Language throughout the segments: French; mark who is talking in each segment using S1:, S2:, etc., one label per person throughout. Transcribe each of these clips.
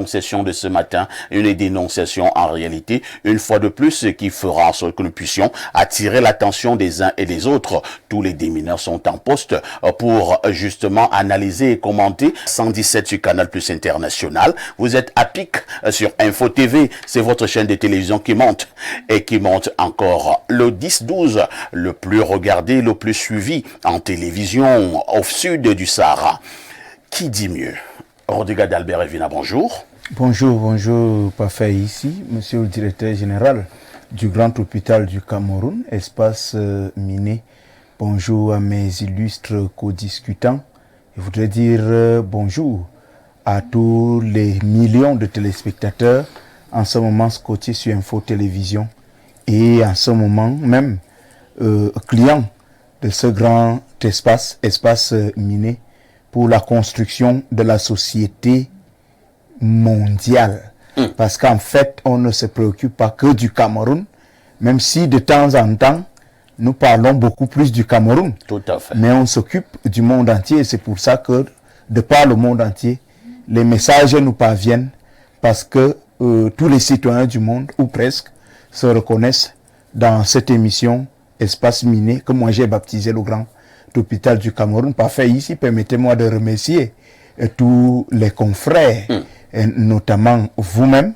S1: Session de ce matin, une dénonciation en réalité, une fois de plus, qui fera en sorte que nous puissions attirer l'attention des uns et des autres. Tous les démineurs sont en poste pour justement analyser et commenter. 117 sur Canal Plus International. Vous êtes à pic sur Info TV. C'est votre chaîne de télévision qui monte et qui monte encore. Le 10-12, le plus regardé, le plus suivi en télévision au sud du Sahara. Qui dit mieux? Rodrigue Adalbert Evina, bonjour.
S2: Bonjour, parfait ici, monsieur le directeur général du Grand Hôpital du Cameroun, espace miné. Bonjour à mes illustres co-discutants. Je voudrais dire bonjour à tous les millions de téléspectateurs en ce moment scotchés sur Info Télévision et en ce moment même clients de ce grand espace miné pour la construction de la société mondiale. Parce qu'en fait, on ne se préoccupe pas que du Cameroun, même si de temps en temps, nous parlons beaucoup plus du Cameroun.
S1: Tout à fait.
S2: Mais on s'occupe du monde entier. C'est pour ça que, de par le monde entier, les messages nous parviennent parce que tous les citoyens du monde, ou presque, se reconnaissent dans cette émission Espace Miné, que moi j'ai baptisé le Grand Hôpital du Cameroun. Parfait ici, permettez-moi de remercier tous les confrères, et notamment vous-même,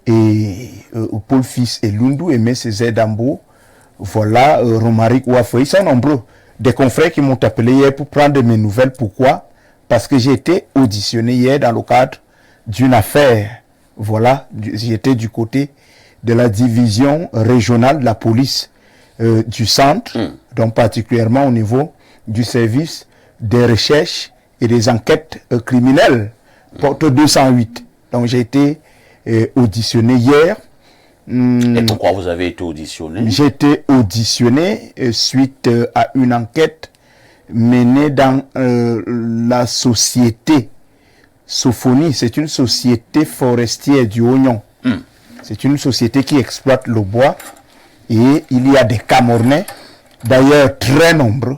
S2: et Paul Fils et Lundu, Aimé Césaire Dambo, voilà, Romaric Ouafou. Ils sont nombreux. Des confrères qui m'ont appelé hier pour prendre mes nouvelles. Pourquoi? Parce que j'ai été auditionné hier dans le cadre d'une affaire. Voilà, j'étais du côté de la division régionale de la police du centre, donc particulièrement au niveau du service des recherches et des enquêtes criminelles, porte 208. Donc j'ai été auditionné hier.
S1: Et pourquoi vous avez été auditionné?
S2: J'ai été auditionné suite à une enquête menée dans la société Sophonie. C'est une société forestière du Oignon. C'est une société qui exploite le bois. Et il y a des Camerounais, d'ailleurs très nombreux,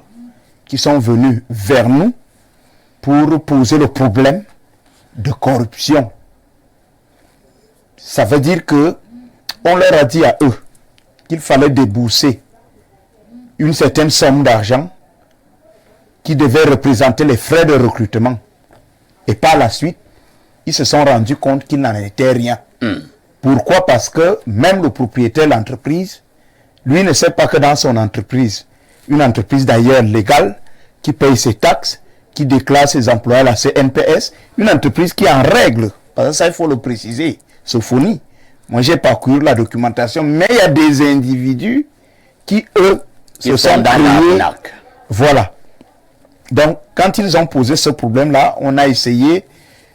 S2: qui sont venus vers nous pour poser le problème de corruption. Ça veut dire que on leur a dit à eux qu'il fallait débourser une certaine somme d'argent qui devait représenter les frais de recrutement. Et par la suite, ils se sont rendus compte qu'il n'en était rien. Pourquoi? Parce que même le propriétaire de l'entreprise, lui ne sait pas que dans son entreprise, une entreprise d'ailleurs légale, qui paye ses taxes, qui déclare ses employés à la CNPS, une entreprise qui est en règle, parce que ça il faut le préciser, Sophonie. Moi j'ai parcouru la documentation, mais il y a des individus qui eux se sont créés. Voilà. Donc quand ils ont posé ce problème-là, on a essayé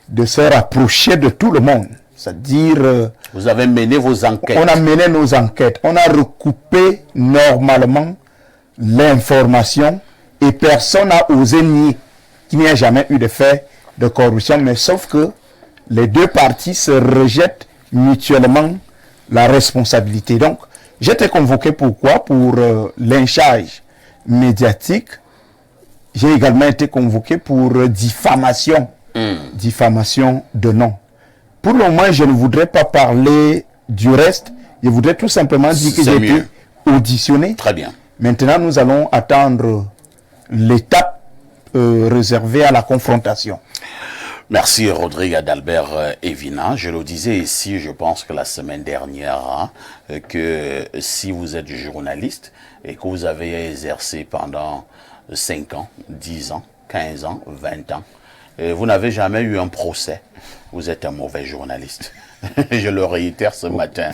S2: de se rapprocher de tout le monde. C'est-à-dire...
S1: vous avez mené vos enquêtes.
S2: On a mené nos enquêtes. On a recoupé normalement l'information et personne n'a osé nier qu'il n'y a jamais eu de fait de corruption. Mais sauf que les deux parties se rejettent mutuellement la responsabilité. Donc, j'étais convoqué pourquoi? Pour lynchage médiatique. J'ai également été convoqué pour diffamation. Diffamation de nom. Pour le moment, je ne voudrais pas parler du reste. Je voudrais tout simplement dire que j'ai été auditionné.
S1: Très bien.
S2: Maintenant, nous allons attendre l'étape réservée à la confrontation.
S1: Merci Rodrigue Adalbert Evina. Je le disais ici, je pense que la semaine dernière, que si vous êtes journaliste et que vous avez exercé pendant 5 ans, 10 ans, 15 ans, 20 ans, vous n'avez jamais eu un procès, vous êtes un mauvais journaliste. Je le réitère ce matin.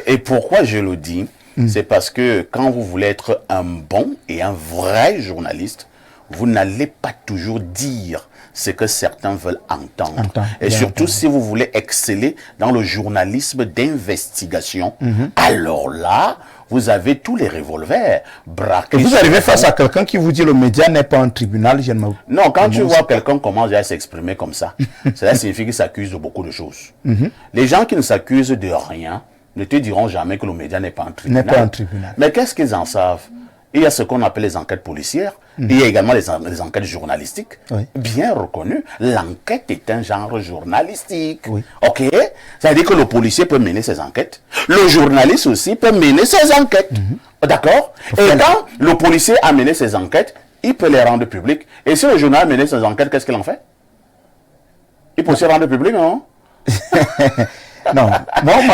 S1: Et pourquoi je le dis? C'est parce que quand vous voulez être un bon et un vrai journaliste, vous n'allez pas toujours dire ce que certains veulent entendre. Et surtout, si vous voulez exceller dans le journalisme d'investigation, alors là, vous avez tous les revolvers braqués.
S2: Et vous arrivez face à quelqu'un qui vous dit le média n'est pas un tribunal.
S1: Non, quand tu vois quelqu'un commencer à s'exprimer comme ça, cela signifie qu'il s'accuse de beaucoup de choses. Les gens qui ne s'accusent de rien ne te diront jamais que le média n'est pas un tribunal. Mais qu'est-ce qu'ils en savent? Il y a ce qu'on appelle les enquêtes policières. Il y a également les enquêtes journalistiques. Bien reconnues. L'enquête est un genre journalistique. OK? Ça veut dire que le policier peut mener ses enquêtes. Le journaliste aussi peut mener ses enquêtes. D'accord? Et quand le policier a mené ses enquêtes, il peut les rendre publiques. Et si le journal a mené ses enquêtes, qu'est-ce qu'il en fait? Il peut aussi rendre public, non?
S2: Non.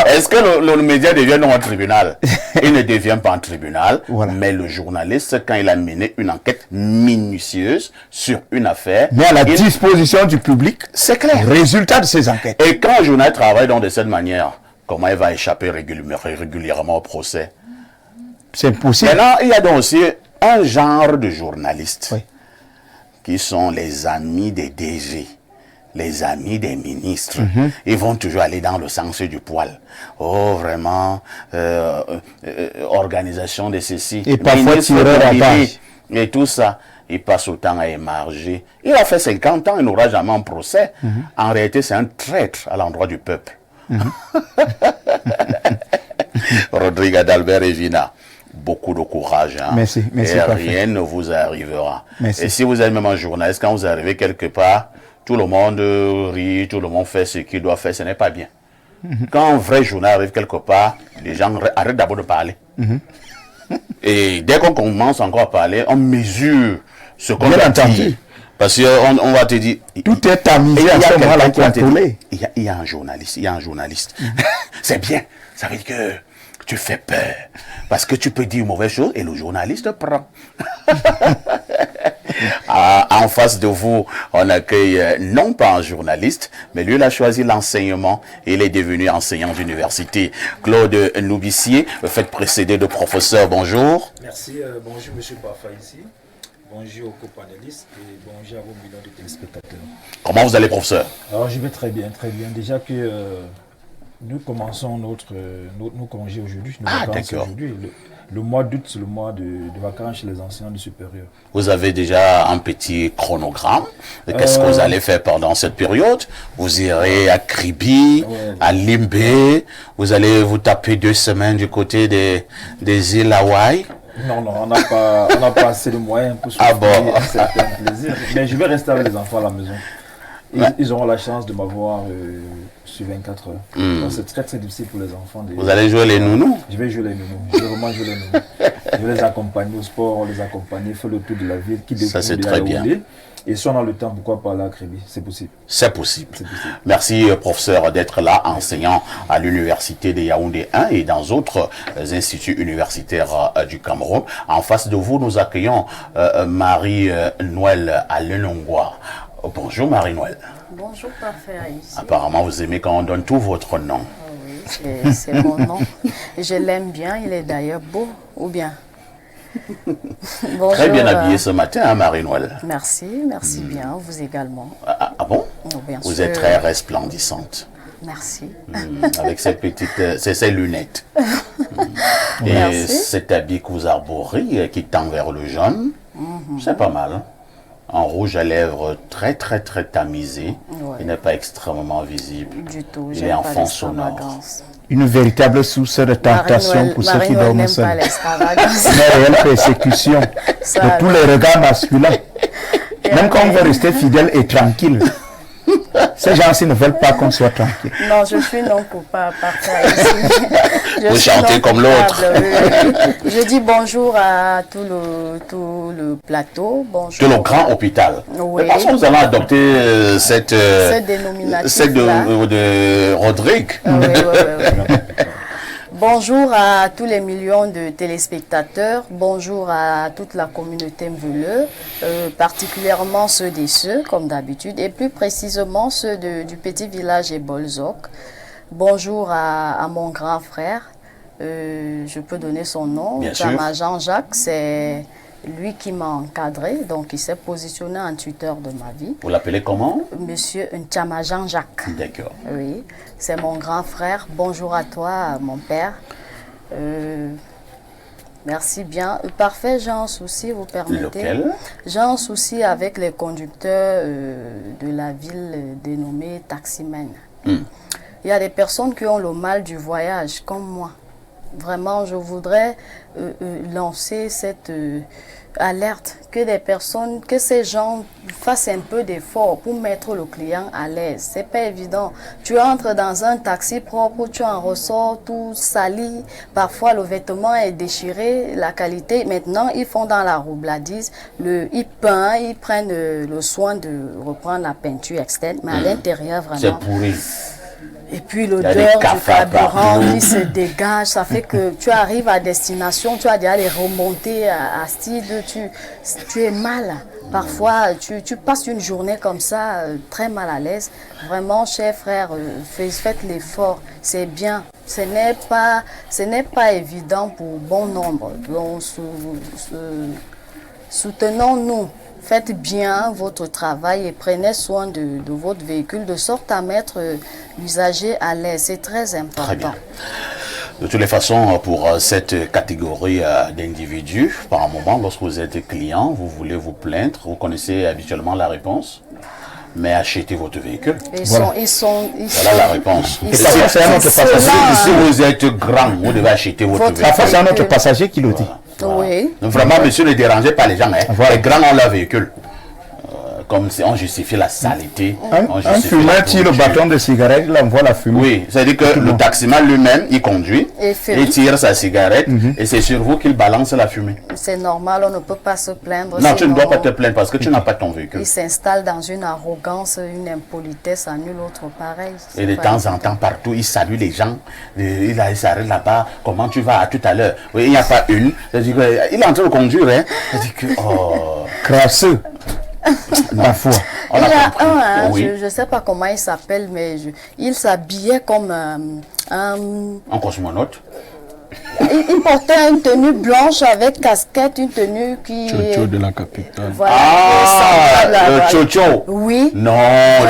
S1: Est-ce que le média devient un tribunal? Il ne devient pas un tribunal, mais le journaliste, quand il a mené une enquête minutieuse sur une affaire...
S2: Mais à la disposition du public,
S1: c'est clair.
S2: Résultat de ces enquêtes.
S1: Et quand un journal travaille de cette manière, comment il va échapper régulièrement au procès?
S2: C'est possible.
S1: Maintenant, il y a donc aussi un genre de journalistes qui sont les amis des DG. Les amis des ministres, ils vont toujours aller dans le sens du poil. Oh, vraiment, organisation de ceci.
S2: Et parfois tirer la page.
S1: Et tout ça, il passe autant à émarger. Il a fait 50 ans, il n'aura jamais un procès. En réalité, c'est un traître à l'endroit du peuple. Rodrigue Adalbert Evina. Beaucoup de courage. Hein?
S2: Merci,
S1: et rien ne vous arrivera.
S2: Merci.
S1: Et si vous êtes même un journaliste, quand vous arrivez quelque part, tout le monde rit, tout le monde fait ce qu'il doit faire, ce n'est pas bien. Quand un vrai journal arrive quelque part, les gens arrêtent d'abord de parler. Et dès qu'on commence encore à parler, on mesure ce qu'on a dit. Parce qu'on va te dire...
S2: Tout est tamisé,
S1: il y a un journaliste, C'est bien, ça veut dire que tu fais peur. Parce que tu peux dire une mauvaise chose et le journaliste prend. En face de vous, on accueille non pas un journaliste, mais lui, il a choisi l'enseignement et il est devenu enseignant d'université. Claude Noubissier, faites précéder de professeur, bonjour.
S3: Merci, bonjour M. Bafa ici, bonjour aux copanélistes et bonjour à vos millions de téléspectateurs.
S1: Comment vous allez, professeur? Alors,
S3: je vais très bien. Déjà que nous commençons nos congés aujourd'hui, nos vacances aujourd'hui. Le mois d'août, c'est le mois de vacances chez les enseignants du supérieur.
S1: Vous avez déjà un petit chronogramme. Qu'est-ce que vous allez faire pendant cette période? Vous irez à Kribi, à Limbé. Vous allez vous taper 2 semaines du côté des îles Hawaï.
S3: Non, on n'a pas assez de moyens pour se faire certains plaisirs. Mais je vais rester avec les enfants à la maison. Ils auront la chance de m'avoir sur 24 heures. Donc c'est très très difficile pour les enfants.
S1: Vous allez jouer les nounous?
S3: Je vais jouer les nounous. Je vais vraiment jouer les nounous. Je vais les accompagner au sport, les accompagner, faire le tour de la ville.
S1: Ça c'est très bien.
S3: Et si on a le temps, pourquoi pas aller à Kribi? C'est possible.
S1: C'est possible. Merci professeur d'être là, enseignant à l'université de Yaoundé 1 et dans d'autres instituts universitaires du Cameroun. En face de vous, nous accueillons Marie-Noël Alenongwa. Bonjour Marie-Noël.
S4: Bonjour parfait ici.
S1: Apparemment vous aimez quand on donne tout votre nom.
S4: Oui, c'est mon nom. Je l'aime bien, il est d'ailleurs beau, ou bien.
S1: Bonjour, très bien habillé ce matin, hein, Marie-Noël.
S4: Merci bien, vous également.
S1: Ah bon?
S4: Bien
S1: vous
S4: sûr.
S1: Êtes très resplendissante.
S4: Merci.
S1: Avec ces petites, ces lunettes. Et cet habit que vous arborez qui tend vers le jaune, c'est pas mal. Hein? En rouge à lèvres très très très tamisé. Il n'est pas extrêmement visible.
S4: Du tout.
S1: Il est en fond sonore.
S2: Une véritable source de tentation pour ceux qui dorment seuls. Une réelle persécution de tous les regards masculins. Même quand on veut rester fidèle et tranquille. Ces gens-ci ne veulent pas qu'on soit tranquille.
S4: Non, je suis non coupable parfait ici.
S1: Vous chantez comme l'autre.
S4: Je dis bonjour à tout le plateau. Bonjour.
S1: Tout le grand hôpital.
S4: Oui.
S1: Mais parce que nous allons adopter cette
S4: dénomination
S1: de Rodrigue.
S4: Oui. Bonjour à tous les millions de téléspectateurs, bonjour à toute la communauté Mveleu, particulièrement ceux des Ceux, comme d'habitude, et plus précisément ceux du petit village Ebolzok. Bonjour à mon grand frère, je peux donner son nom,
S1: Bien sûr.
S4: Jean-Jacques, c'est lui qui m'a encadré, donc il s'est positionné en tuteur de ma vie.
S1: Vous l'appelez comment?
S4: Monsieur Nchama Jean-Jacques.
S1: D'accord.
S4: Oui, c'est mon grand frère. Bonjour à toi, mon père. Merci bien. Parfait, j'ai un souci, vous permettez?
S1: Lequel?
S4: J'ai un souci avec les conducteurs de la ville dénommée Taximen. Il y a des personnes qui ont le mal du voyage, comme moi. Vraiment, je voudrais lancer cette alerte que des personnes, que ces gens fassent un peu d'effort pour mettre le client à l'aise. C'est pas évident. Tu entres dans un taxi propre, tu en ressors tout sali. Parfois, le vêtement est déchiré, la qualité. Maintenant, ils font dans la roubladise. Ils peignent, ils prennent le soin de reprendre la peinture externe, mais à l'intérieur, vraiment.
S1: C'est pourri.
S4: Et puis l'odeur du carburant qui se dégage, ça fait que tu arrives à destination, tu as déjà les remontées à style, tu es mal. Parfois, tu passes une journée comme ça, très mal à l'aise. Vraiment, chers frères, faites l'effort, c'est bien. Ce n'est pas évident pour bon nombre. Donc, soutenons-nous. Faites bien votre travail et prenez soin de votre véhicule de sorte à mettre l'usager à l'aise. C'est très important.
S1: Très bien. De toutes les façons, pour cette catégorie d'individus, par un moment, lorsque vous êtes client, vous voulez vous plaindre, vous connaissez habituellement la réponse, mais achetez votre véhicule.
S4: Voilà
S1: la réponse.
S2: C'est un autre passager.
S1: Si vous êtes grand, vous devez acheter votre véhicule.
S2: C'est un autre passager qui le dit.
S1: Voilà.
S4: Oui.
S1: Donc vraiment, monsieur, ne dérangez pas les gens. Hein. Voilà. Les grands ont leur véhicule. Comme on justifie la saleté.
S2: Un fumeur tire le bâton de cigarette, il envoie la fumée.
S1: Oui, c'est-à-dire que le taximan lui-même, il conduit, il tire sa cigarette, et c'est sur vous qu'il balance la fumée.
S4: C'est normal, on ne peut pas se plaindre.
S1: Non, tu ne dois pas te plaindre parce que tu n'as pas ton véhicule.
S4: Il s'installe dans une arrogance, une impolitesse à nul autre pareil.
S1: Et de temps en temps, partout, il salue les gens. Il s'arrête là-bas. Comment tu vas? À tout à l'heure. Oui, il n'y a pas une. Il est en train de conduire. Hein. Il dit que,
S2: crasseux. Ma foi.
S4: Il y a un, oui. Je ne sais pas comment il s'appelle, mais il s'habillait comme
S1: un cosmonaute.
S4: Il portait une tenue blanche avec casquette, une tenue qui...
S3: Chocho de la capitale.
S1: Voilà, le Chocho.
S4: Oui.
S1: Non,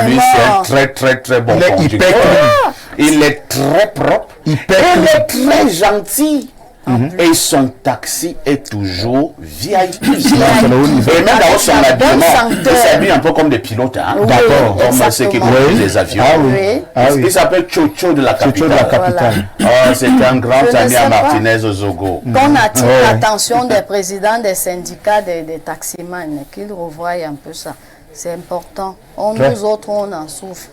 S1: lui c'est un très bon conducteur. Il est très propre. Il est très gentil. Et son taxi est toujours VIP. Et même dans son habillement, il s'habille un peu comme des pilotes. Hein?
S2: D'accord.
S1: Comme ceux qui conduisent les avions. Il s'appelle Chocho de la capitale. C'est un grand ami à Martinez Zogo.
S4: Qu'on attire l'attention des présidents des syndicats des taximans, qu'ils revoient un peu ça. C'est important. Nous autres, on en souffre.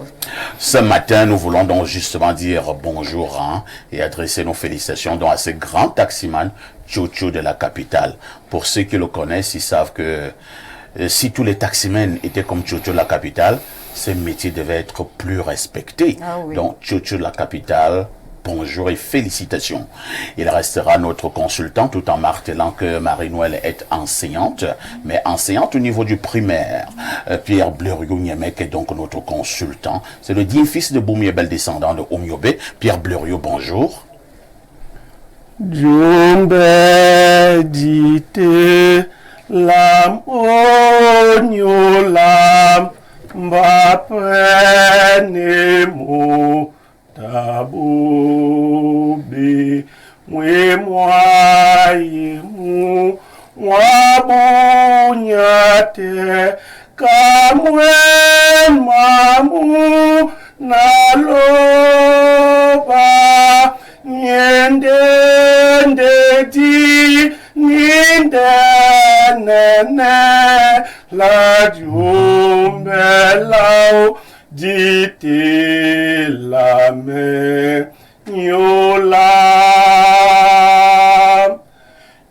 S1: Ce matin, nous voulons donc justement dire bonjour et adresser nos félicitations donc à ce grand taximan, Chocho de la capitale. Pour ceux qui le connaissent, ils savent que si tous les taximens étaient comme Chocho de la capitale, ce métier devait être plus respecté. Donc, Chocho de la capitale, bonjour et félicitations. Il restera notre consultant tout en martelant que Marie-Noël est enseignante, mais enseignante au niveau du primaire. Pierre Bleriot-Niemek est donc notre consultant. C'est le digne fils de Boumiebel, descendant de Omiobe. Pierre Bleriot, bonjour.
S5: Jumbe dite lam onyo lam mbapenemo tabobe mwe mwayemu mwabunyate kamwen mamu naloba nyende di ninde nene la jumbe lao dite la me nyolam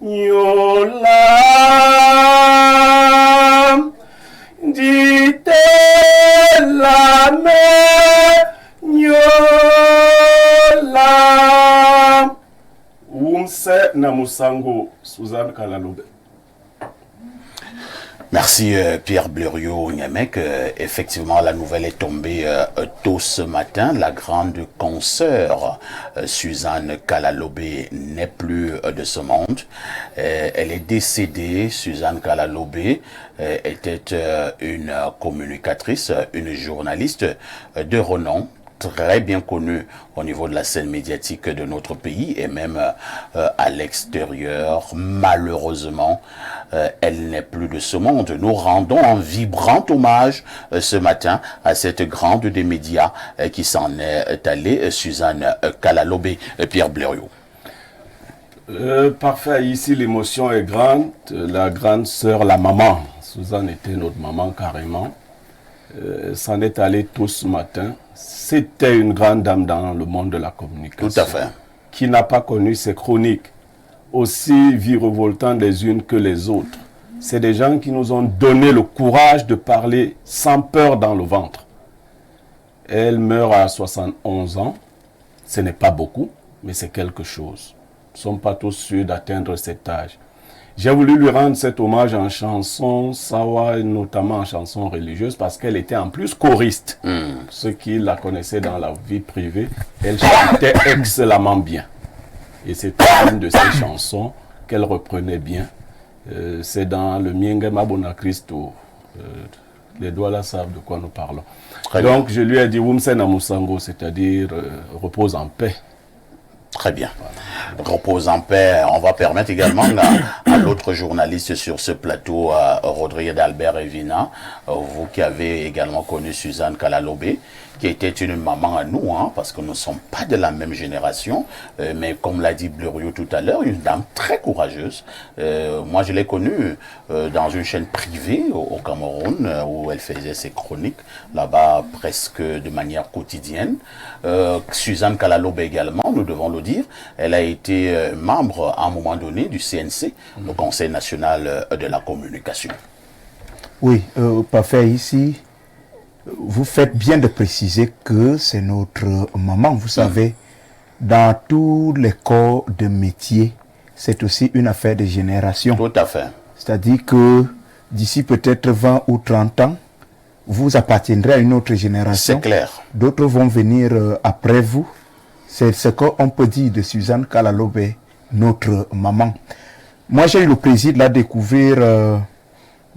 S5: nyolam dite la me nyolam umse na musango Suzanne Kalalobe.
S1: Merci Pierre Blériot-Niamek. Effectivement, la nouvelle est tombée tôt ce matin. La grande consoeur Suzanne Kalalobé n'est plus de ce monde. Elle est décédée. Suzanne Kalalobé était une communicatrice, une journaliste de renom, très bien connue au niveau de la scène médiatique de notre pays et même à l'extérieur. Malheureusement, elle n'est plus de ce monde. Nous rendons un vibrant hommage ce matin à cette grande des médias qui s'en est allée, Suzanne Kalalobé. Pierre Blériot.
S5: Parfait, ici l'émotion est grande. La grande sœur, la maman, Suzanne était notre maman carrément, s'en est allée tôt ce matin. C'était une grande dame dans le monde de la communication.
S1: Tout à fait.
S5: Qui n'a pas connu ces chroniques aussi virevoltantes les unes que les autres. C'est des gens qui nous ont donné le courage de parler sans peur dans le ventre. Elle meurt à 71 ans. Ce n'est pas beaucoup, mais c'est quelque chose. Nous ne sommes pas tous sûrs d'atteindre cet âge. J'ai voulu lui rendre cet hommage en chanson sawa, notamment en chanson religieuse, parce qu'elle était en plus choriste. Ceux qui la connaissaient dans la vie privée, elle chantait excellemment bien. Et c'était une de ses chansons qu'elle reprenait bien. C'est dans le Mienge Mabona Christo. Les doigts là savent de quoi nous parlons. Donc je lui ai dit Wumsena Musango, c'est-à-dire repose en paix.
S1: Très bien. Repose en paix. On va permettre également à l'autre journaliste sur ce plateau, Rodrigue d'Albert Evina, vous qui avez également connu Suzanne Kalalobé, qui était une maman à nous, hein, parce que nous ne sommes pas de la même génération, mais comme l'a dit Blériot tout à l'heure, une dame très courageuse. Moi, je l'ai connue dans une chaîne privée au Cameroun, où elle faisait ses chroniques, là-bas presque de manière quotidienne. Suzanne Kalalobé également, nous devons le dire, elle a été membre à un moment donné du CNC, le Conseil national de la communication.
S2: Oui, parfait. Ici, vous faites bien de préciser que c'est notre maman. Vous savez, dans tous les corps de métier, c'est aussi une affaire de génération.
S1: Tout à fait.
S2: C'est-à-dire que d'ici peut-être 20 ou 30 ans, vous appartiendrez à une autre génération.
S1: C'est clair.
S2: D'autres vont venir après vous. C'est ce qu'on peut dire de Suzanne Kalalobé, notre maman. Moi, j'ai eu le plaisir de la découvrir,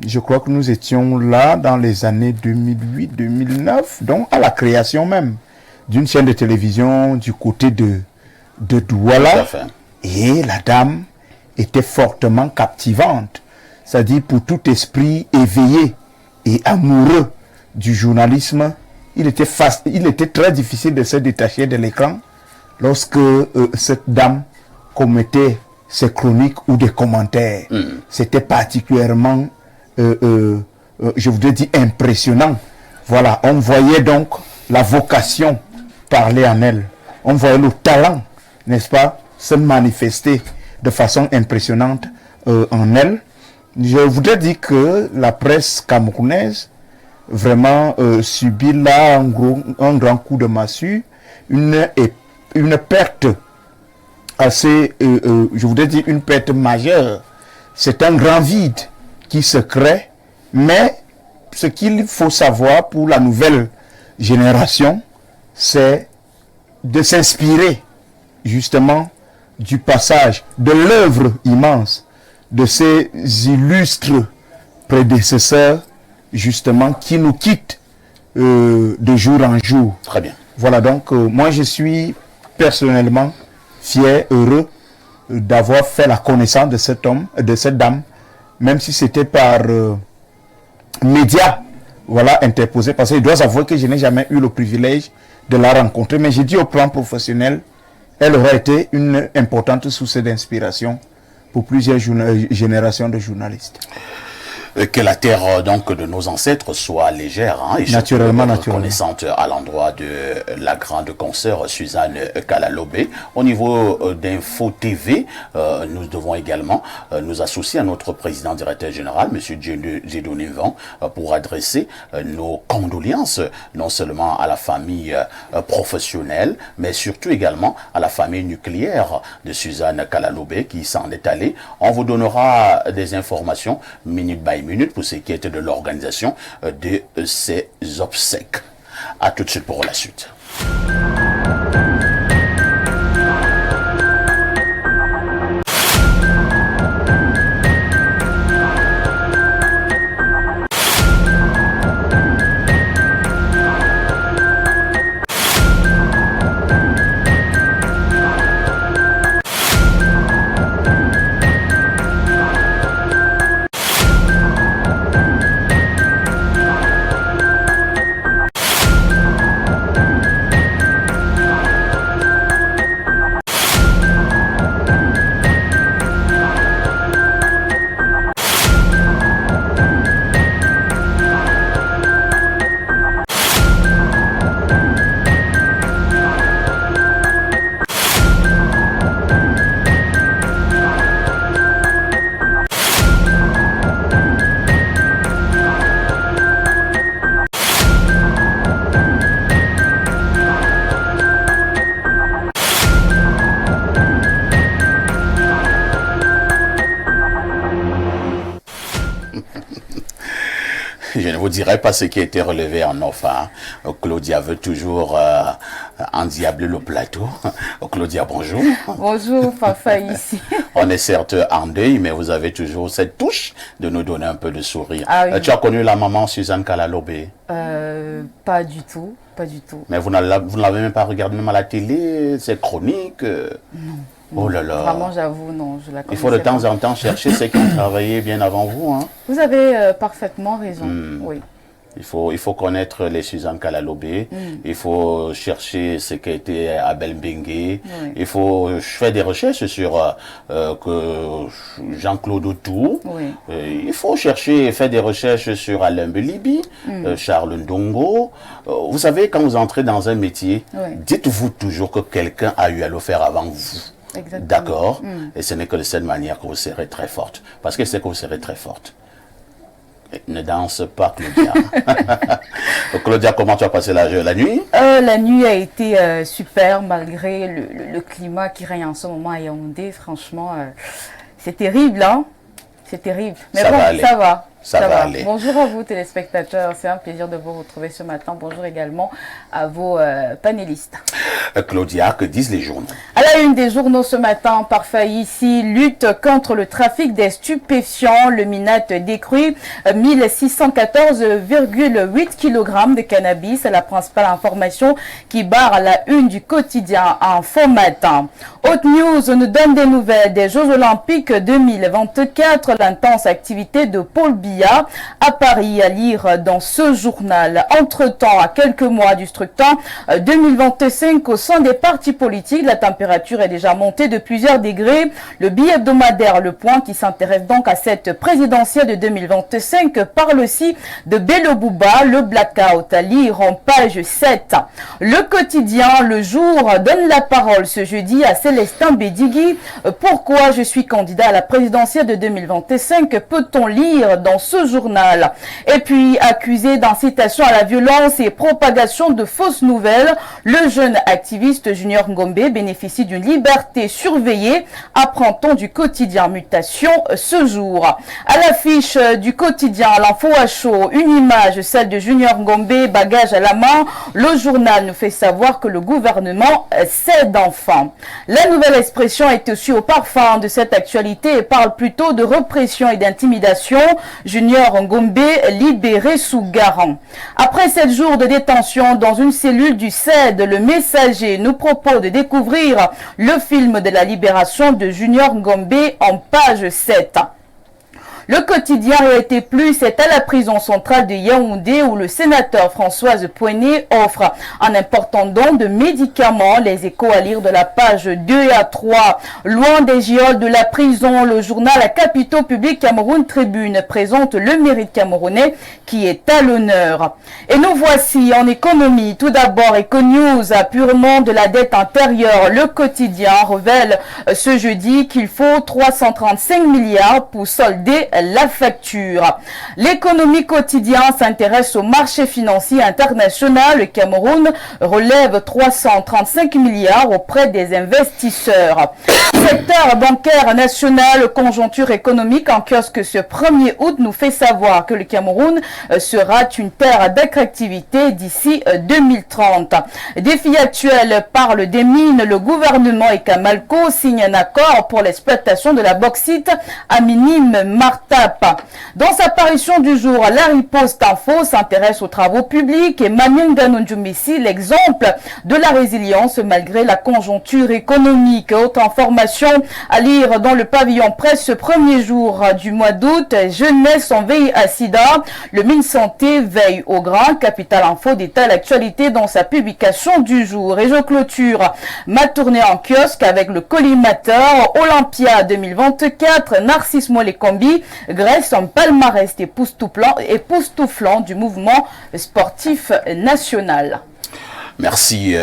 S2: je crois que nous étions là dans les années 2008-2009, donc à la création même d'une chaîne de télévision du côté de Douala.
S1: Tout à fait.
S2: Et la dame était fortement captivante. C'est-à-dire pour tout esprit éveillé et amoureux du journalisme, il était très difficile de se détacher de l'écran lorsque cette dame commettait ses chroniques ou des commentaires. C'était particulièrement, je voudrais dire, impressionnant. Voilà, on voyait donc la vocation parler en elle. On voyait le talent, n'est-ce pas, se manifester de façon impressionnante en elle. Je voudrais dire que la presse camerounaise vraiment subit là un grand coup de massue, une perte assez, je voudrais dire une perte majeure. C'est un grand vide qui se crée, mais ce qu'il faut savoir pour la nouvelle génération, c'est de s'inspirer justement du passage, de l'œuvre immense de ces illustres prédécesseurs, justement, qui nous quittent de jour en jour.
S1: Très bien.
S2: Voilà, donc moi je suis personnellement fier, heureux d'avoir fait la connaissance de cet homme, de cette dame, même si c'était par médias, voilà, interposé, parce que je dois avouer que je n'ai jamais eu le privilège de la rencontrer, mais j'ai dit au plan professionnel, elle aurait été une importante source d'inspiration pour plusieurs générations de journalistes.
S1: Que la terre donc de nos ancêtres soit légère, hein, et
S2: naturellement,
S1: reconnaissante à l'endroit de la grande consoeur Suzanne Kalalobé. Au niveau d'Info TV, nous devons également nous associer à notre président directeur général, M. Dieudonné Van, pour adresser nos condoléances non seulement à la famille professionnelle, mais surtout également à la famille nucléaire de Suzanne Kalalobé qui s'en est allée. On vous donnera des informations minute by minute minutes pour ce qui est de l'organisation de ces obsèques. À tout de suite pour la suite. Je ne vous dirai pas ce qui a été relevé en off. Claudia veut toujours endiabler le plateau. Claudia, bonjour.
S6: Bonjour, Fafa, ici.
S1: On est certes en deuil, mais vous avez toujours cette touche de nous donner un peu de sourire.
S6: Ah, oui.
S1: Tu as connu la maman Suzanne Kalalobé?
S6: Pas du tout, pas du tout.
S1: Mais vous ne l'avez même pas regardé même à la télé, ses chroniques?
S6: Non.
S1: Oh là là.
S6: Vraiment, j'avoue, non, je la connais.
S1: Il faut de temps en temps chercher ceux qui ont travaillé bien avant vous. Hein.
S6: Vous avez parfaitement raison, oui.
S1: Il faut connaître les Suzanne Kalalobé, il faut chercher ce qu'a été Abel Mbengue,
S6: Oui.
S1: il faut faire des recherches sur Jean-Claude Autou,
S6: Oui.
S1: Il faut chercher et faire des recherches sur Alain Belibi, Charles Ndongo. Vous savez, quand vous entrez dans un métier,
S6: Oui.
S1: dites-vous toujours que quelqu'un a eu à le faire avant vous.
S6: Exactement.
S1: D'accord? Et ce n'est que de cette manière que vous serez très forte. Parce que c'est que vous serez très forte. Ne danse pas, Claudia. Claudia, comment tu as passé la nuit?
S6: La nuit a été super malgré le climat qui règne en ce moment à Yaoundé. Franchement, c'est terrible, hein? C'est terrible. Mais
S1: Ça
S6: bon,
S1: va aller.
S6: ça va.
S1: Ça va aller.
S6: Bonjour à vous, téléspectateurs. C'est un plaisir de vous retrouver ce matin. Bonjour également à vos panélistes.
S1: Claudia, que disent les journaux?
S6: À la une des journaux ce matin, parfait ici, lutte contre le trafic des stupéfiants. Le MINAT décrit 1614,8 kg de cannabis. C'est la principale information qui barre la une du quotidien Info Matin. Haute News nous donne des nouvelles des Jeux Olympiques 2024. L'intense activité de Paul Biya à Paris, à lire dans ce journal. Entre-temps, à quelques mois du scrutin 2025 au sein des partis politiques, la température est déjà montée de plusieurs degrés. Le billet hebdomadaire Le Point, qui s'intéresse donc à cette présidentielle de 2025, parle aussi de Bello Bouba, le blackout, à lire en page 7. Le quotidien Le Jour donne la parole ce jeudi à Célestin Bédigui. Pourquoi je suis candidat à la présidentielle de 2025, peut-on lire dans ce journal. Et puis, accusé d'incitation à la violence et propagation de fausses nouvelles, le jeune activiste Junior Ngombe bénéficie d'une liberté surveillée, apprend-on du quotidien Mutation ce jour. À l'affiche du quotidien L'Info à chaud, une image, celle de Junior Ngombe, bagage à la main. Le journal nous fait savoir que le gouvernement cède enfin. La nouvelle expression est aussi au parfum de cette actualité et parle plutôt de répression et d'intimidation. Junior Ngombe libéré sous garant. Après 7 jours de détention dans une cellule du CED, le Messager nous propose de découvrir le film de la libération de Junior Ngombe en page 7. Le quotidien Réalité Plus est à la prison centrale de Yaoundé où le sénateur Françoise Poignet offre un important don de médicaments. Les Échos à lire de la page 2 et à 3. Loin des geôles de la prison, le journal à Capitaux Public Cameroun Tribune présente le mérite camerounais qui est à l'honneur. Et nous voici en économie. Tout d'abord, Econews, purement de la dette intérieure. Le quotidien révèle ce jeudi qu'il faut 335 milliards pour solder la facture. L'économie quotidienne s'intéresse au marché financier international. Le Cameroun relève 335 milliards auprès des investisseurs. Secteur bancaire national, conjoncture économique en kiosque ce 1er août nous fait savoir que le Cameroun sera une terre d'attractivité d'ici 2030. Défi actuel parle des mines. Le gouvernement et Camalco signent un accord pour l'exploitation de la bauxite à minime Martap. Dans sa parution du jour, la riposte info s'intéresse aux travaux publics et Manyanga Nonjumisi, l'exemple de la résilience malgré la conjoncture économique. Autre information à lire dans le pavillon presse ce premier jour du mois d'août, jeunesse en veille à sida. Le MinSanté veille au grain. Capital Info détaille l'actualité dans sa publication du jour. Et je clôture ma tournée en kiosque avec le collimateur Olympia 2024. Narcisse Molekombi graisse en palmarès époustouflant du mouvement sportif national.
S1: Merci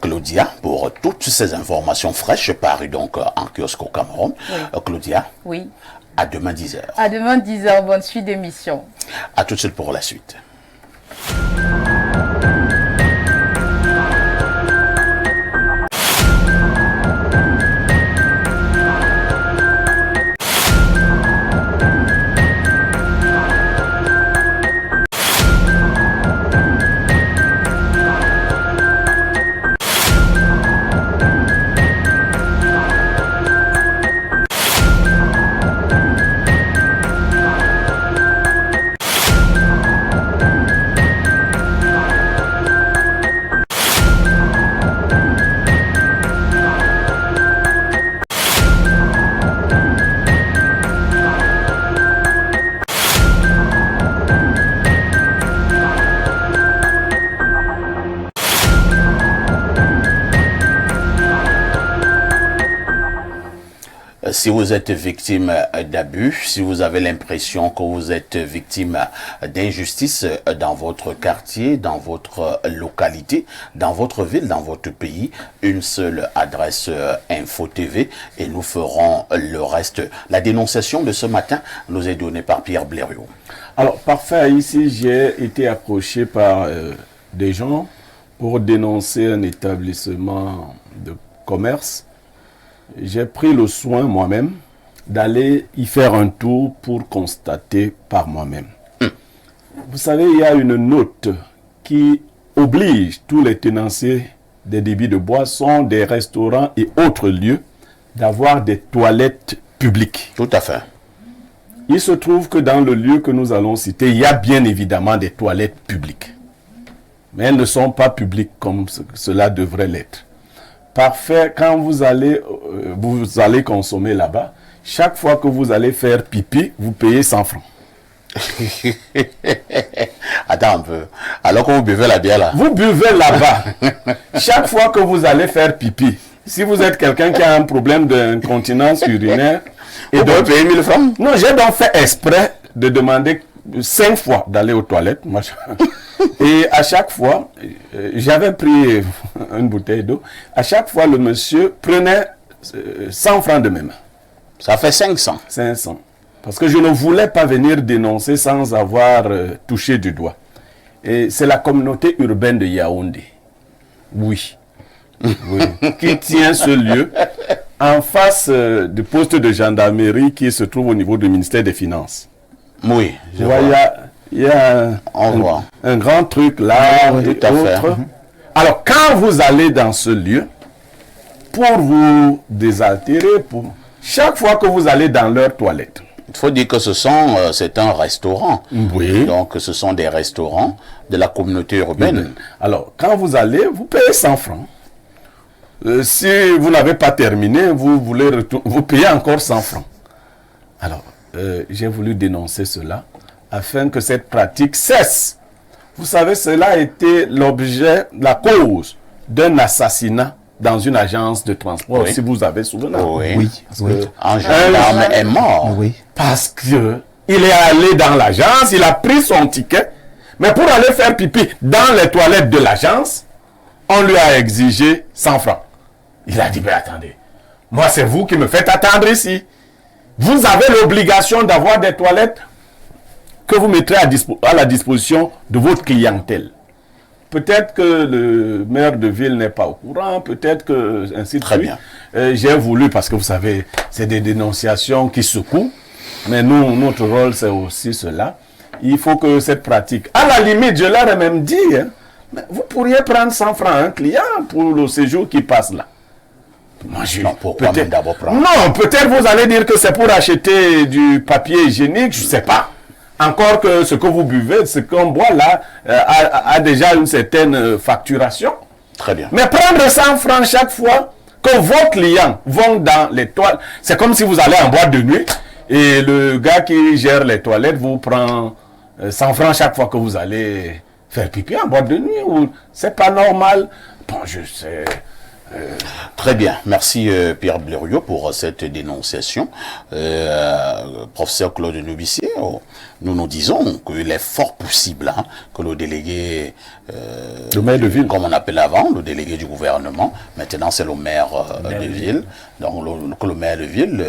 S1: Claudia pour toutes ces informations fraîches parues donc en kiosque au Cameroun.
S6: Oui.
S1: Claudia,
S6: Oui.
S1: à demain 10h.
S6: À demain 10h, bonne suite d'émission.
S1: À tout de suite pour la suite. Si vous êtes victime d'abus, si vous avez l'impression que vous êtes victime d'injustice dans votre quartier, dans votre localité, dans votre ville, dans votre pays, une seule adresse Info TV et nous ferons le reste. La dénonciation de ce matin nous est donnée par Pierre Blériot.
S5: Alors, parfait, ici j'ai été approché par des gens pour dénoncer un établissement de commerce. J'ai pris le soin moi-même d'aller y faire un tour pour constater par moi-même. Vous savez, il y a une note qui oblige tous les tenanciers des débits de boissons, des restaurants et autres lieux d'avoir des toilettes publiques.
S1: Tout à fait.
S5: Il se trouve que dans le lieu que nous allons citer, il y a bien évidemment des toilettes publiques. Mais elles ne sont pas publiques comme cela devrait l'être. Parfait, quand vous allez consommer là-bas, chaque fois que vous allez faire pipi, vous payez 100 francs.
S1: Attends un peu. Alors que vous buvez la bière là.
S5: Vous buvez là-bas. Chaque fois que vous allez faire pipi, si vous êtes quelqu'un qui a un problème d'incontinence urinaire,
S1: Vous devez payer 1000 francs.
S5: Non, j'ai donc fait exprès de demander 5 fois d'aller aux toilettes. Et à chaque fois, j'avais pris une bouteille d'eau. À chaque fois, le monsieur prenait 100 francs de mes mains.
S1: Ça fait 500.
S5: 500. Parce que je ne voulais pas venir dénoncer sans avoir touché du doigt. Et c'est la communauté urbaine de Yaoundé. Oui. Oui. Qui tient ce lieu en face du poste de gendarmerie qui se trouve au niveau du ministère des Finances.
S1: Oui, je vois.
S5: Il y a un grand truc là,
S1: oui, tout à fait.
S5: Alors, quand vous allez dans ce lieu, pour vous désaltérer, chaque fois que vous allez dans leur toilette,
S1: il faut dire que c'est un restaurant.
S5: Oui.
S1: Donc, ce sont des restaurants de la communauté urbaine.
S5: Alors, quand vous allez, vous payez 100 francs. Si vous n'avez pas terminé, vous payez encore 100 francs. Alors, j'ai voulu dénoncer cela afin que cette pratique cesse. Vous savez, cela a été la cause d'un assassinat dans une agence de transport,
S1: oui.
S5: Si vous avez souvenir.
S1: Oui.
S2: Oui.
S1: Un gendarme est mort.
S2: Oui.
S5: Parce que il est allé dans l'agence, il a pris son ticket, mais pour aller faire pipi dans les toilettes de l'agence, on lui a exigé 100 francs. Il a dit, mais attendez, moi c'est vous qui me faites attendre ici. vous avez l'obligation d'avoir des toilettes que vous mettrez à la disposition de votre clientèle. Peut-être que le maire de ville n'est pas au courant, peut-être que ainsi de suite. J'ai voulu, parce que vous savez, c'est des dénonciations qui secouent, mais nous, notre rôle, c'est aussi cela. Il faut que cette pratique, à la limite, je leur ai même dit, hein, mais vous pourriez prendre 100 francs à un client pour le séjour qui passe là. Moi,
S1: non, pourquoi même d'abord prendre?
S5: Non, peut-être vous allez dire que c'est pour acheter du papier hygiénique, je ne sais pas. Encore que ce que vous buvez, ce qu'on boit là, a déjà une certaine facturation.
S1: Très bien.
S5: Mais prendre 100 francs chaque fois que vos clients vont dans les toilettes, c'est comme si vous allez en boîte de nuit et le gars qui gère les toilettes vous prend 100 francs chaque fois que vous allez faire pipi en boîte de nuit. C'est pas normal. Bon, je sais...
S1: Très bien, merci Pierre Blériot pour cette dénonciation. Professeur Claude Noubicier, nous nous disons qu'il est fort possible que le délégué,
S5: le maire de ville,
S1: comme on appelait avant, le délégué du gouvernement, maintenant c'est le maire de ville, donc que le maire de ville,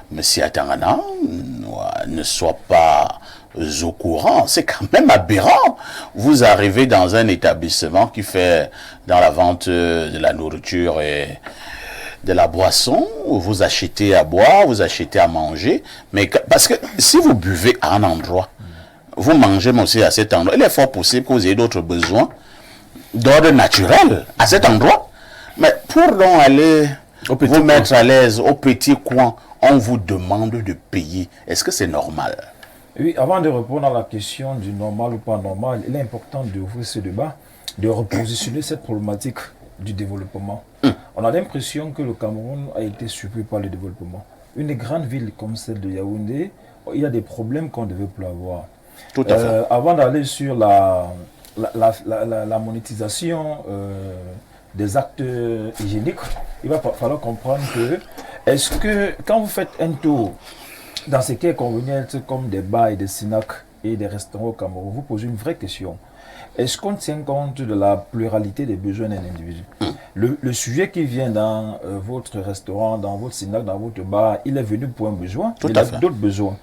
S1: M. Atangana, ne soit pas au courant. C'est quand même aberrant. Vous arrivez dans un établissement qui fait dans la vente de la nourriture et de la boisson, vous achetez à boire, vous achetez à manger, mais parce que si vous buvez à un endroit, vous mangez aussi à cet endroit, il est fort possible que vous ayez d'autres besoins d'ordre naturel à cet endroit. Mais pour donc aller vous mettre à l'aise au petit coin, on vous demande de payer. Est-ce que c'est normal?
S3: Oui, avant de répondre à la question du normal ou pas normal, il est important d'ouvrir ce débat, de repositionner cette problématique du développement. On a l'impression que le Cameroun a été surpris par le développement. Une grande ville comme celle de Yaoundé, il y a des problèmes qu'on ne devait plus avoir.
S1: Tout à fait.
S3: Avant d'aller sur la monétisation des actes hygiéniques, il va falloir comprendre que, est-ce que quand vous faites un tour dans ce qui est convenu comme des bars et des snacks et des restaurants au Cameroun, vous posez une vraie question. Est-ce qu'on tient compte de la pluralité des besoins d'un individu? Le sujet qui vient dans votre restaurant, dans votre snack, dans votre bar, il est venu pour un besoin, il a d'autres besoins.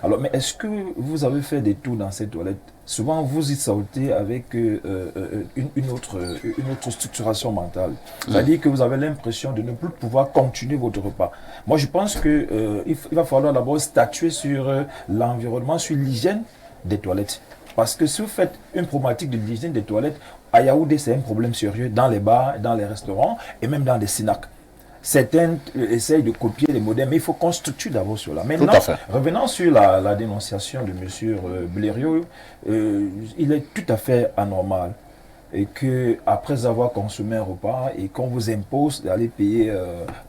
S3: Alors, mais est-ce que vous avez fait des tours dans ces toilettes? Souvent, vous y sortez avec une autre structuration mentale. C'est-à-dire que vous avez l'impression de ne plus pouvoir continuer votre repas. Moi, je pense qu'il va falloir d'abord statuer sur l'environnement, sur l'hygiène des toilettes. Parce que si vous faites une problématique de l'hygiène des toilettes, à Yaoundé, c'est un problème sérieux dans les bars, dans les restaurants et même dans les snacks. Certains essayent de copier les modèles, mais il faut qu'on structure d'abord sur là. Maintenant, revenant sur la dénonciation de M. Blériot, il est tout à fait anormal et que après avoir consommé un repas et qu'on vous impose d'aller payer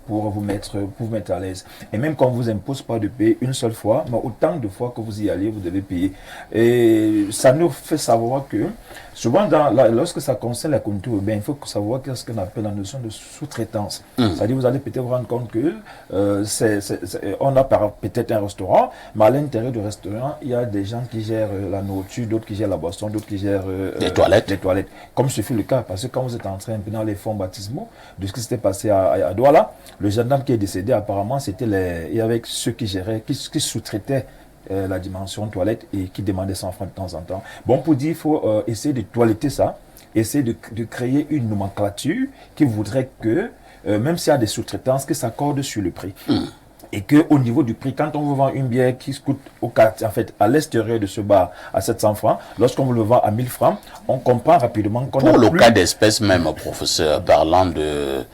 S3: pour vous mettre à l'aise. Et même qu'on vous impose pas de payer une seule fois, mais autant de fois que vous y allez, vous devez payer. Et ça nous fait savoir que souvent, lorsque ça concerne la communauté urbaine, il faut savoir qu'est-ce qu'on appelle la notion de sous-traitance. C'est-à-dire vous allez peut-être vous rendre compte que on a peut-être un restaurant, mais à l'intérieur du restaurant, il y a des gens qui gèrent la nourriture, d'autres qui gèrent la boisson, d'autres qui gèrent
S1: les toilettes.
S3: Comme ce fut le cas, parce que quand vous êtes entré dans les fonds baptismaux, de ce qui s'était passé à Douala, le gendarme qui est décédé, apparemment, il y avait ceux qui géraient, qui sous-traitaient la dimension toilette et qui demandaient 100 francs de temps en temps. Bon, pour dire, il faut essayer de toiletter ça, essayer de créer une nomenclature qui voudrait que, même s'il y a des sous-traitances, que ça accorde sur le prix. Et qu'au niveau du prix, quand on vous vend une bière qui coûte au quartier, en fait, à l'extérieur de ce bar à 700 francs, lorsqu'on vous le vend à 1000 francs, on comprend rapidement qu'on a
S1: Pour le cas d'espèce même, professeur, parlant de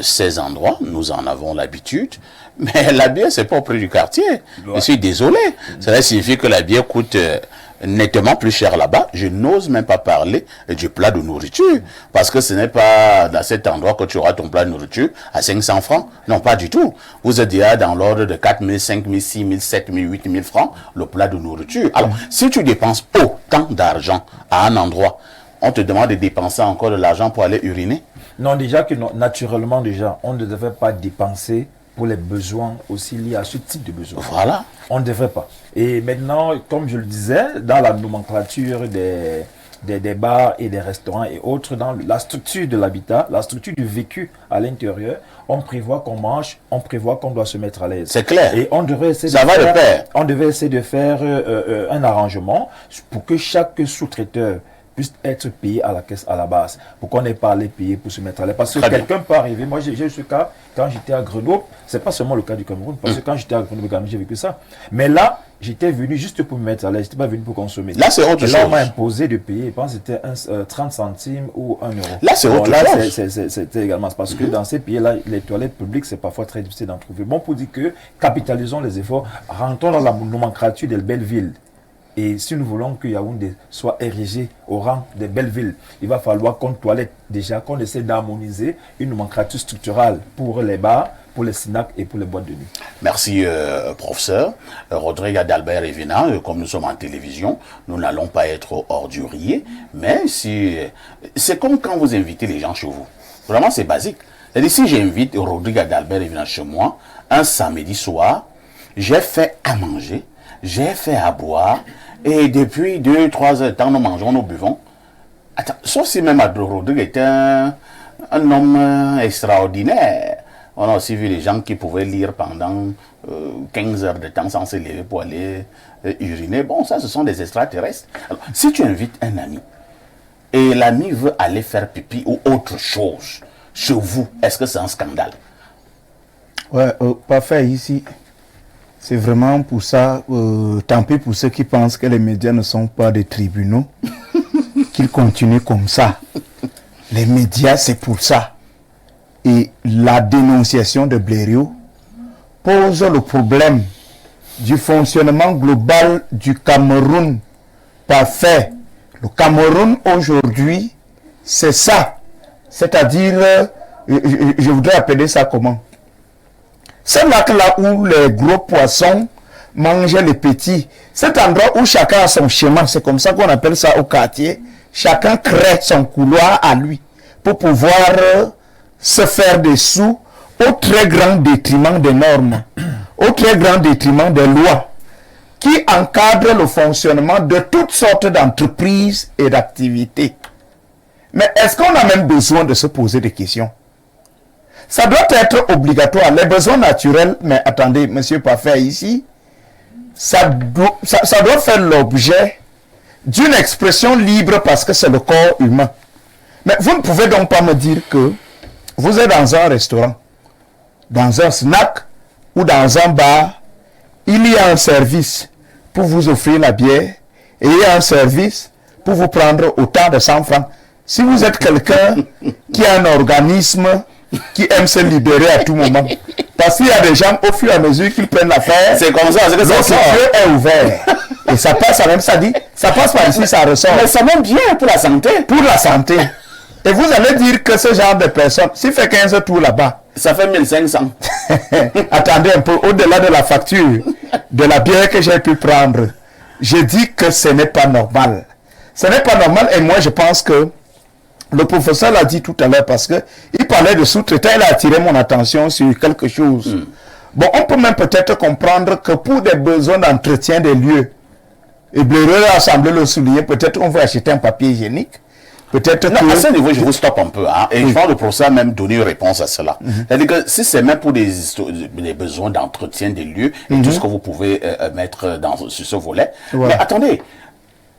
S1: ces endroits, nous en avons l'habitude, mais la bière, c'est pas au prix du quartier. Je suis désolé. Cela signifie que la bière coûte nettement plus cher là-bas. Je n'ose même pas parler du plat de nourriture, parce que ce n'est pas dans cet endroit que tu auras ton plat de nourriture à 500 francs. Non, pas du tout. Vous êtes déjà dans l'ordre de 4 000, 5 000, 6 000, 7 000, 8 000 francs, le plat de nourriture. Alors, si tu dépenses autant d'argent à un endroit, on te demande de dépenser encore de l'argent pour aller uriner?
S3: Non, déjà que non, naturellement déjà, on ne devrait pas dépenser pour les besoins aussi liés à ce type de besoins.
S1: Voilà.
S3: On ne devrait pas. Et maintenant, comme je le disais, dans la nomenclature des bars et des restaurants et autres, dans la structure de l'habitat, la structure du vécu à l'intérieur, on prévoit qu'on mange, on prévoit qu'on doit se mettre à l'aise.
S1: C'est clair.
S3: Et on devrait essayer on devait essayer de faire un arrangement pour que chaque sous-traiteur puisse être payé à la caisse à la base, pour qu'on n'ait pas à les payer pour se mettre à l'aise. Parce que quelqu'un peut arriver, moi j'ai eu ce cas quand j'étais à Grenoble, c'est pas seulement le cas du Cameroun, parce que quand j'étais à Grenoble, j'ai vécu ça. Mais là, j'étais venu juste pour me mettre à l'aise, j'étais pas venu pour consommer.
S1: Là, c'est autre chose.
S3: Là, on m'a imposé de payer, je pense que c'était 30 centimes ou 1 euro.
S1: Là, c'est autre chose.
S3: C'était également parce que dans ces pays-là, les toilettes publiques, c'est parfois très difficile d'en trouver. Bon, pour dire que capitalisons les efforts, rentrons dans la nomenclature des belles villes. Et si nous voulons que Yaoundé soit érigé au rang des belles villes, il va falloir qu'on toilette déjà, qu'on essaie d'harmoniser une nomenclature structurale pour les bars, pour les SNAC et pour les boîtes de nuit.
S1: Merci, professeur. Rodrigue Adalbert Evina, comme nous sommes en télévision, nous n'allons pas être orduriers, mais si c'est comme quand vous invitez les gens chez vous. Vraiment, c'est basique. C'est-à-dire, si j'invite Rodrigue Adalbert Evina chez moi, un samedi soir, j'ai fait à manger, j'ai fait à boire, et depuis 2-3 heures de temps, nous mangeons, nous buvons. Attends, sauf si même Rodrigue était un homme extraordinaire. On a aussi vu les gens qui pouvaient lire pendant 15 heures de temps sans se lever pour aller uriner. Bon, ça, ce sont des extraterrestres. Alors, si tu invites un ami, et l'ami veut aller faire pipi ou autre chose chez vous, est-ce que c'est un scandale?
S2: Ouais, parfait, ici. C'est vraiment pour ça, tant pis pour ceux qui pensent que les médias ne sont pas des tribunaux, qu'ils continuent comme ça. Les médias, c'est pour ça. Et la dénonciation de Blériot pose le problème du fonctionnement global du Cameroun parfait. Le Cameroun aujourd'hui, c'est ça. C'est-à-dire, je voudrais appeler ça comment? C'est là où les gros poissons mangeaient les petits. Cet endroit où chacun a son chemin, c'est comme ça qu'on appelle ça au quartier. Chacun crée son couloir à lui pour pouvoir se faire des sous au très grand détriment des normes, au très grand détriment des lois qui encadrent le fonctionnement de toutes sortes d'entreprises et d'activités. Mais est-ce qu'on a même besoin de se poser des questions? Ça doit être obligatoire. Les besoins naturels, mais attendez, monsieur Parfait, ici, ça doit faire l'objet d'une expression libre parce que c'est le corps humain. Mais vous ne pouvez donc pas me dire que vous êtes dans un restaurant, dans un snack ou dans un bar, il y a un service pour vous offrir la bière et il y a un service pour vous prendre autant de 100 francs. Si vous êtes quelqu'un qui a un organisme qui aime se libérer à tout moment, parce qu'il y a des gens au fur et à mesure qu'ils prennent l'affaire,
S1: c'est comme ça, c'est que ça sort.
S2: Le est ouvert et ça passe à même, ça dit, ça passe par ici, ça ressort.
S1: Mais ça même bien pour la santé.
S2: Pour la santé. Et vous allez dire que ce genre de personne, s'il fait 15 tours là-bas,
S1: ça fait 1500.
S2: Attendez un peu, au-delà de la facture, de la bière que j'ai pu prendre, je dis que ce n'est pas normal. Ce n'est pas normal et moi je pense que le professeur l'a dit tout à l'heure parce que il parlait de sous-traitants, il a attiré mon attention sur quelque chose. Bon, on peut même peut-être comprendre que pour des besoins d'entretien des lieux, et Blériot a semblé le souligner, peut-être on veut acheter un papier hygiénique. Peut-être
S1: que... à ce niveau, je vous stoppe un peu. Hein, et je pense que le professeur a même donné une réponse à cela. C'est-à-dire que si c'est même pour des besoins d'entretien des lieux, et tout ce que vous pouvez mettre sur ce volet. Ouais. Mais attendez,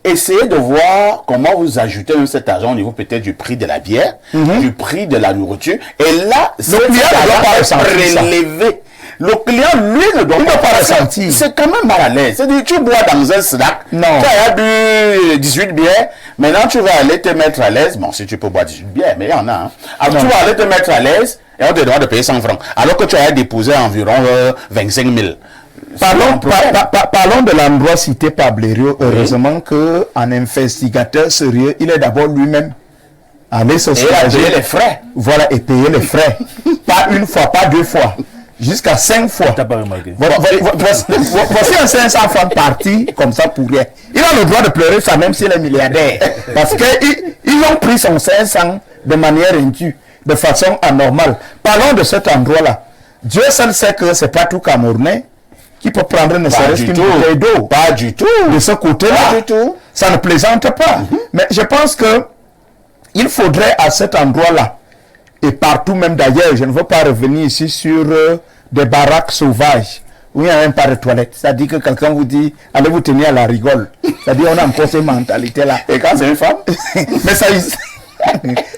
S1: essayez de voir comment vous ajoutez cet argent au niveau peut-être du prix de la bière, du prix de la nourriture. Et là,
S2: le client ne doit pas
S1: prélever. Le client, lui, ne doit pas ressentir. C'est quand même mal à l'aise. C'est-à-dire, tu bois dans un snack, tu as bu 18 bières, maintenant tu vas aller te mettre à l'aise. Bon, si tu peux boire 18 bières, mais il y en a. Hein. Alors, tu vas aller te mettre à l'aise et on te demande de payer 100 francs. Alors que tu as déposé environ 25 000.
S2: Parlons de l'endroit cité par Blériot. Heureusement qu'un investigateur sérieux, il est d'abord lui-même allé se soulager.
S1: Et payer les frais.
S2: Voilà, et payer les frais. Pas une fois, pas deux fois. Jusqu'à 5 fois. Voici un 500 francs parti comme ça pour rien. Il a le droit de pleurer ça même s'il est milliardaire. Parce qu'ils ont pris son 500 de manière indue, de façon anormale. Parlons de cet endroit-là. Dieu seul sait que ce n'est pas tout Camerounais qui peut prendre ne serait-ce qu'une bouteille d'eau.
S1: Pas du tout.
S2: De ce côté-là.
S1: Pas du tout.
S2: Ça ne plaisante pas. Mais je pense que il faudrait à cet endroit-là, et partout même d'ailleurs, je ne veux pas revenir ici sur des baraques sauvages, où il n'y a même pas de toilette. C'est-à-dire que quelqu'un vous dit, allez vous tenir à la rigole. C'est-à-dire on a encore ces mentalités-là.
S1: Et quand c'est une femme?
S2: Mais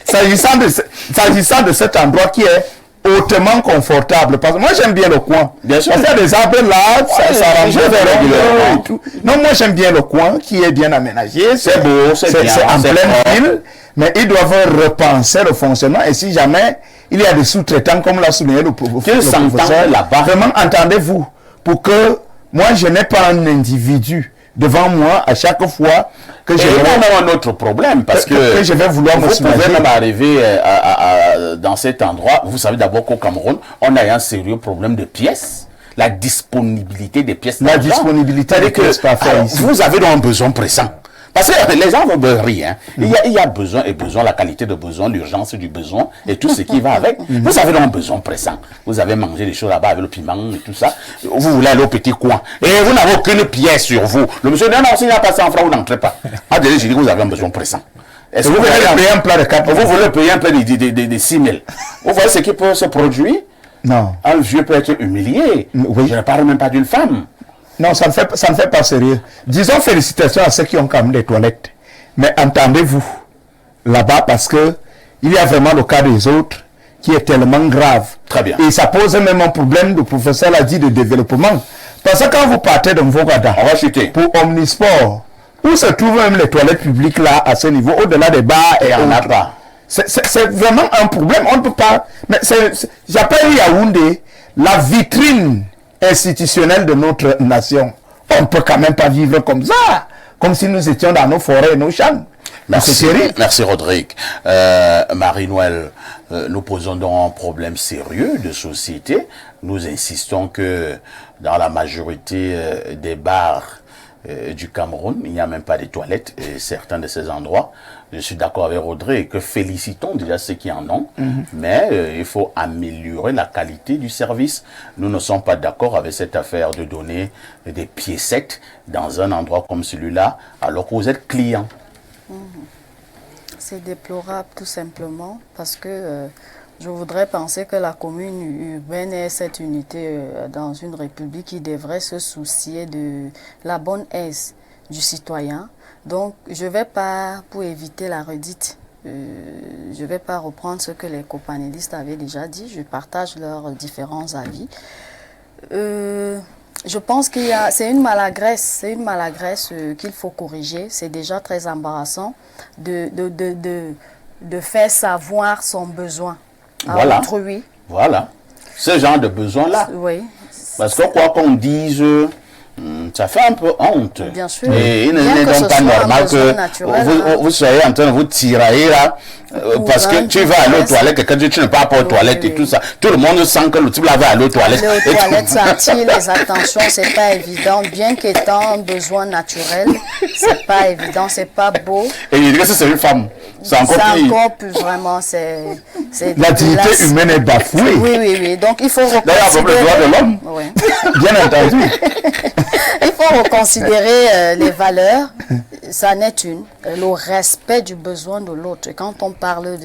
S2: s'agissant de cet endroit qui est hautement confortable, parce que moi j'aime bien le coin.
S1: Bien sûr.
S2: Parce qu'il y a des arbres là, ça range régulièrement et tout. Non, moi j'aime bien le coin qui est bien aménagé.
S1: C'est beau, c'est bien,
S2: en
S1: c'est
S2: pleine
S1: propre.
S2: ville, mais ils doivent repenser le fonctionnement. Et si jamais il y a des sous-traitants, comme l'a souligné le professeur
S1: là-bas.
S2: vraiment entendez-vous, pour que moi je n'ai pas un individu devant moi à chaque fois que je
S1: Et il y
S2: vais,
S1: a un autre problème, parce que
S2: je vais vouloir me
S1: vous pouvez
S2: soulager.
S1: même arriver dans cet endroit. Vous savez d'abord qu'au Cameroun, on a un sérieux problème de pièces. La disponibilité des pièces.
S2: La
S1: d'argent.
S2: disponibilité
S1: C'est-à-dire
S2: des pièces pas faire ici.
S1: vous avez donc un besoin pressant. Parce que les gens vont rien. Il y a besoin et besoin, la qualité de besoin, l'urgence du besoin et tout ce qui va avec. Vous avez donc un besoin pressant. Vous avez mangé des choses là-bas avec le piment et tout ça. Vous voulez aller au petit coin. Et vous n'avez aucune pièce sur vous. Le monsieur dit non, s'il n'y a pas 100 francs, vous n'entrez pas. Ah, déjà, j'ai dit que vous avez un besoin pressant. Est-ce que
S2: Vous voulez payer un plat de 4
S1: vous voulez payer un plat de 6 000. Vous voyez ce qui peut se produire?
S2: Non.
S1: Un vieux peut être humilié.
S2: Oui.
S1: Je ne parle même pas d'une femme.
S2: Non, ça ne fait pas sérieux. Disons félicitations à ceux qui ont quand même des toilettes. Mais entendez-vous là-bas, parce que il y a vraiment le cas des autres qui est tellement grave.
S1: Très bien.
S2: Et ça pose même un problème, le professeur l'a dit, de développement. Parce que quand vous partez de Mvogada
S1: On va chuter.
S2: pour Omnisport, où se trouvent même les toilettes publiques là, à ce niveau, au-delà des bars et
S1: Il n'y en a
S2: autres.
S1: pas.
S2: C'est vraiment un problème. On ne peut pas. Mais j'appelle Yaoundé la vitrine institutionnelle de notre nation. On ne peut quand même pas vivre comme ça, comme si nous étions dans nos forêts et nos champs.
S1: Merci,
S2: C'est terrible.
S1: merci Rodrigue. Marie-Noël, nous posons donc un problème sérieux de société. Nous insistons que dans la majorité des bars du Cameroun, il n'y a même pas de toilettes et certains de ces endroits. Je suis d'accord avec Rodrigue que félicitons déjà ceux qui en ont, mais il faut améliorer la qualité du service. Nous ne sommes pas d'accord avec cette affaire de donner des piécettes dans un endroit comme celui-là alors que vous êtes client.
S4: C'est déplorable tout simplement parce que je voudrais penser que la commune urbaine est cette unité dans une république qui devrait se soucier de la bonne aise du citoyen. Donc je ne vais pas, pour éviter la redite, je ne vais pas reprendre ce que les copanélistes avaient déjà dit, je partage leurs différents avis. Je pense qu'il y a, c'est une maladresse qu'il faut corriger. C'est déjà très embarrassant de faire savoir son besoin à
S1: Voilà.
S4: autrui.
S1: Voilà. Ce genre de besoin-là.
S4: Oui.
S1: Parce que quoi qu'on dise, ça fait un peu honte.
S4: Bien sûr.
S1: Et il
S4: Bien
S1: n'est
S4: que ce
S1: donc pas
S4: soit un
S1: normal
S4: besoin
S1: que
S4: naturel,
S1: vous soyez en train de vous tirailler là, parce que
S4: un
S1: tu vas aller aux
S4: reste.
S1: toilettes, et que tu ne pars pas aux
S4: Oui,
S1: toilettes et
S4: oui.
S1: tout ça. Tout le monde sent que le type là va aller aux toilettes.
S4: Aller aux
S1: Et tout-
S4: toilettes, ça attire les attentions, c'est pas évident. Bien qu'étant un besoin naturel, c'est pas évident, c'est pas beau.
S1: Et il dit que c'est une femme. C'est encore
S4: C'est
S1: pire.
S4: encore plus vraiment, c'est
S2: La dignité
S4: dégueulasse.
S2: humaine est bafouée.
S4: Oui, oui, oui. Donc il faut
S1: D'ailleurs, pour le droit de l'homme.
S4: Oui.
S2: Bien entendu.
S4: Il faut reconsidérer les valeurs. Ça n'est une. Le respect du besoin de l'autre. Quand on parle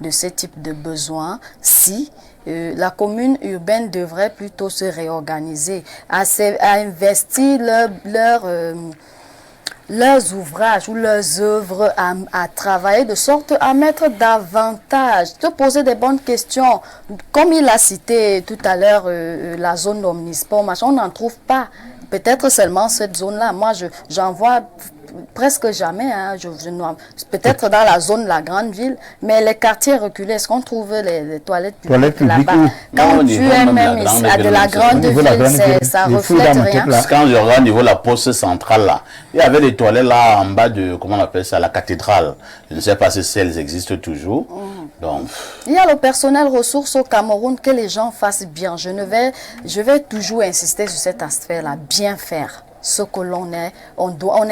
S4: de ce type de besoin, si la commune urbaine devrait plutôt se réorganiser, à investir leurs ouvrages ou leurs œuvres à travailler de sorte à mettre davantage, se poser des bonnes questions. Comme il a cité tout à l'heure la zone d'omnisport, on n'en trouve pas. Peut-être seulement cette zone-là. Moi, j'en vois presque jamais. Hein. Peut-être dans la zone de la grande ville, mais les quartiers reculés, est-ce qu'on trouve les toilettes publiques
S2: publiques
S4: là-bas?
S2: où?
S4: Quand
S1: Non, au
S4: tu
S1: niveau
S4: es
S1: même
S4: même
S1: de la
S4: ici,
S1: grande
S4: à de
S1: ville,
S4: la
S1: c'est
S4: grande
S2: au niveau de la
S4: ville,
S2: grande ville,
S4: ça
S2: les fous
S4: reflète
S2: dans ma
S4: rien.
S2: tête, là.
S1: Parce que quand je regarde au niveau de la poste centrale là, il y avait des toilettes là en bas de, comment on appelle ça, la cathédrale. Je ne sais pas si elles existent toujours. Donc,
S4: Il y a le personnel ressources au Cameroun, que les gens fassent bien. Je vais toujours insister sur cet aspect-là, bien faire ce que l'on est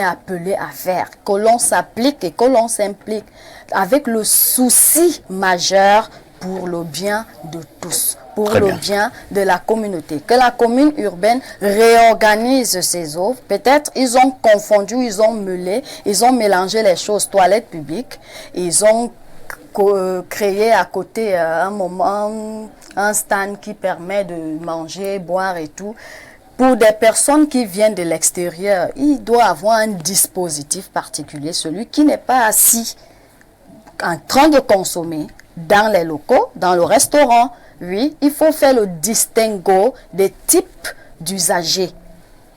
S4: appelé à faire, que l'on s'applique et que l'on s'implique avec le souci majeur pour le bien de tous, pour le bien de la communauté. Que la commune urbaine réorganise ses œuvres. Peut-être ils ont confondu, ils ont mélangé les choses. Toilettes publiques, ils ont créé à côté un stand qui permet de manger, boire et tout. Pour des personnes qui viennent de l'extérieur, il doit avoir un dispositif particulier, celui qui n'est pas assis en train de consommer dans les locaux, dans le restaurant. Oui, il faut faire le distinguo des types d'usagers,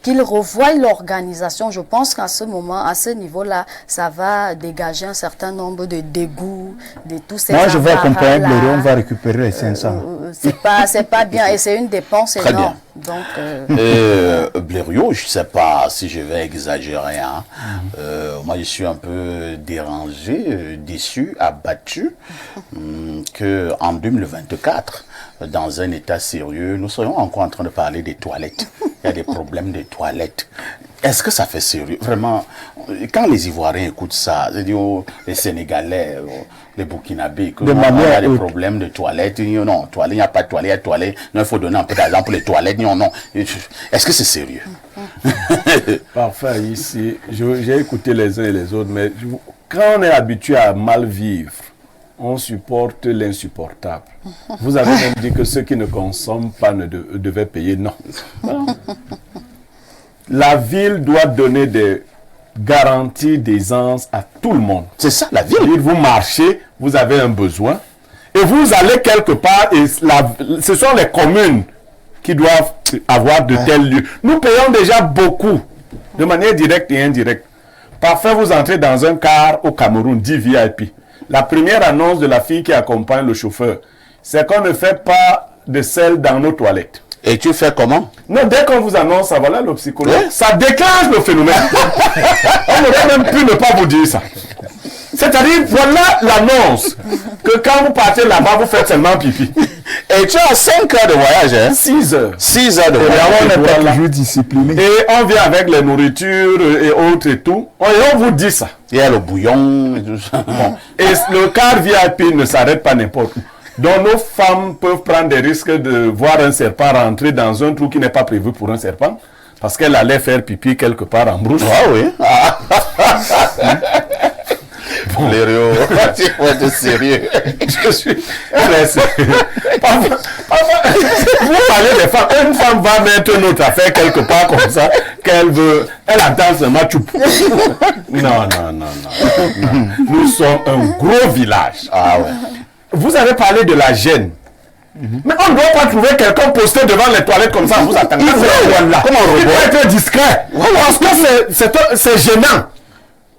S4: qu'ils revoient l'organisation. Je pense qu'à ce moment, à ce niveau-là, ça va dégager un certain nombre de dégoûts, de tous ces
S2: Moi, je vais accompagner Blériot, on va récupérer les 500.
S4: C'est pas bien et c'est une dépense énorme. Donc,
S1: Blériot, je ne sais pas si je vais exagérer. Hein. Moi, je suis un peu dérangé, déçu, abattu qu'en 2024, dans un état sérieux, nous serions encore en train de parler des toilettes. Il y a des problèmes de toilettes. Est-ce que ça fait sérieux? Vraiment, quand les Ivoiriens écoutent ça, c'est-à-dire les Sénégalais, les Burkinabés, il y a des problèmes de toilettes. Non, toilettes, il n'y a pas de toilettes, il y a toilettes. Non, il faut donner un peu d'argent pour les toilettes. Non, non. Est-ce que c'est sérieux?
S5: Parfait, ici, j'ai écouté les uns et les autres, mais quand on est habitué à mal vivre, on supporte l'insupportable. Vous avez même dit que ceux qui ne consomment pas ne devaient payer. Non. La ville doit donner des garanties d'aisance à tout le monde.
S1: C'est ça, la ville.
S5: Vous marchez, vous avez un besoin, et vous allez quelque part, et ce sont les communes qui doivent avoir de tels lieux. Nous payons déjà beaucoup, de manière directe et indirecte. Parfois, vous entrez dans un car au Cameroun, dit VIP. La première annonce de la fille qui accompagne le chauffeur, c'est qu'on ne fait pas de sel dans nos toilettes.
S1: Et tu fais comment?
S5: Non, dès qu'on vous annonce ça, voilà le psychologue, ça déclenche le phénomène. On aurait même pu ne pas vous dire ça. C'est-à-dire, voilà l'annonce, que quand vous partez là-bas, vous faites seulement pipi.
S1: Et tu as 5 heures de voyage, hein?
S5: 6 heures.
S1: 6 heures de voyage.
S2: On n'est pas toujours discipliné.
S5: Et on vient avec les nourritures et autres et tout. Et on vous dit ça.
S1: Il y a le bouillon et tout ça.
S5: Bon. Et le car VIP ne s'arrête pas n'importe où. Donc nos femmes peuvent prendre des risques de voir un serpent rentrer dans un trou qui n'est pas prévu pour un serpent. Parce qu'elle allait faire pipi quelque part en brousse.
S1: Ah oui. Bon. Blériot, tu vas être sérieux.
S5: Je suis très sérieux. Vous parlez des femmes. Une femme va mettre notre affaire quelque part comme ça, qu'elle veut. Elle attend seulement choup. Non. Nous sommes un gros village.
S1: Ah ouais.
S5: Vous avez parlé de la gêne. Mais on ne doit pas trouver quelqu'un posté devant les toilettes comme ça. Vous attendez.
S1: Comment on
S5: Il doit être discret. Parce que c'est gênant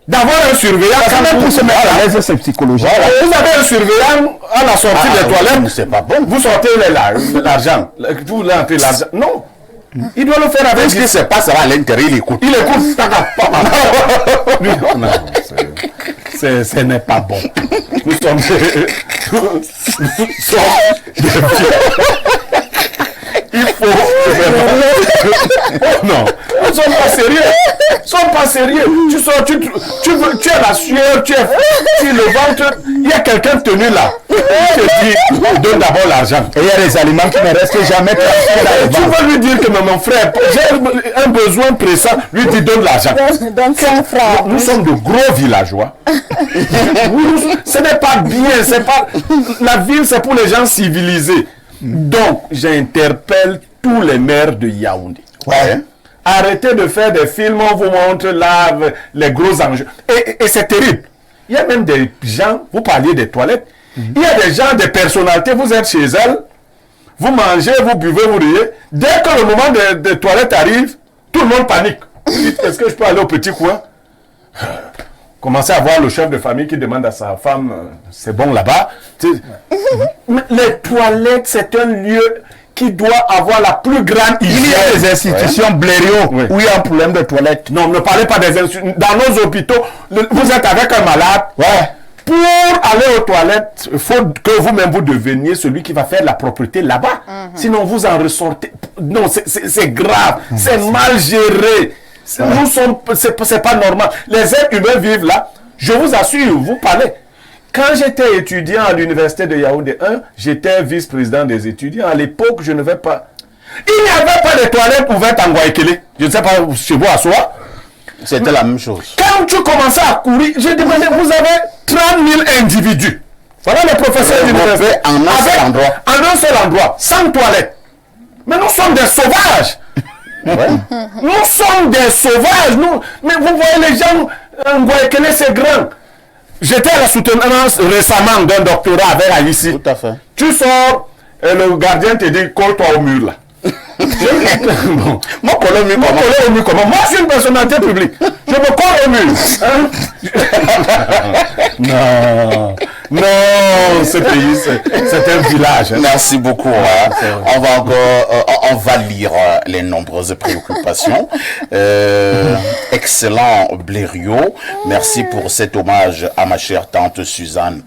S5: d'avoir un surveillant quand même pour se mettre à l'aise.
S2: C'est psychologique.
S5: Vous avez un surveillant à la sortie des toilettes.
S1: C'est pas bon.
S5: Vous sortez l'argent. Vous l'entrez l'argent. Non. Il doit le faire avec.
S1: Ce qui se passe à l'intérieur, il écoute.
S5: Il écoute. Non, ce n'est pas bon. Nous sommes des il faut non, nous ne sommes pas sérieux. Nous sommes pas sérieux. Tu sors, tu as la sueur, tu le ventre. Il y a quelqu'un tenu là. Il te dit, donne d'abord l'argent.
S2: Et il y a des aliments qui ne restent jamais tranquilles.
S5: Tu vas lui dire que mon frère, j'ai un besoin pressant. Lui dit, donne l'argent.
S4: Donc c'est un frère.
S5: Nous sommes de gros villageois. Ce n'est pas bien. C'est pas la ville, c'est pour les gens civilisés. Donc, j'interpelle tous les maires de Yaoundé.
S1: Ouais.
S5: Arrêtez de faire des films, on vous montre là les gros enjeux. Et c'est terrible. Il y a même des gens, vous parliez des toilettes, il y a des gens, des personnalités, vous êtes chez elles, vous mangez, vous buvez, vous riez. Dès que le moment des toilettes arrive, tout le monde panique. Vous dites, est-ce que je peux aller au petit coin? Commencez à voir le chef de famille qui demande à sa femme, c'est bon là-bas. Les toilettes, c'est un lieu qui doit avoir la plus grande hygiène.
S2: Il y a des institutions Blériot où il y a un problème de toilettes.
S5: Non, ne parlez pas des institutions. Dans nos hôpitaux, vous êtes avec un malade. Pour aller aux toilettes, il faut que vous-même vous deveniez celui qui va faire la propreté là-bas. Sinon, vous en ressortez. Non, c'est grave. C'est mal géré. Nous sommes, c'est pas normal. Les êtres humains vivent là. Je vous assure, vous parlez. Quand j'étais étudiant à l'université de Yaoundé 1, j'étais vice-président des étudiants. À l'époque, je ne vais pas... Il n'y avait pas de toilettes ouvertes en Guayaquil. Je ne sais pas chez vous à soi.
S1: C'était la même chose.
S5: Quand tu commençais à courir, je demandais, vous avez 30 000 individus. Voilà les professeurs d'université.
S1: En un seul endroit.
S5: En un seul endroit, sans toilette. Mais nous sommes des sauvages.
S1: Ouais.
S5: Nous sommes des sauvages. Nous. Mais vous voyez les gens, en Guayaquil, c'est grand. J'étais à la soutenance récemment d'un doctorat avec Haïti.
S1: Tout à fait.
S5: Tu sors, et le gardien te dit, colle-toi au mur là. Bon. Moi, coller au mur comment? Moi, je suis une personnalité publique. Je me colle au mur. Hein? Non. Non, ce pays, c'est un village. Hein.
S1: Merci beaucoup. On va encore, on va lire les nombreuses préoccupations. Excellent Blériot. Merci pour cet hommage à ma chère tante Suzanne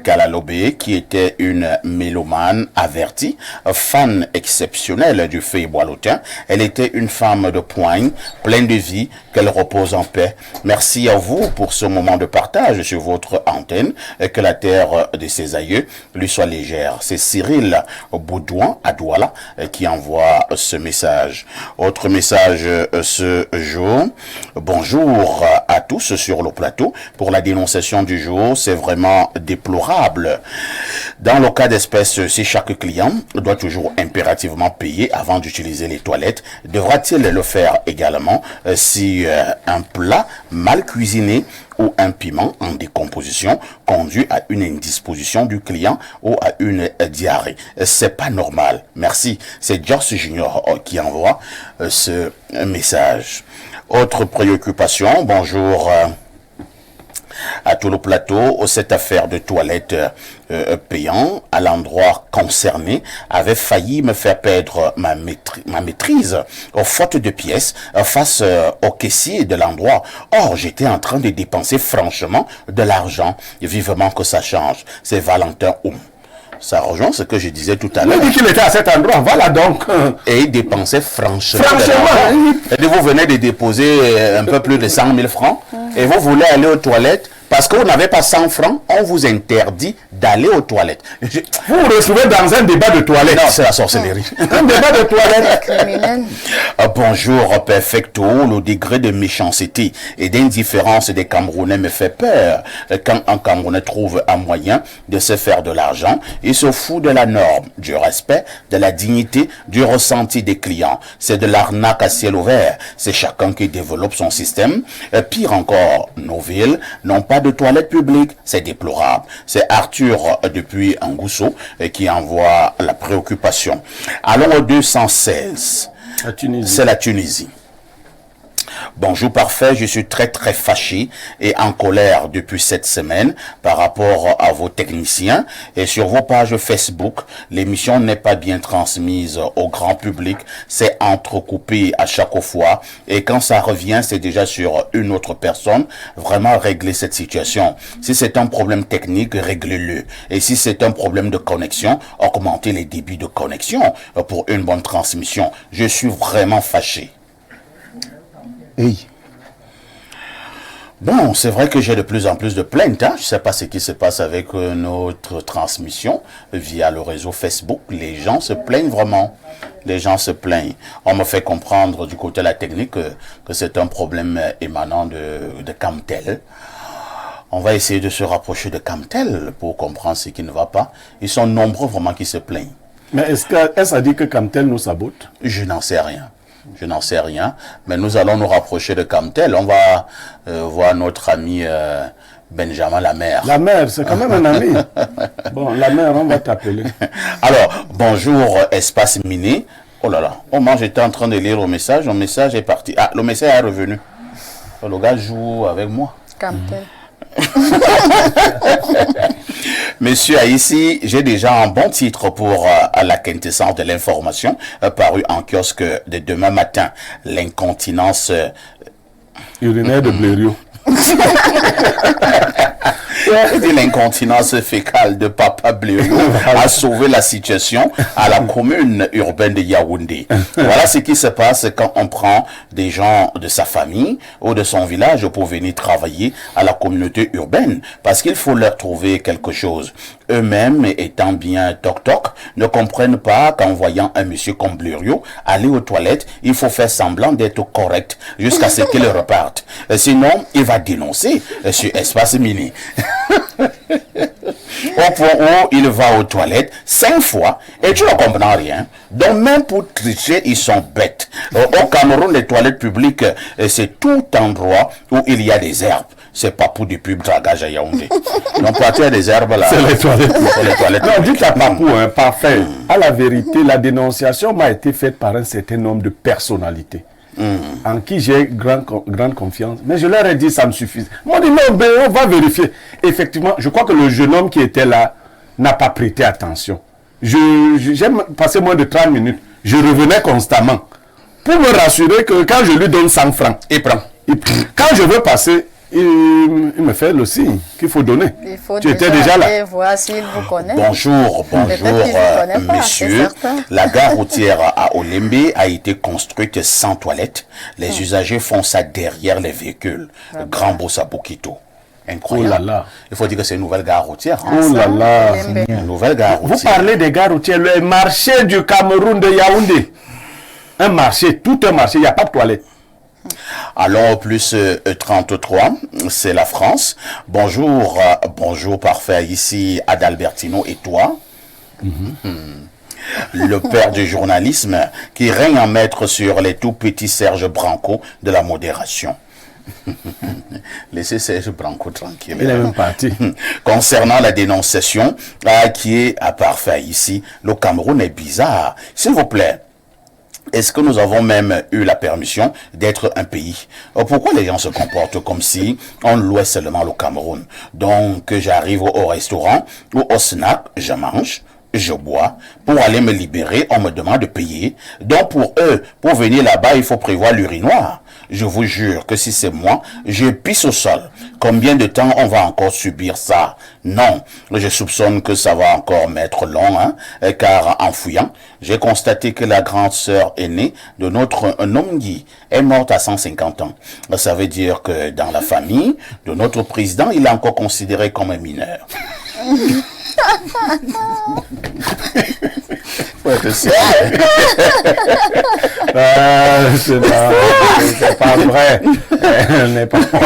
S1: Kalalobé, qui était une mélomane avertie, fan exceptionnelle du feu boilotin. Elle était une femme de poigne, pleine de vie, qu'elle repose en paix. Merci à vous pour ce moment de partage sur votre antenne, et que la terre de ses aïeux lui soit légère. C'est Cyril Baudouin à Douala qui envoie ce message. Autre message ce jour. Bonjour à tous sur le plateau. Pour la dénonciation du jour, c'est vraiment déplorable. Dans le cas d'espèce, si chaque client doit toujours impérativement payer avant d'utiliser les toilettes, devra-t-il le faire également si un plat mal cuisiné ou un piment en décomposition conduit à une indisposition du client ou à une diarrhée? C'est pas normal. Merci. C'est Joss Junior qui envoie ce message. Autre préoccupation. Bonjour à tout le plateau. Cette affaire de toilettes payant à l'endroit concerné avait failli me faire perdre ma maîtrise faute de pièces face au caissier de l'endroit. Or, j'étais en train de dépenser franchement de l'argent. Vivement que ça change. C'est Valentin Oum. Ça rejoint ce que je disais tout à l'heure.
S5: Il dit qu'il était à cet endroit, voilà donc.
S1: Et il dépensait franchement.
S5: Franchement.
S1: Et vous venez de déposer un peu plus de 100 000 francs et vous voulez aller aux toilettes. Parce que vous n'avez pas 100 francs, on vous interdit d'aller aux toilettes.
S5: Vous vous retrouvez dans un débat de toilettes.
S1: Non, c'est la sorcellerie.
S5: Un débat de toilettes.
S1: Bonjour, perfecto. Le degré de méchanceté et d'indifférence des Camerounais me fait peur. Quand un Camerounais trouve un moyen de se faire de l'argent, il se fout de la norme, du respect, de la dignité, du ressenti des clients. C'est de l'arnaque à ciel ouvert. C'est chacun qui développe son système. Pire encore, nos villes n'ont pas de toilettes publiques, c'est déplorable. C'est Arthur depuis Angousso qui envoie la préoccupation. Allons au 216. C'est la Tunisie. Bonjour parfait, je suis très fâché et en colère depuis cette semaine par rapport à vos techniciens et sur vos pages Facebook. L'émission n'est pas bien transmise au grand public, c'est entrecoupé à chaque fois et quand ça revient, c'est déjà sur une autre personne. Vraiment régler cette situation. Si c'est un problème technique, réglez-le. Et si c'est un problème de connexion, augmentez les débits de connexion pour une bonne transmission. Je suis vraiment fâché.
S2: Hey.
S1: Bon, c'est vrai que j'ai de plus en plus de plaintes. Hein? Je ne sais pas ce qui se passe avec notre transmission via le réseau Facebook. Les gens se plaignent vraiment. Les gens se plaignent. On me fait comprendre du côté de la technique que c'est un problème émanant de Camtel. On va essayer de se rapprocher de Camtel pour comprendre ce qui ne va pas. Ils sont nombreux vraiment qui se plaignent.
S5: Mais est-ce à dire que Camtel nous sabote?
S1: Je n'en sais rien. Je n'en sais rien, mais nous allons nous rapprocher de Camtel. On va voir notre ami Benjamin Lamère.
S5: Lamère, c'est quand même un ami. Bon, Lamère, on va t'appeler.
S1: Alors, bonjour, espace miné. Oh là là, oh moi j'étais en train de lire le message est parti. Ah, le message est revenu. Le gars joue avec moi.
S4: Camtel.
S1: Monsieur Haïssi, j'ai déjà un bon titre pour la quintessence de l'information paru en kiosque de demain matin. L'incontinence
S5: urinaire de Blériot.
S1: L'incontinence fécale de Papa Blériot a sauvé la situation à la commune urbaine de Yaoundé. Voilà ce qui se passe quand on prend des gens de sa famille ou de son village pour venir travailler à la communauté urbaine, parce qu'il faut leur trouver quelque chose. Eux-mêmes, étant bien toc-toc, ne comprennent pas qu'en voyant un monsieur comme Blériot aller aux toilettes, il faut faire semblant d'être correct jusqu'à ce qu'il reparte. Sinon, il va dénoncer sur Espace Mini. Au point où il va aux toilettes 5 fois et tu ne comprends rien. Donc même pour tricher, ils sont bêtes. Au Cameroun, les toilettes publiques, c'est tout endroit où il y a des herbes. C'est pas pour du pub dragage à Yaoundé. Donc quand il y a des herbes là,
S5: c'est les toilettes.
S1: Non,
S5: dites à Papou, hein, parfait. À la vérité, la dénonciation m'a été faite par un certain nombre de personnalités. En qui j'ai grande confiance. Mais je leur ai dit, ça me suffit. Moi, dit non, ben, on va vérifier. Effectivement, je crois que le jeune homme qui était là n'a pas prêté attention. J'ai passé moins de 30 minutes. Je revenais constamment pour me rassurer que quand je lui donne 100 francs, il prend. Quand je veux passer, il me fait le signe qu'il faut donner.
S4: Il faut
S5: tu étais déjà là.
S4: Voir s'il vous connaît.
S1: Bonjour, messieurs. La gare routière à Olembe a été construite sans toilette. Les usagers font ça derrière les véhicules. Grand Bossa Bokito. Incroyable.
S5: Oh là là.
S1: Il faut dire que c'est une nouvelle gare routière.
S5: Oh là là.
S1: Une nouvelle gare routière.
S5: Vous parlez des gares routières, le marché du Cameroun de Yaoundé. Un marché, tout un marché, il n'y a pas de toilette.
S1: Alors, plus 33, c'est la France. Bonjour, bonjour parfait, ici Adalbertino et toi. Le père du journalisme qui règne en maître sur les tout petits Serge Branco de la modération. Laissez Serge Branco tranquille.
S5: Il est même parti.
S1: Concernant la dénonciation qui est à parfait ici, le Cameroun est bizarre. S'il vous plaît. Est-ce que nous avons même eu la permission d'être un pays? Pourquoi les gens se comportent comme si on louait seulement le Cameroun? Donc, j'arrive au restaurant ou au snack, je mange, je bois. Pour aller me libérer, on me demande de payer. Donc, pour eux, pour venir là-bas, il faut prévoir l'urinoir. Je vous jure que si c'est moi, je pisse au sol. Combien de temps on va encore subir ça? Non, je soupçonne que ça va encore mettre long, hein, car en fouillant, j'ai constaté que la grande sœur aînée de notre Nongi est morte à 150 ans. Ça veut dire que dans la famille de notre président, il est encore considéré comme un mineur. Ouais, c'est
S5: pas vrai. N'est pas
S1: autre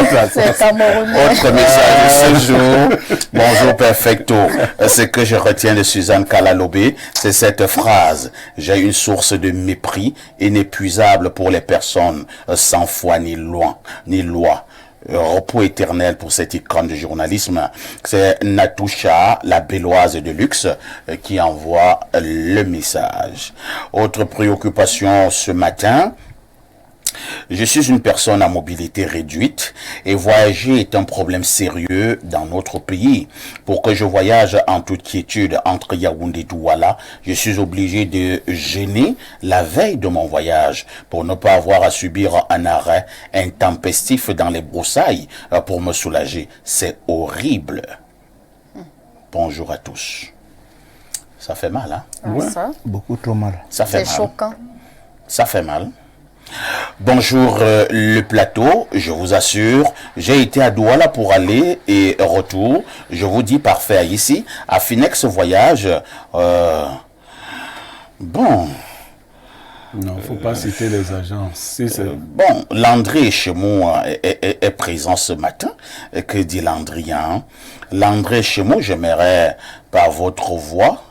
S1: message ce jour. Bonjour perfecto. Ce que je retiens de Suzanne Kalalobé, c'est cette phrase. J'ai une source de mépris inépuisable pour les personnes sans foi ni loi. Repos éternel pour cette icône de journalisme. C'est Natoucha, la Belloise de luxe, qui envoie le message. Autre préoccupation ce matin. Je suis une personne à mobilité réduite et voyager est un problème sérieux dans notre pays. Pour que je voyage en toute quiétude entre Yaoundé et Douala, je suis obligé de gêner la veille de mon voyage pour ne pas avoir à subir un arrêt intempestif dans les broussailles pour me soulager. C'est horrible. Bonjour à tous. Ça fait mal, hein?
S2: Ouais. Beaucoup trop mal.
S1: Ça fait mal.
S4: C'est choquant.
S1: Ça fait mal. Bonjour le plateau, je vous assure, j'ai été à Douala pour aller et retour, je vous dis parfait ici, à Finex Voyage, bon...
S5: Non, faut pas citer les agences.
S1: Bon, Landry chez moi est présent ce matin, que dit Landry, hein? Landry chez moi, j'aimerais par votre voix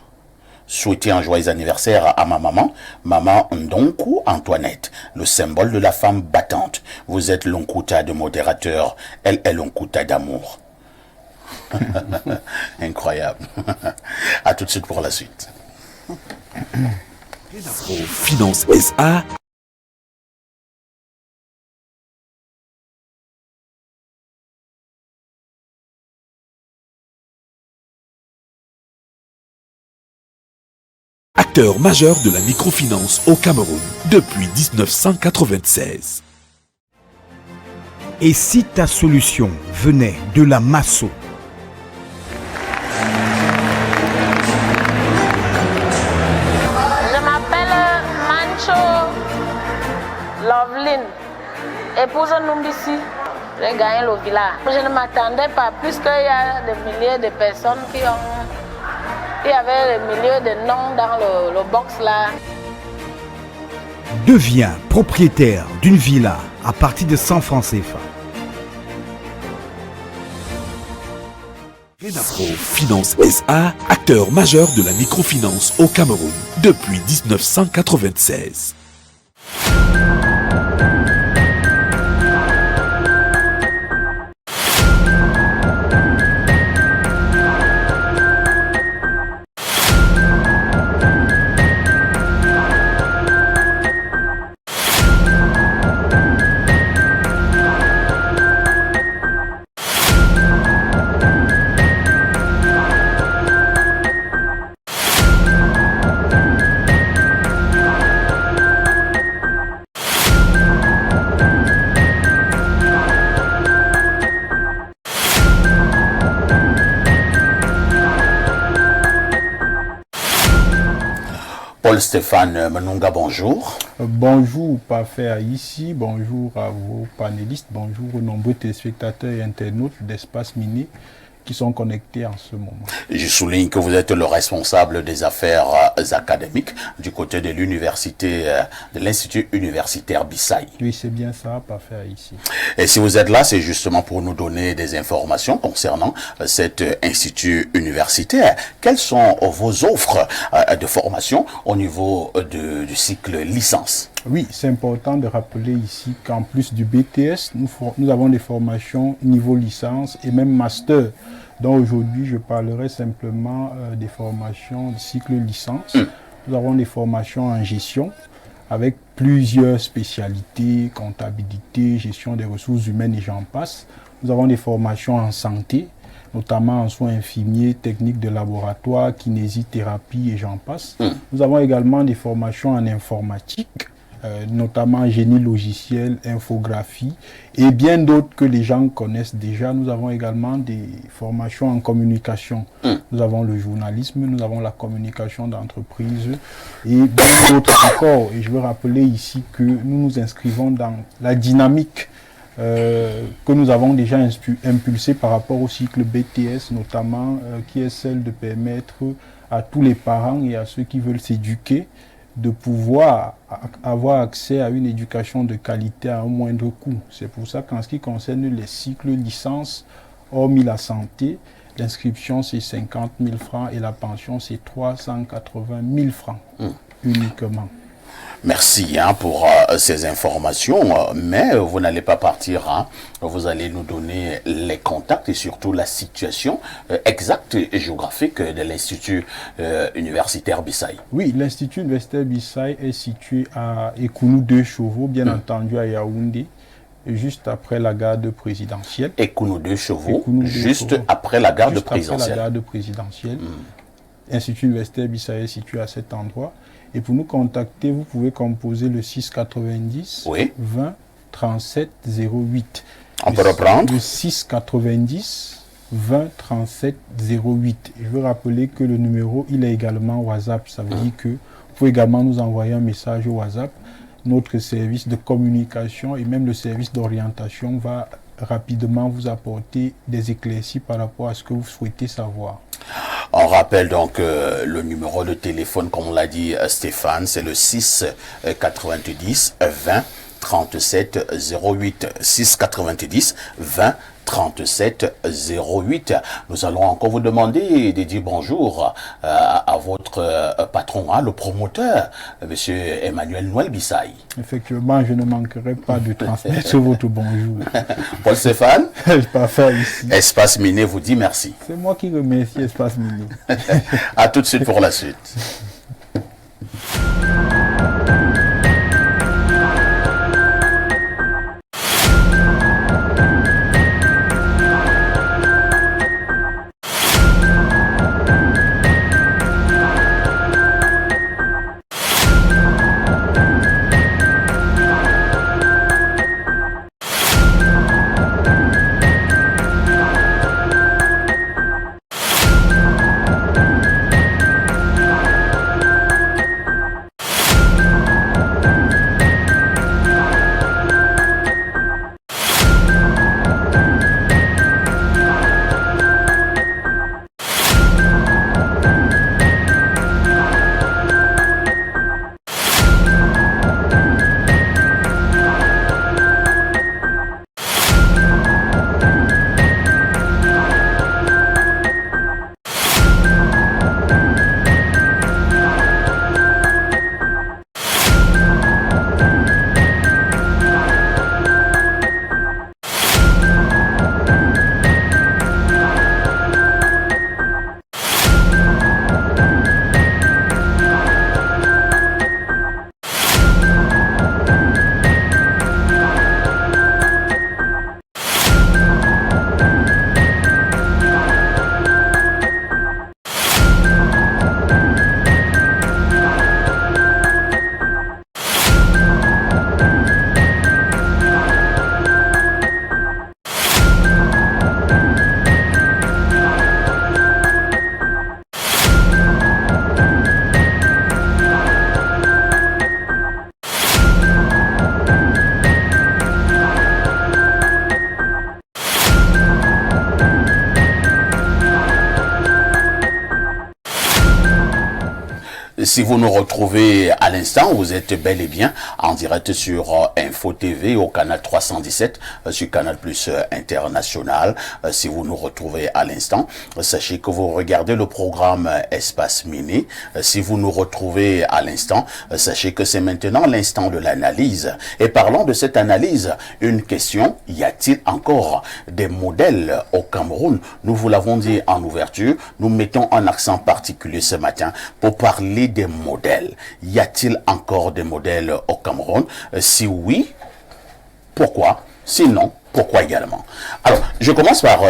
S1: souhaiter un joyeux anniversaire à ma maman, maman Ndonkou Antoinette, le symbole de la femme battante. Vous êtes l'Onkuta de modérateur, elle est l'Onkuta d'amour. Incroyable. À tout de suite pour la suite.
S7: Finance SA. Acteur majeur de la microfinance au Cameroun depuis 1996.
S8: Et si ta solution venait de la Masso, Loveline, épouse Numbisi. J'ai gagné le village. Je ne m'attendais pas, puisqu'il y a des milliers de personnes il y avait des milliers de noms dans le box là.
S9: Deviens propriétaire d'une villa à partir de 100 francs CFA.
S7: Renapro Finance SA, acteur majeur de la microfinance au Cameroun depuis 1996.
S1: Paul-Stéphane Menunga, bonjour.
S2: Bonjour, parfait ici. Bonjour à vos panélistes. Bonjour aux nombreux téléspectateurs et internautes d'Espace Miné qui sont connectés en ce moment.
S1: Je souligne que vous êtes le responsable des affaires académiques du côté de l'université, de l'Institut universitaire Bissaï.
S2: Oui, c'est bien ça, parfait ici.
S1: Et si vous êtes là, c'est justement pour nous donner des informations concernant cet institut universitaire. Quelles sont vos offres de formation au niveau du cycle licence?
S2: Oui, c'est important de rappeler ici qu'en plus du BTS, nous avons des formations niveau licence et même master. Donc aujourd'hui, je parlerai simplement des formations de cycle licence. Nous avons des formations en gestion avec plusieurs spécialités, comptabilité, gestion des ressources humaines et j'en passe. Nous avons des formations en santé, notamment en soins infirmiers, techniques de laboratoire, kinésithérapie et j'en passe. Nous avons également des formations en informatique, notamment génie logiciel, infographie et bien d'autres que les gens connaissent déjà. Nous avons également des formations en communication. Nous avons le journalisme, nous avons la communication d'entreprise et bien d'autres encore. Et je veux rappeler ici que nous nous inscrivons dans la dynamique que nous avons déjà impulsée par rapport au cycle BTS, notamment qui est celle de permettre à tous les parents et à ceux qui veulent s'éduquer de pouvoir avoir accès à une éducation de qualité à un moindre coût. C'est pour ça qu'en ce qui concerne les cycles licences, hormis la santé, l'inscription c'est 50 000 francs et la pension c'est 380 000 francs uniquement.
S1: Merci pour ces informations, mais vous n'allez pas partir, vous allez nous donner les contacts et surtout la situation exacte et géographique de l'Institut universitaire Bissaï.
S2: Oui, l'Institut universitaire Bissaï est situé à Ekounou 2 Chevaux, bien entendu à Yaoundé, juste après la garde présidentielle.
S1: Ekounou 2 Chevaux, juste après la garde présidentielle.
S2: Après la garde présidentielle. L'Institut universitaire Bissaï est situé à cet endroit. Et pour nous contacter, vous pouvez composer le 690 20 37 08.
S1: On peut reprendre.
S2: Le 690 20 37 08. Je veux rappeler que le numéro, il est également WhatsApp. Ça veut dire que vous pouvez également nous envoyer un message au WhatsApp. Notre service de communication et même le service d'orientation va rapidement vous apporter des éclaircies par rapport à ce que vous souhaitez savoir.
S1: On rappelle donc le numéro de téléphone, comme on l'a dit Stéphane, c'est le 6 90 20 37 08. 6 90 20 37 08. Nous allons encore vous demander de dire bonjour à votre patron, le promoteur, M. Emmanuel Noël Bissaï.
S2: Effectivement, je ne manquerai pas de transmettre votre bonjour.
S1: Paul-Stéphane,
S2: parfait ici.
S1: Espace Miné vous dit merci.
S2: C'est moi qui remercie Espace Miné.
S1: À tout de suite pour la suite. Si vous nous retrouvez à l'instant, vous êtes bel et bien en direct sur Info TV au canal 317, sur Canal Plus International. Si vous nous retrouvez à l'instant, sachez que vous regardez le programme Espace Mini. Si vous nous retrouvez à l'instant, sachez que c'est maintenant l'instant de l'analyse. Et parlons de cette analyse, une question, y a-t-il encore des modèles au Cameroun? Nous vous l'avons dit en ouverture, nous mettons un accent particulier ce matin pour parler des modèles. Y a-t-il encore des modèles au Cameroun? Si oui, pourquoi? Sinon, pourquoi également? Alors, je commence par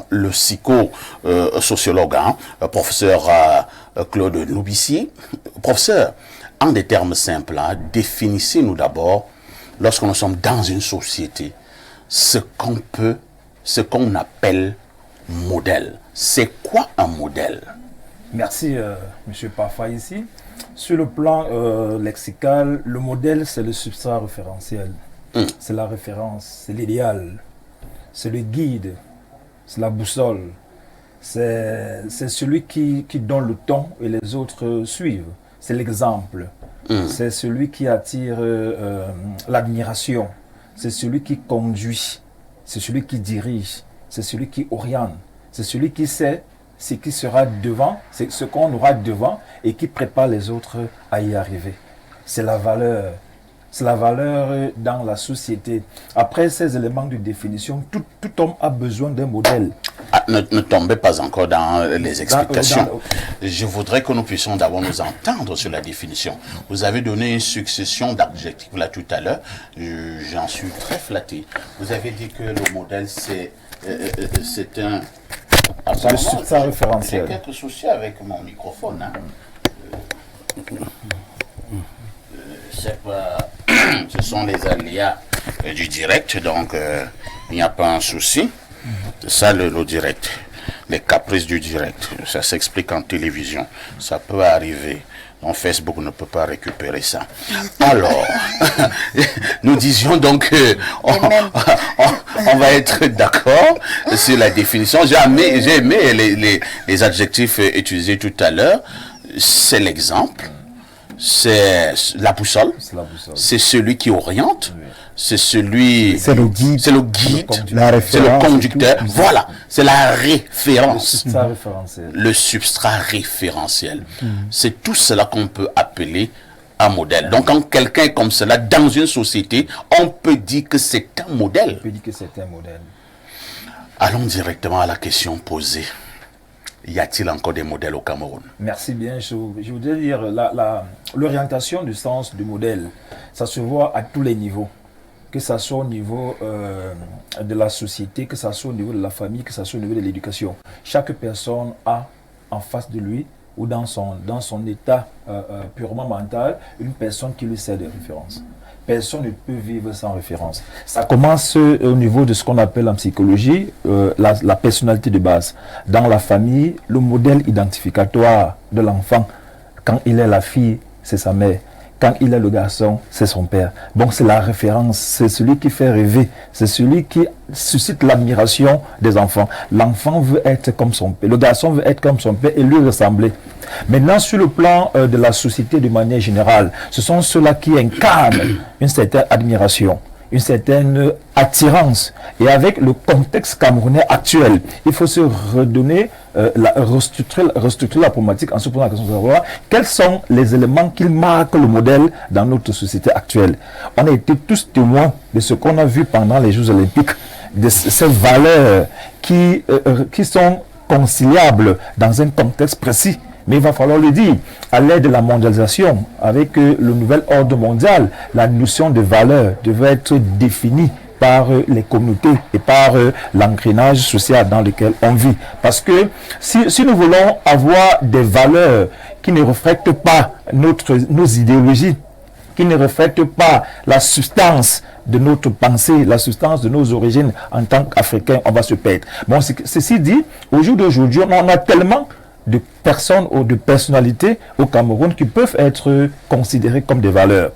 S1: le psycho-sociologue, professeur Claude Noubissier. Professeur, en des termes simples, définissez-nous d'abord, lorsque nous sommes dans une société, ce qu'on appelle modèle. C'est quoi un modèle?
S3: Merci, M. Parfa, ici. Sur le plan lexical, le modèle, c'est le substrat référentiel. C'est la référence, c'est l'idéal, c'est le guide, c'est la boussole. C'est celui qui donne le ton et les autres suivent. C'est l'exemple. C'est celui qui attire l'admiration. C'est celui qui conduit. C'est celui qui dirige. C'est celui qui oriente. C'est celui qui sait ce qui sera devant, c'est ce qu'on aura devant et qui prépare les autres à y arriver. C'est la valeur. C'est la valeur dans la société. Après ces éléments de définition, tout homme a besoin d'un modèle.
S1: Ne tombez pas encore dans les explications. Je voudrais que nous puissions d'abord nous entendre sur la définition. Vous avez donné une succession d'adjectifs là tout à l'heure. J'en suis très flatté. Vous avez dit que le modèle, c'est un...
S3: C'est le substrat référentiel.
S1: J'ai quelques soucis avec mon microphone. Ce sont les aléas du direct, donc il n'y a pas un souci. C'est ça le direct, les caprices du direct. Ça s'explique en télévision, ça peut arriver. En Facebook ne peut pas récupérer ça. Alors, nous disions donc on va être d'accord sur la définition. J'ai aimé les adjectifs utilisés tout à l'heure. C'est l'exemple. C'est la boussole, c'est celui qui oriente, c'est celui...
S2: C'est le guide,
S1: c'est le conducteur, voilà, c'est la référence. Le substrat référentiel. C'est tout cela qu'on peut appeler un modèle. Donc quand quelqu'un est comme cela, dans une société, on peut dire que c'est un modèle.
S3: On peut dire que c'est un modèle.
S1: Allons directement à la question posée. Y a-t-il encore des modèles au Cameroun?
S3: Merci bien. Je voudrais dire l'orientation du sens du modèle, ça se voit à tous les niveaux. Que ça soit au niveau de la société, que ça soit au niveau de la famille, que ça soit au niveau de l'éducation. Chaque personne a en face de lui ou dans son état purement mental une personne qui lui sert de référence. Personne ne peut vivre sans référence. Ça commence au niveau de ce qu'on appelle en psychologie la personnalité de base. Dans la famille, le modèle identificatoire de l'enfant, quand il est la fille, c'est sa mère. Quand il est le garçon, c'est son père. Donc c'est la référence, c'est celui qui fait rêver, c'est celui qui suscite l'admiration des enfants. L'enfant veut être comme son père, le garçon veut être comme son père et lui ressembler. Maintenant, sur le plan de la société de manière générale, ce sont ceux-là qui incarnent une certaine admiration, une certaine attirance. Et avec le contexte camerounais actuel, il faut se redonner, restructurer la problématique en se posant la question de savoir quels sont les éléments qui marquent le modèle dans notre société actuelle. On a été tous témoins de ce qu'on a vu pendant les Jeux Olympiques, de ces valeurs qui sont conciliables dans un contexte précis. Mais il va falloir le dire, à l'aide de la mondialisation, avec le nouvel ordre mondial, la notion de valeur devait être définie par les communautés et par l'engrenage social dans lequel on vit. Parce que si nous voulons avoir des valeurs qui ne reflètent pas nos idéologies, qui ne reflètent pas la substance de notre pensée, la substance de nos origines en tant qu'Africains, on va se perdre. Bon, ceci dit, au jour d'aujourd'hui, on a tellement de personnes ou de personnalités au Cameroun qui peuvent être considérées comme des valeurs,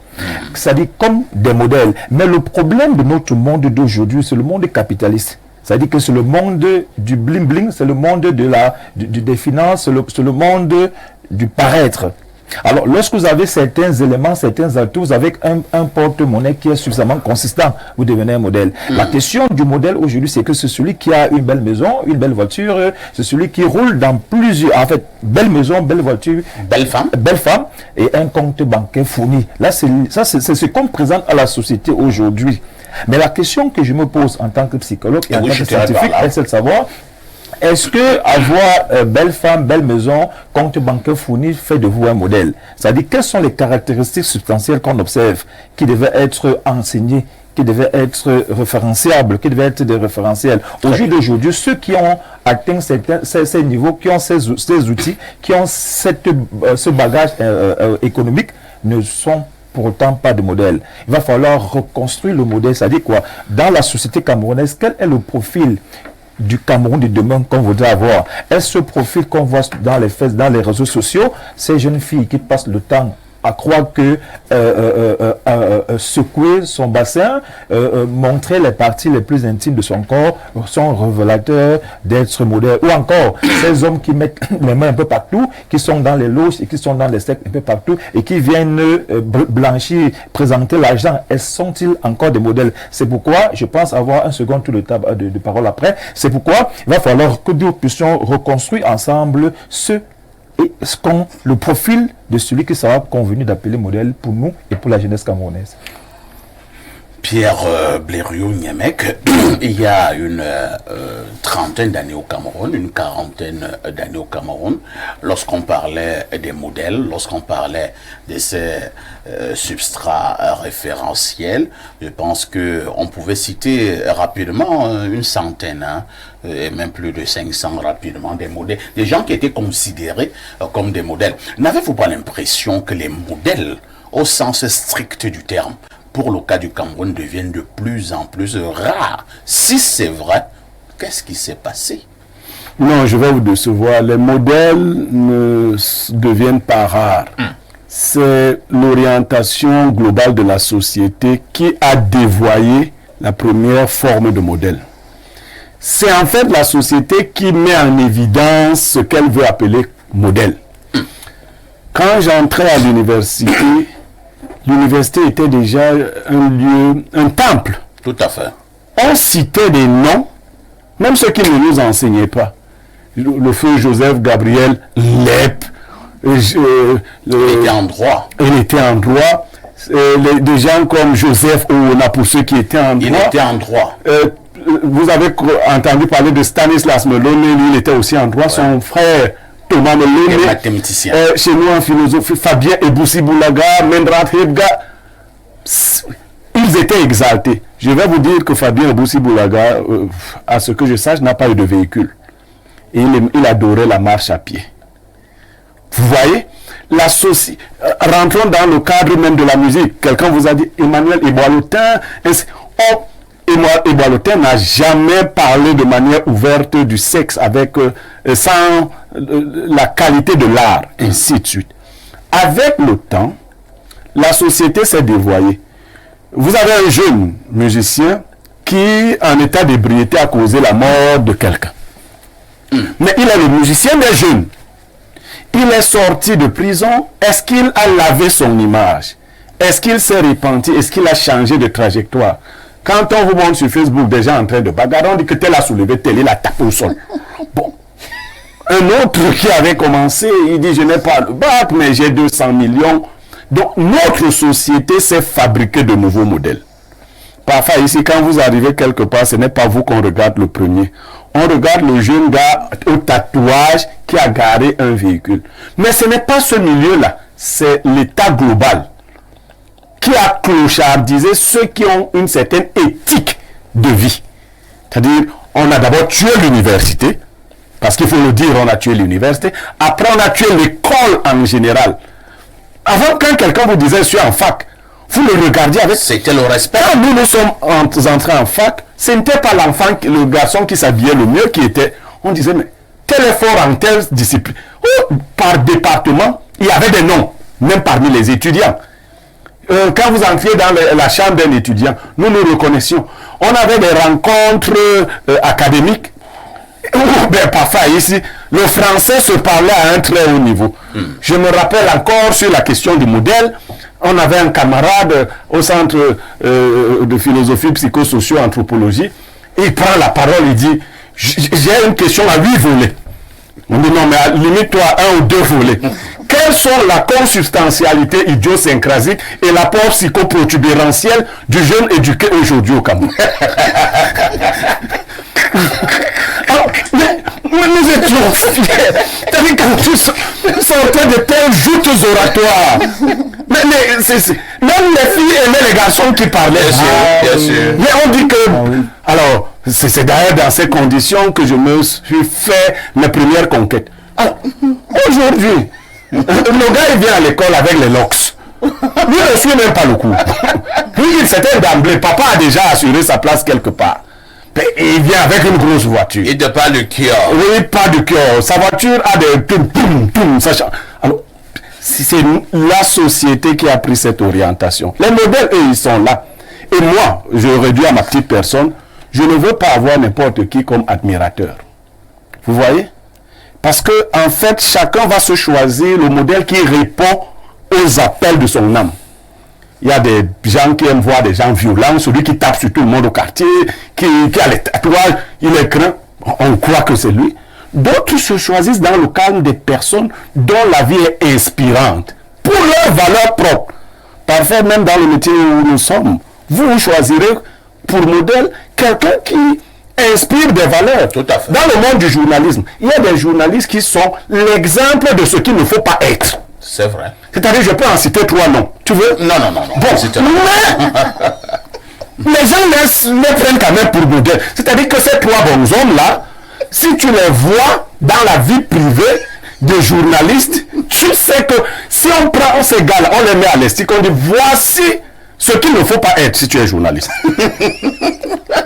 S3: c'est-à-dire comme des modèles. Mais le problème de notre monde d'aujourd'hui, c'est le monde capitaliste. C'est-à-dire que c'est le monde du bling-bling, c'est le monde des finances, c'est le monde du paraître. Alors, lorsque vous avez certains éléments, certains atouts, vous avez un porte-monnaie qui est suffisamment consistant, vous devenez un modèle. La question du modèle aujourd'hui, c'est que c'est celui qui a une belle maison, une belle voiture, c'est celui qui roule dans plusieurs, en fait, belle maison, belle voiture, belle femme et un compte bancaire fourni. Là, c'est ce qu'on présente à la société aujourd'hui. Mais la question que je me pose en tant que psychologue et en tant que scientifique, c'est de savoir, est-ce que avoir belle femme, belle maison, compte bancaire fourni fait de vous un modèle? C'est-à-dire, quelles sont les caractéristiques substantielles qu'on observe qui devaient être enseignées, qui devaient être référenciables, qui devaient être des référentiels? Au jour d'aujourd'hui, ceux qui ont atteint ces niveaux, qui ont ces outils, qui ont ce bagage économique, ne sont pourtant pas de modèle. Il va falloir reconstruire le modèle. C'est-à-dire quoi? Dans la société camerounaise, quel est le profil du Cameroun de demain qu'on voudrait avoir? Est-ce ce profil qu'on voit dans les réseaux sociaux, ces jeunes filles qui passent le temps à croire que secouer son bassin, montrer les parties les plus intimes de son corps sont révélateurs d'être modèles, ou encore ces hommes qui mettent les mains un peu partout, qui sont dans les loges et qui sont dans les sectes un peu partout et qui viennent blanchir, présenter l'argent, sont-ils encore des modèles? C'est pourquoi je pense avoir un second tour de parole après. C'est pourquoi il va falloir que nous puissions reconstruire ensemble le profil de celui qui sera convenu d'appeler modèle pour nous et pour la jeunesse camerounaise.
S1: Pierre Blériot-Niémec, il y a une trentaine d'années au Cameroun, une quarantaine d'années au Cameroun, lorsqu'on parlait des modèles, lorsqu'on parlait de ces substrats référentiels, je pense qu'on pouvait citer rapidement une centaine, et même plus de 500 rapidement, des modèles, des gens qui étaient considérés comme des modèles. N'avez-vous pas l'impression que les modèles, au sens strict du terme, pour le cas du Cameroun, deviennent de plus en plus rares? Si c'est vrai, qu'est-ce qui s'est passé?
S5: Non, je vais vous décevoir. Les modèles ne deviennent pas rares. C'est l'orientation globale de la société qui a dévoyé la première forme de modèle. C'est en fait la société qui met en évidence ce qu'elle veut appeler modèle. Quand j'entrais à l'université, l'université était déjà un lieu, un temple.
S1: Tout à fait.
S5: On citait des noms, même ceux qui ne nous enseignaient pas. Le feu Joseph Gabriel Lep.
S1: Il était en droit.
S5: Il était en droit. Des gens comme Joseph Ouna, pour ceux qui étaient en droit.
S1: Il était en droit.
S5: Vous avez entendu parler de Stanislas Melone, lui il était aussi en droit. Son frère Thomas Melone,
S1: mathématicien.
S5: Chez nous en philosophie, Fabien Eboussi Boulaga, Mendrat Hebga, ils étaient exaltés. Je vais vous dire que Fabien Eboussi Boulaga, à ce que je sache, n'a pas eu de véhicule. Et il adorait la marche à pied. Vous voyez, rentrons dans le cadre même de la musique. Quelqu'un vous a dit Emmanuel Eboalotin. Eboalotin n'a jamais parlé de manière ouverte du sexe sans la qualité de l'art, ainsi de suite. Avec le temps, la société s'est dévoyée. Vous avez un jeune musicien qui, en état d'ébriété, a causé la mort de quelqu'un. Mais il est le musicien des jeunes. Il est sorti de prison. Est-ce qu'il a lavé son image? Est-ce qu'il s'est repenti? Est-ce qu'il a changé de trajectoire? Quand on vous montre sur Facebook des gens en train de bagarrer, on dit que tel a soulevé, tel il a tapé au sol. Bon. Un autre qui avait commencé, il dit je n'ai pas le bac, mais j'ai 200 millions. Donc notre société s'est fabriquée de nouveaux modèles. Parfois ici, quand vous arrivez quelque part, ce n'est pas vous qu'on regarde le premier. On regarde le jeune gars au tatouage qui a garé un véhicule. Mais ce n'est pas ce milieu-là, c'est l'état global qui a clochardisé ceux qui ont une certaine éthique de vie. C'est-à-dire, on a d'abord tué l'université, parce qu'il faut le dire, on a tué l'université. Après, on a tué l'école en général. Avant, quand quelqu'un vous disait, je suis en fac, vous le regardiez avec...
S1: C'était le respect.
S5: Quand nous sommes entrés en fac, ce n'était pas l'enfant, le garçon qui s'habillait le mieux qui était... On disait, mais tel effort en telle discipline. Par département, il y avait des noms, même parmi les étudiants. Quand vous entriez dans la chambre d'un étudiant, nous nous reconnaissions. On avait des rencontres académiques. Ben, parfois ici, le français se parlait à un très haut niveau. Je me rappelle encore sur la question du modèle, on avait un camarade au centre de philosophie, psychosocio-anthropologie, il prend la parole, il dit, j'ai une question à 8 volets. On dit non, mais limite-toi à 1 ou 2 volets. Quelles sont la consubstantialité idiosyncrasique et l'apport psychoprotubérantiel du jeune éduqué aujourd'hui au Cameroun? Alors, mais nous étions fiers. C'est-à-dire quand tu sortais de telles joutes oratoires. Mais même les filles aimaient les garçons qui parlaient.
S1: Bien sûr.
S5: Mais on dit que... Alors, c'est d'ailleurs dans ces conditions que je me suis fait mes premières conquêtes. Alors, aujourd'hui, le gars il vient à l'école avec les locks. Lui ne suit même pas le coup. Lui il s'était d'emblée. Papa a déjà assuré sa place quelque part. Et il vient avec une grosse voiture.
S1: Il n'a pas le cœur.
S5: Oui, pas de cœur. Sa voiture a des... Alors, c'est la société qui a pris cette orientation. Les modèles, eux, ils sont là. Et moi, je réduis à ma petite personne, je ne veux pas avoir n'importe qui comme admirateur. Vous voyez? Parce que, en fait, chacun va se choisir le modèle qui répond aux appels de son âme. Il y a des gens qui aiment voir des gens violents, celui qui tape sur tout le monde au quartier, qui a les tatouages, il est craint, on croit que c'est lui. D'autres se choisissent dans le calme des personnes dont la vie est inspirante, pour leurs valeurs propres. Parfois, même dans le métier où nous sommes, vous choisirez pour modèle quelqu'un qui inspire des valeurs.
S1: Tout à fait.
S5: Dans le monde du journalisme, il y a des journalistes qui sont l'exemple de ce qu'il ne faut pas être.
S1: C'est vrai.
S5: C'est-à-dire, je peux en citer 3 noms. Tu veux?
S1: Non.
S5: Bon, mais les gens les prennent quand même pour modèle. C'est-à-dire que ces 3 bons hommes-là, si tu les vois dans la vie privée des journalistes, tu sais que si on prend ces gars-là, on les met à l'estique, on dit voici ce qu'il ne faut pas être si tu es journaliste.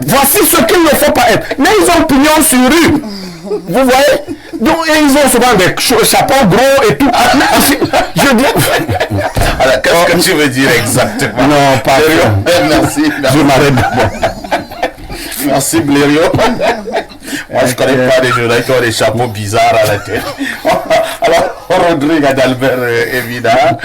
S5: Voici ce qu'il ne faut pas être. Mais ils ont pignon sur rue. Vous voyez? Donc, et ils ont souvent des chapeaux gros et tout. Je dis...
S1: Alors, qu'est-ce que tu veux dire exactement?
S5: Non, pas
S1: Merci.
S5: Je m'arrête d'abord.
S1: Merci, Blériot. Moi, je ne connais pas des journalistes qui ont des chapeaux bizarres à la tête. Alors, Rodrigue Adalbert, évidemment,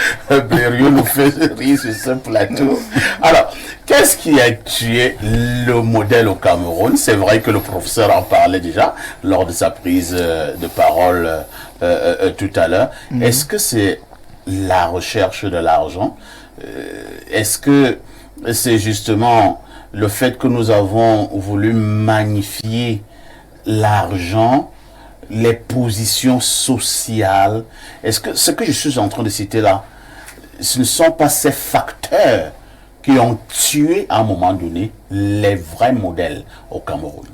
S1: Blériot nous fait rire sur ce plateau. Alors, qu'est-ce qui a tué le modèle au Cameroun? C'est vrai que le professeur en parlait déjà lors de sa prise de parole tout à l'heure. Est-ce que c'est la recherche de l'argent? Est-ce que c'est justement le fait que nous avons voulu magnifier l'argent, les positions sociales? Est-ce que ce que je suis en train de citer là, ce ne sont pas ces facteurs qui ont tué à un moment donné les vrais modèles au Cameroun?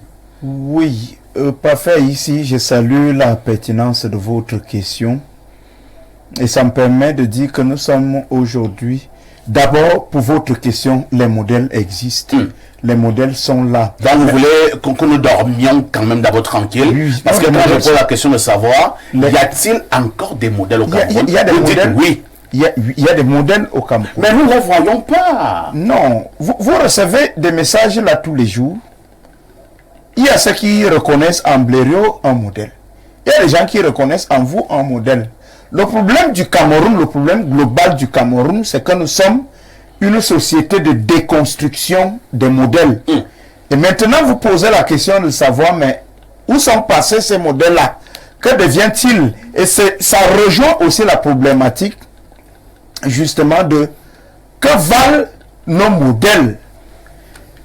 S2: Oui, parfait. Ici, je salue la pertinence de votre question. Et ça me permet de dire que nous sommes aujourd'hui... D'abord, pour votre question, les modèles existent. Les modèles sont là.
S1: Donc, vous voulez que nous dormions quand même d'abord tranquille?
S2: Oui,
S1: parce que quand je pose la question de savoir, y a-t-il encore des modèles au Cameroun?
S2: Il y a des modèles.
S1: Oui.
S2: Il y a des modèles au Cameroun.
S1: Mais nous ne les voyons pas.
S2: Non. Vous recevez des messages là tous les jours. Il y a ceux qui reconnaissent en Blériot un modèle. Il y a des gens qui reconnaissent en vous un modèle. Le problème du Cameroun, le problème global du Cameroun, c'est que nous sommes une société de déconstruction des modèles. Et maintenant, vous posez la question de savoir, mais où sont passés ces modèles-là? Que devient-il? Et ça rejoint aussi la problématique, justement, de que valent nos modèles?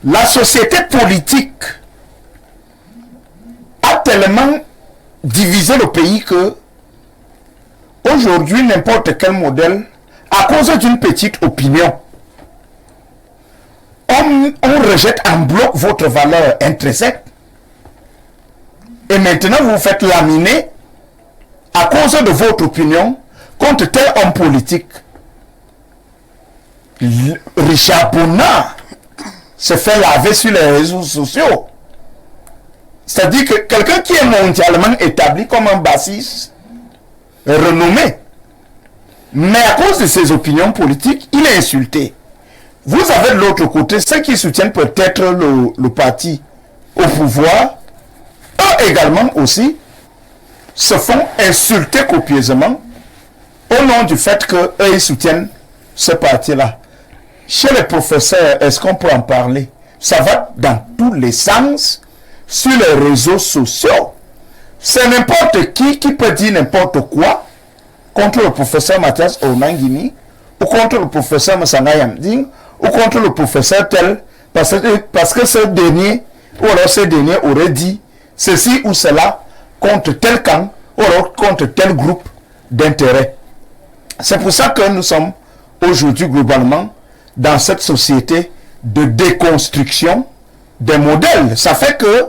S2: La société politique a tellement divisé le pays que aujourd'hui, n'importe quel modèle, à cause d'une petite opinion, on rejette en bloc votre valeur intrinsèque. Et maintenant, vous vous faites laminer à cause de votre opinion contre tel homme politique. Richard Bonnard se fait laver sur les réseaux sociaux. C'est-à-dire que quelqu'un qui est mondialement établi comme un bassiste, renommé, mais à cause de ses opinions politiques, il est insulté. Vous avez de l'autre côté ceux qui soutiennent peut-être le parti au pouvoir, eux également aussi, se font insulter copieusement au nom du fait qu'eux, ils soutiennent ce parti-là. Chez les professeurs, est-ce qu'on peut en parler? Ça va dans tous les sens sur les réseaux sociaux. C'est n'importe qui peut dire n'importe quoi contre le professeur Mathias Onangini ou contre le professeur Masanga Yamding ou contre le professeur tel parce que ce dernier ou alors ce dernier aurait dit ceci ou cela contre tel camp ou alors contre tel groupe d'intérêt. C'est pour ça que nous sommes aujourd'hui globalement dans cette société de déconstruction des modèles. Ça fait que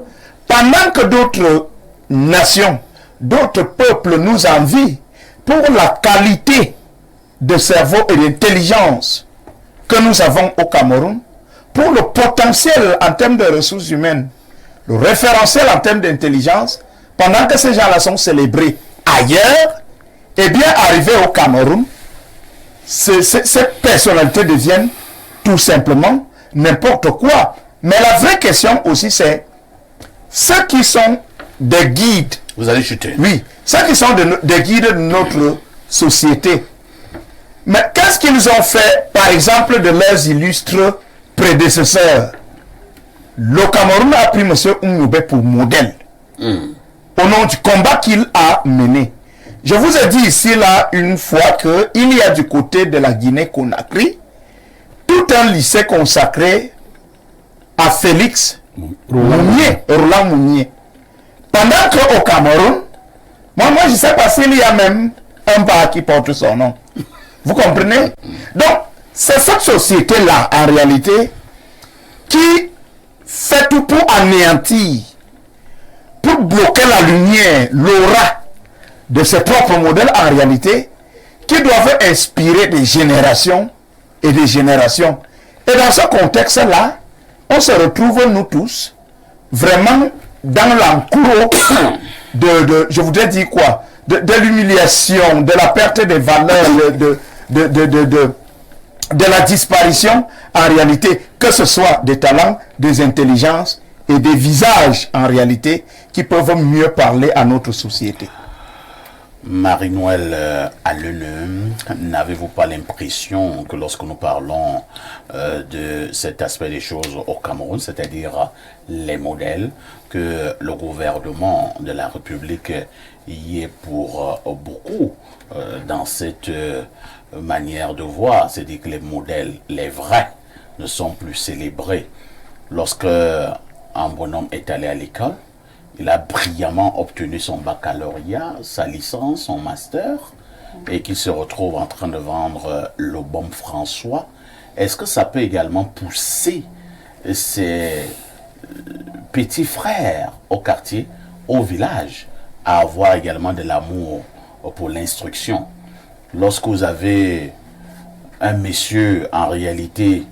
S2: pendant que d'autres nations, d'autres peuples nous envient pour la qualité de cerveau et d'intelligence que nous avons au Cameroun, pour le potentiel en termes de ressources humaines, le référentiel en termes d'intelligence, pendant que ces gens-là sont célébrés ailleurs, eh bien, arrivé au Cameroun, ces personnalités deviennent tout simplement n'importe quoi. Mais la vraie question aussi, c'est ceux qui sont des guides.
S1: Vous allez chuter.
S2: Oui, ceux qui sont des guides de notre société. Mais qu'est-ce qu'ils ont fait, par exemple, de leurs illustres prédécesseurs? Le Cameroun a pris M. Oumioubé pour modèle. Au nom du combat qu'il a mené. Je vous ai dit ici, là, une fois qu'il y a du côté de la Guinée-Conakry tout un lycée consacré à Félix Mounier, Roland Mounier. Pendant qu'au Cameroun, moi je sais pas s'il y a même un bar qui porte son nom. Vous comprenez? Donc, c'est cette société-là, en réalité, qui fait tout pour anéantir, pour bloquer la lumière, l'aura de ses propres modèles, en réalité, qui doivent inspirer des générations et des générations. Et dans ce contexte-là, on se retrouve, nous tous, vraiment dans l'enclos je voudrais dire quoi, de l'humiliation, de la perte des valeurs, de la disparition, en réalité, que ce soit des talents, des intelligences et des visages, en réalité, qui peuvent mieux parler à notre société.
S1: Marie-Noël Allene, n'avez-vous pas l'impression que lorsque nous parlons de cet aspect des choses au Cameroun, c'est-à-dire les modèles, que le gouvernement de la République y est pour beaucoup dans cette manière de voir, c'est-à-dire que les modèles, les vrais, ne sont plus célébrés. Lorsque un bonhomme est allé à l'école, il a brillamment obtenu son baccalauréat, sa licence, son master, et qu'il se retrouve en train de vendre le bon François. Est-ce que ça peut également pousser ses petits frères au quartier, au village, à avoir également de l'amour pour l'instruction? Lorsque vous avez un monsieur, en réalité,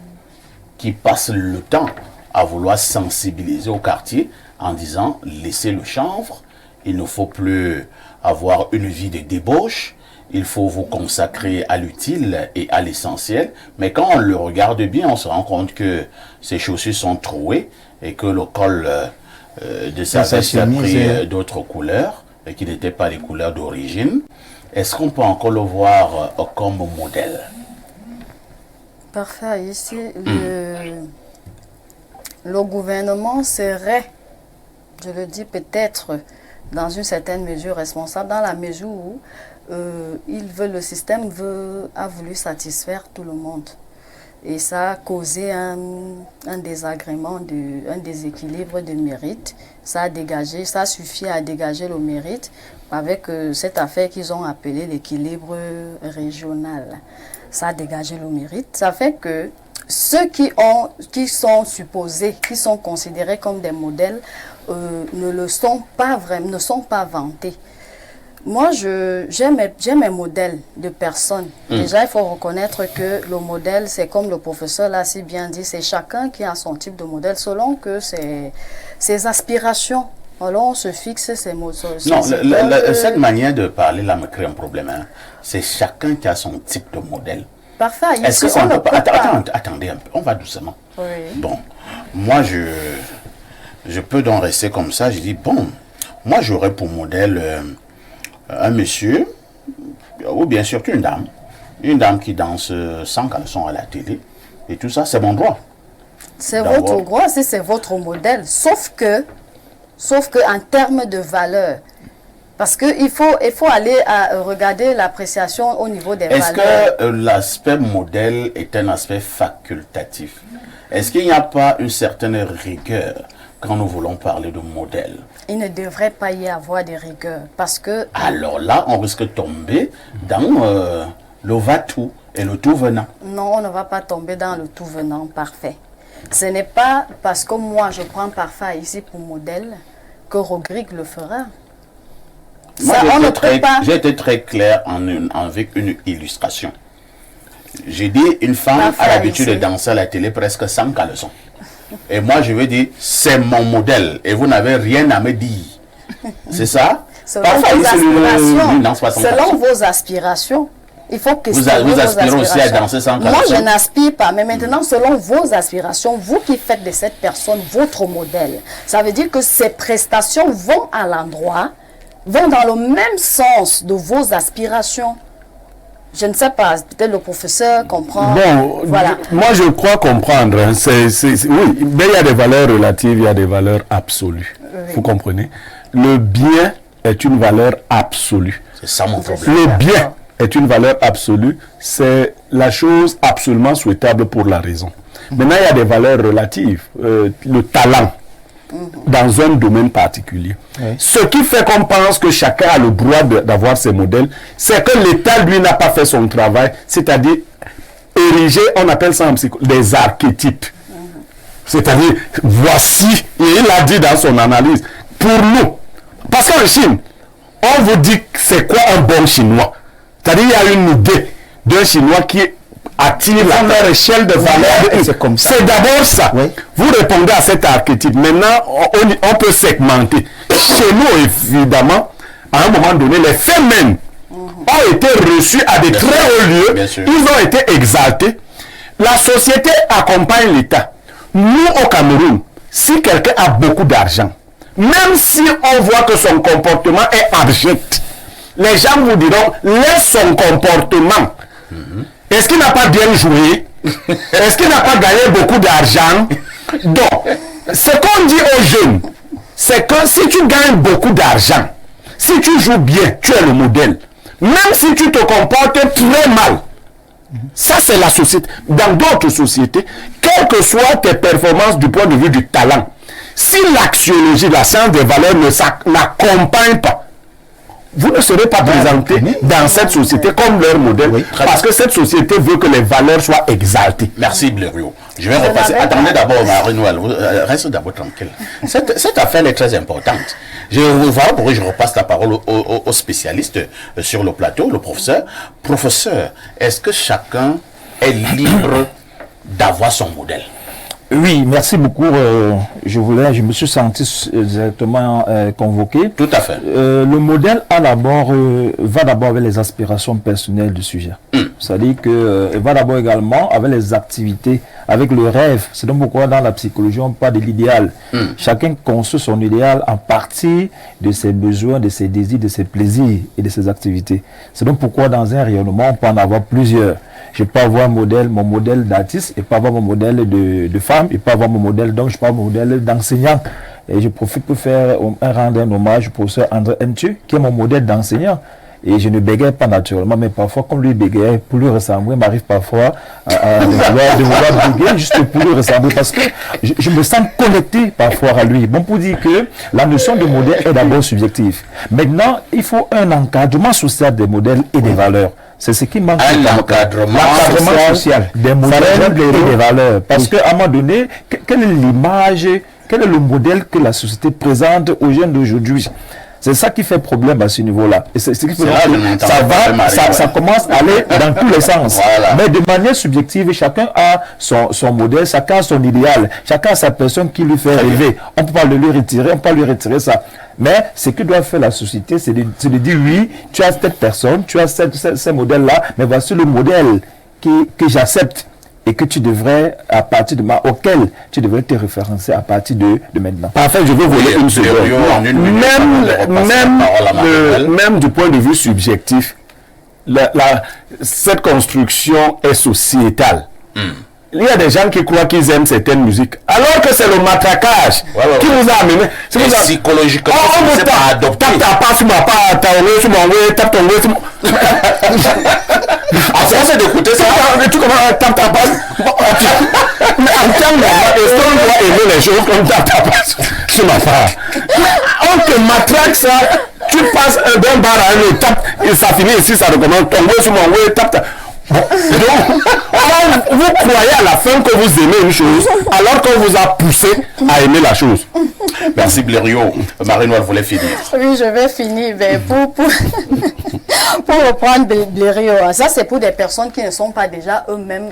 S1: qui passe le temps à vouloir sensibiliser au quartier, en disant, laissez le chanvre, il ne faut plus avoir une vie de débauche, il faut vous consacrer à l'utile et à l'essentiel. Mais quand on le regarde bien, on se rend compte que ses chaussures sont trouées et que le col de sa veste a pris d'autres couleurs et qui n'étaient pas les couleurs d'origine. Est-ce qu'on peut encore le voir comme modèle?
S4: Parfait. Ici, le gouvernement serait, je le dis peut-être, dans une certaine mesure responsable, dans la mesure où le système a voulu satisfaire tout le monde. Et ça a causé un désagrément, un déséquilibre de mérite. Ça a suffi à dégager le mérite avec cette affaire qu'ils ont appelée l'équilibre régional. Ça a dégagé le mérite. Ça fait que ceux qui sont supposés, qui sont considérés comme des modèles, ne sont pas vantés. Moi, j'ai mes modèles de personnes. Déjà, il faut reconnaître que le modèle, c'est comme le professeur l'a si bien dit, c'est chacun qui a son type de modèle selon que ses aspirations. Alors, on se fixe ces mots.
S1: Non, cette manière de parler là me crée un problème. Hein. C'est chacun qui a son type de modèle.
S4: Parfait.
S1: Est-ce qu'on peut pas... Attendez un peu, on va doucement.
S4: Oui.
S1: Bon, moi, je peux donc rester comme ça. Je dis, bon, moi, j'aurais pour modèle un monsieur, ou bien surtout une dame qui danse sans caleçon à la télé, et tout ça, c'est mon droit.
S4: C'est votre droit, c'est votre modèle. Sauf que en termes de valeur, parce qu'il faut aller regarder l'appréciation au niveau des valeurs.
S1: Est-ce que l'aspect modèle est un aspect facultatif? Est-ce qu'il n'y a pas une certaine rigueur quand nous voulons parler de modèle?
S4: Il ne devrait pas y avoir de rigueur, parce que...
S1: Alors là, on risque de tomber dans le va-tout et le tout venant. Non,
S4: on ne va pas tomber dans le tout venant parfait. Ce n'est pas parce que moi je prends parfait ici pour modèle que Rodrigue le fera.
S1: J'ai été très clair avec une illustration. J'ai dit une femme a l'habitude de danser à la télé presque sans caleçon. Et moi je veux dire c'est mon modèle et vous n'avez rien à me dire. C'est ça?
S4: Selon vos aspirations. Il faut que
S1: vous aspirez aussi à danser sans caleçon.
S4: Moi, je n'aspire pas, mais maintenant, selon vos aspirations, vous qui faites de cette personne votre modèle, ça veut dire que ces prestations vont à l'endroit, vont dans le même sens de vos aspirations. Je ne sais pas, peut-être le professeur comprend.
S5: Bon,
S4: voilà.
S5: Moi je crois comprendre. Hein, oui, mais il y a des valeurs relatives, il y a des valeurs absolues. Oui. Vous comprenez? Le bien est une valeur absolue.
S1: C'est ça mon problème.
S5: Le bien est une valeur absolue, c'est la chose absolument souhaitable pour la raison. Maintenant, il y a des valeurs relatives. Le talent, dans un domaine particulier. Oui. Ce qui fait qu'on pense que chacun a le droit d'avoir ses modèles, c'est que l'État, lui, n'a pas fait son travail, c'est-à-dire ériger, on appelle ça en psychologie, des archétypes. C'est-à-dire, voici, et il a dit dans son analyse, pour nous, parce qu'en Chine, on vous dit c'est quoi un bon Chinois. C'est-à-dire, il y a une idée d'un Chinois qui attire leur échelle de valeur.
S2: C'est comme ça.
S5: C'est d'abord ça. Oui. Vous répondez à cet archétype. Maintenant, on peut segmenter. Chez nous, évidemment, à un moment donné, les faits même ont été reçus à des très hauts lieux. Ils ont été exaltés. La société accompagne l'État. Nous, au Cameroun, si quelqu'un a beaucoup d'argent, même si on voit que son comportement est abject, les gens vous diront, laisse son comportement. Est-ce qu'il n'a pas bien joué? Est-ce qu'il n'a pas gagné beaucoup d'argent? Donc, ce qu'on dit aux jeunes, c'est que si tu gagnes beaucoup d'argent, si tu joues bien, tu es le modèle. Même si tu te comportes très mal, ça c'est la société. Dans d'autres sociétés, quelles que soient tes performances du point de vue du talent, si l'axiologie, la science des valeurs n'accompagne pas, vous ne serez pas présenté dans cette société comme leur modèle, parce que cette société veut que les valeurs soient exaltées.
S1: Merci Blériot. Je vais repasser. Attendez d'abord, Marie-Noël, reste d'abord tranquille. Cette affaire est très importante. Voilà pourquoi je repasse la parole au spécialiste sur le plateau, le professeur. Professeur, est-ce que chacun est libre d'avoir son modèle?
S3: Oui, merci beaucoup. Je me suis senti directement convoqué.
S1: Tout à fait.
S3: Le modèle va d'abord avec les aspirations personnelles du sujet. C'est-à-dire que va d'abord également avec les activités, avec le rêve. C'est donc pourquoi dans la psychologie on parle de l'idéal. Chacun construit son idéal en partie de ses besoins, de ses désirs, de ses plaisirs et de ses activités. C'est donc pourquoi dans un rayonnement on peut en avoir plusieurs. Je peux avoir mon modèle d'artiste, et pas avoir mon modèle de femme, et pas avoir mon modèle, donc je peux avoir mon modèle d'enseignant. Et je profite pour rendre un hommage au professeur André Mtu, qui est mon modèle d'enseignant. Et je ne bégaye pas naturellement, mais parfois, comme lui bégaye, pour lui ressembler, m'arrive parfois de vouloir bégayer juste pour lui ressembler, parce que je me sens connecté parfois à lui. Bon, pour dire que la notion de modèle est d'abord subjective. Maintenant, il faut un encadrement social des modèles et des valeurs. C'est ce qui manque.
S1: Un encadrement social
S3: des modèles et des valeurs. Parce qu'à un moment donné, quelle est l'image, quel est le modèle que la société présente aux jeunes d'aujourd'hui? C'est ça qui fait problème à ce niveau-là. Et c'est ce qui fait que ça commence à aller dans tous les sens. Voilà. Mais de manière subjective, chacun a son modèle, chacun a son idéal, chacun a sa personne qui lui fait rêver. On ne peut pas le lui retirer, on peut pas lui retirer ça. Mais ce que doit faire la société, c'est de dire oui, tu as cette personne, tu as ces modèles-là, mais voici le modèle que j'accepte. et que tu devrais, à partir de auquel tu devrais te référencer à partir de maintenant.
S5: Parfait, je veux voler une seconde. Même du point de vue subjectif, cette construction est sociétale. Il y a des gens qui croient qu'ils aiment certaines musiques, alors que c'est le matraquage qui nous a amené.
S1: Psychologiquement, c'est pas adopté.
S5: Tape ta passe, sur mon way, tape ton way, sur mon...
S1: À force d'écouter ça,
S5: tu commences tape ta passe. Mais en termes de... Est-ce qu'on doit aimer les choses comme tape ta passe sur ma part? On te matraque ça, tu passes d'un bar à un autre, tape, et ça finit ici, ça recommence, ton way sur mon way, tape ta... Bon, donc, vous croyez à la fin que vous aimez une chose alors qu'on vous a poussé à aimer la chose.
S1: Merci Blériot. Marie-Noël voulait finir.
S4: Oui, je vais finir. Mais pour reprendre Blériot, ça c'est pour des personnes qui ne sont pas déjà eux-mêmes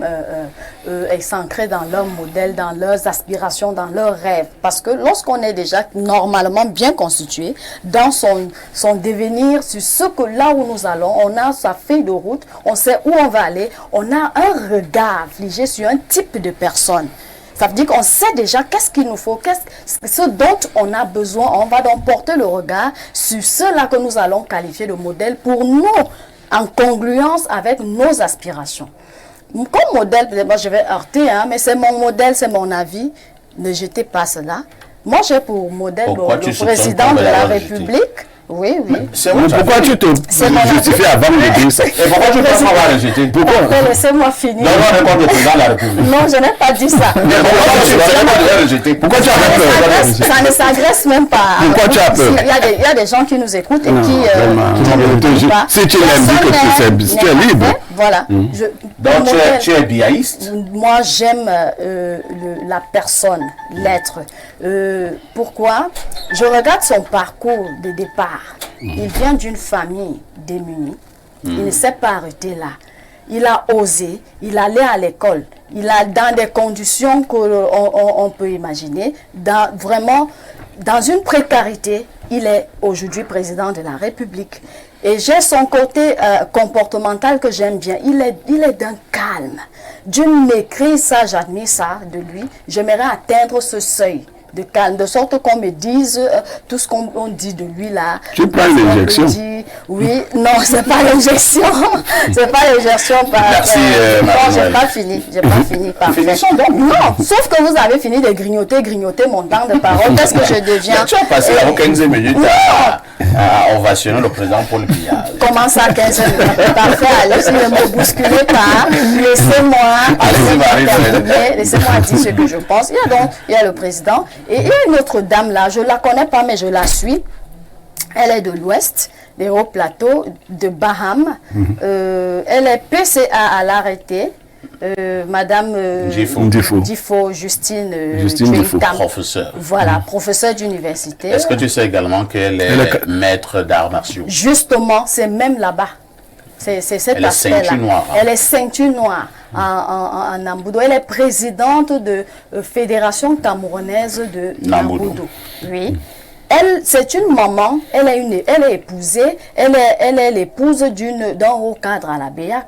S4: ancrés dans leur modèle, dans leurs aspirations, dans leurs rêves. Parce que lorsqu'on est déjà normalement bien constitué dans son devenir, sur ce que là où nous allons, on a sa feuille de route, on sait où on va aller, on a un regard figé sur un type de personne. Ça veut dire qu'on sait déjà qu'est-ce qu'il nous faut, ce dont on a besoin. On va donc porter le regard sur ceux-là que nous allons qualifier de modèle pour nous, en congruence avec nos aspirations. Comme modèle, moi je vais heurter, mais c'est mon modèle, c'est mon avis. Ne jetez pas cela. Moi j'ai pour modèle le président de la République. Oui, oui.
S5: Pourquoi tu te justifies avant de dire ça?
S1: Et pourquoi tu penses qu'on va rejeter? Pourquoi?
S4: Laissez-moi finir.
S1: Non, le président de la République.
S4: Non, je n'ai pas dit ça.
S1: Mais pourquoi tu as peur?
S4: Ça ne s'agresse même pas.
S5: Pourquoi tu as peur?
S4: Il y a des gens qui nous écoutent et qui...
S5: Si tu l'aimes, dis que tu es libre.
S4: Voilà.
S1: Donc tu es biaïste?
S4: Moi, j'aime la personne, l'être. Pourquoi? Je regarde son parcours de départ. Il vient d'une famille démunie. Il ne s'est pas arrêté là. Il a osé, il allait à l'école. Il a dans des conditions qu'on peut imaginer, vraiment dans une précarité. Il est aujourd'hui président de la République. Et j'ai son côté comportemental que j'aime bien. Il est d'un calme, d'une maîtrise, ça j'admire ça de lui. J'aimerais atteindre ce seuil de calme, de sorte qu'on me dise tout ce qu'on dit de lui là.
S5: Tu prends l'injection?
S4: Oui, non, c'est pas l'injection. C'est pas l'injection.
S1: Merci.
S4: Non, j'ai pas fini. J'ai pas fini. Parfait. Non, sauf que vous avez fini de grignoter mon temps de parole. Qu'est-ce que je deviens?
S1: Tu as passé 15 minutes à ovationner le président Paul Biya.
S4: Comment ça, 15 minutes? Parfait. Allez, ne me bousculez pas. Laissez-moi dire ce que je pense. Il y a le président. Et il y a une autre dame là, je ne la connais pas, mais je la suis. Elle est de l'Ouest, des hauts plateaux, de Bahamas. Elle est PCA à l'arrêté. Madame Difo, Justine
S1: Difo, professeur.
S4: Voilà, professeur d'université.
S1: Est-ce que tu sais également qu'elle est maître d'arts martiaux?
S4: Justement, c'est même là-bas. C'est cet aspect-là. Elle est ceinture noire en Nambudo. Elle est présidente de Fédération camerounaise de Nambudo. Oui. Elle, c'est une maman, elle est épousée, elle est l'épouse d'un haut cadre à la BEAC.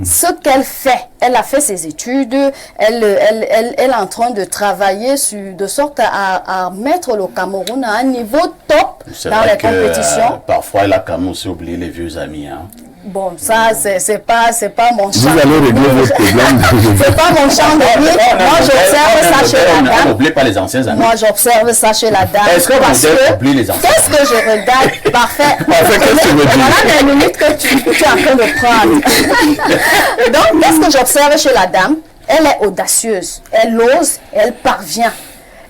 S4: Ce qu'elle fait, elle a fait ses études, elle est en train de travailler de sorte à mettre le Cameroun à un niveau top dans les compétitions.
S1: Parfois, elle a quand même aussi oublié les vieux amis.
S4: Bon, ça, c'est pas mon champ.
S5: Vous allez régler votre problème.
S4: C'est pas mon champ de vie. Moi, j'observe ça chez la dame.
S1: N'oubliez pas les anciens amis.
S4: Moi, j'observe ça chez la dame.
S1: Est-ce que vous oubliez les anciens?
S4: Qu'est-ce que je regarde? Parfait.
S5: Qu'est-ce que tu veux dire?
S4: Voilà les minutes que tu es en train de prendre. Donc, qu'est-ce que j'observe chez la dame? Elle est audacieuse. Elle ose, elle parvient.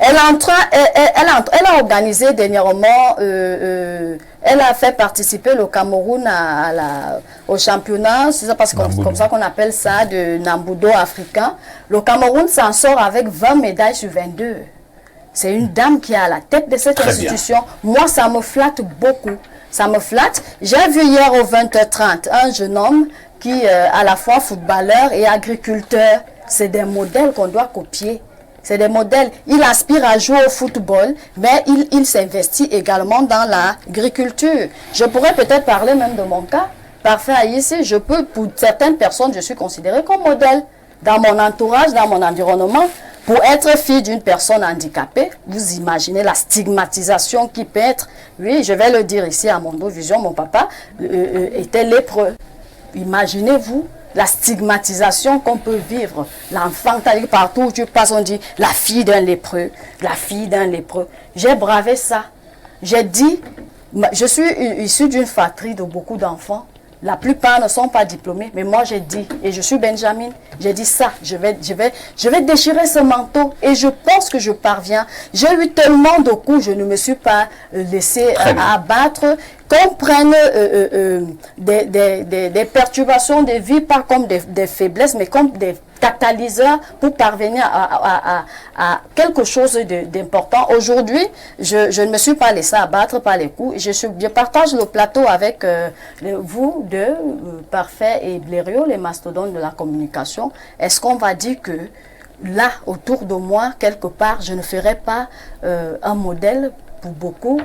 S4: Elle a organisé dernièrement, elle a fait participer le Cameroun au championnat, c'est comme ça qu'on appelle ça, de Nambudo africain. Le Cameroun s'en sort avec 20 médailles sur 22. C'est une dame qui est à la tête de cette institution. Moi, ça me flatte beaucoup. Ça me flatte. J'ai vu hier au 20h30 un jeune homme qui est à la fois footballeur et agriculteur. C'est des modèles qu'on doit copier. C'est des modèles. Il aspire à jouer au football, mais il s'investit également dans l'agriculture. Je pourrais peut-être parler même de mon cas. Parfait, ici, pour certaines personnes, je suis considérée comme modèle. dans mon entourage, dans mon environnement. Pour être fille d'une personne handicapée, vous imaginez la stigmatisation qui peut être. Oui, je vais le dire ici à Mondo Vision, mon papa était lépreux. Imaginez-vous la stigmatisation qu'on peut vivre. L'enfant, partout où tu passes, on dit la fille d'un lépreux, la fille d'un lépreux. J'ai bravé ça. J'ai dit, je suis issue d'une fratrie de beaucoup d'enfants. La plupart ne sont pas diplômés, mais moi j'ai dit, et je suis Benjamin, j'ai dit ça, je vais déchirer ce manteau et je pense que je parviens. J'ai eu tellement de coups, je ne me suis pas laissé abattre, qu'on prenne des perturbations de vie, pas comme des faiblesses, mais comme des catalyseurs pour parvenir à quelque chose d'important. Aujourd'hui, je ne me suis pas laissé abattre par les coups. Je partage le plateau avec vous deux, Parfait et Blériot, les mastodontes de la communication. Est-ce qu'on va dire que là, autour de moi, quelque part, je ne ferai pas un modèle pour beaucoup?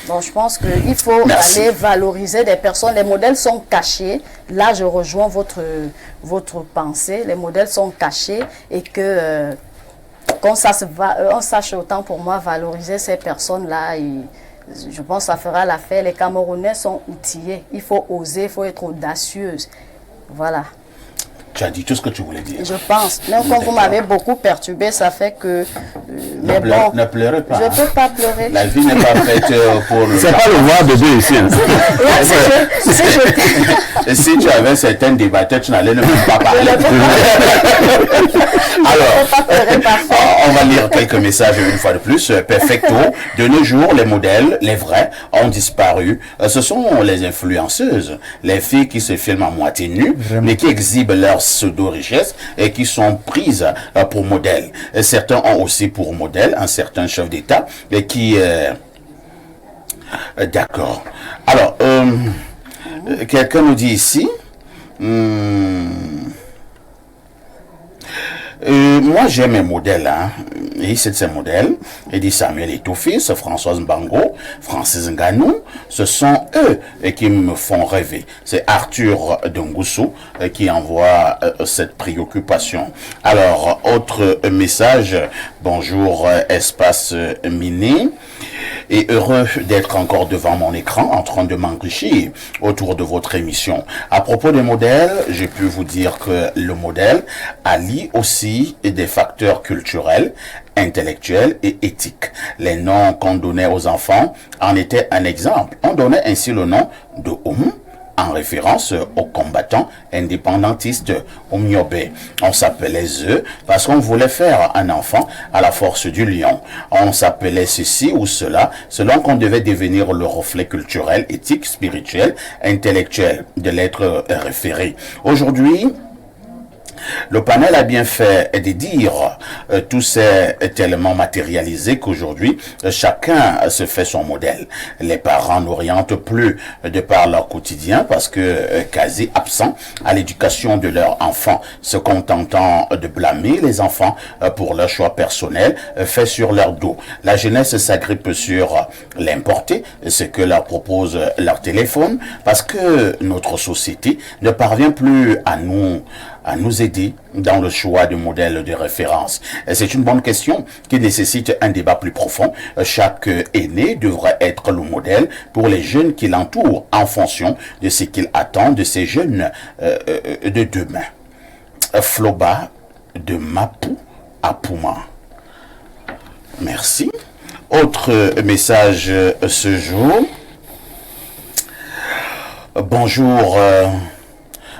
S4: Bon, je pense qu'il faut aller valoriser des personnes. Les modèles sont cachés. Là, je rejoins votre pensée. Les modèles sont cachés et que on sache autant pour moi valoriser ces personnes-là. Je pense que ça fera l'affaire. Les Camerounais sont outillés. Il faut oser, il faut être audacieuse. Voilà.
S1: Tu as dit tout ce que tu voulais dire.
S4: Je pense. Même quand vous m'avez beaucoup perturbé, ça fait que...
S1: ne pleurez pas.
S4: Je ne peux pas pleurer.
S1: La vie n'est pas faite pour...
S5: C'est pas le voir bébé ici.
S1: Si tu avais certains débatteurs, tu n'allais même pas parler. Alors, on va lire quelques messages une fois de plus. Perfecto. De nos jours, les modèles, les vrais, ont disparu. Ce sont les influenceuses, les filles qui se filment à moitié nues, mais qui exhibent leur pseudo-richesse et qui sont prises pour modèle. Certains ont aussi pour modèle un certain chef d'État et qui... D'accord. Alors, quelqu'un nous dit ici... moi j'ai mes modèles, hein. Et c'est de ces modèles, il dit Samuel Etoufis, Françoise Mbango, Francis Nganou, ce sont eux qui me font rêver. C'est Arthur Dongoussou qui envoie cette préoccupation. Alors, autre message, bonjour Espace Mini, et heureux d'être encore devant mon écran en train de m'enrichir autour de votre émission. À propos des modèles, j'ai pu vous dire que le modèle allie aussi des facteurs culturels, intellectuels et éthiques. Les noms qu'on donnait aux enfants en étaient un exemple. On donnait ainsi le nom de Oum en référence aux combattants indépendantistes Oumyobé. On s'appelait Zeu parce qu'on voulait faire un enfant à la force du lion. On s'appelait ceci ou cela selon qu'on devait devenir le reflet culturel, éthique, spirituel, intellectuel de l'être référé. Aujourd'hui, le panel a bien fait de dire tout s'est tellement matérialisé qu'aujourd'hui chacun se fait son modèle. Les parents n'orientent plus de par leur quotidien parce que quasi absents à l'éducation de leurs enfants, se contentant de blâmer les enfants pour leur choix personnel fait sur leur dos. La jeunesse s'agrippe sur l'importé, ce que leur propose leur téléphone, parce que notre société ne parvient plus à nous aider dans le choix du modèle de référence. C'est une bonne question qui nécessite un débat plus profond. Chaque aîné devrait être le modèle pour les jeunes qui l'entourent en fonction de ce qu'ils attendent de ces jeunes de demain. Floba de Mapou à Pouma. Merci. Autre message ce jour. Bonjour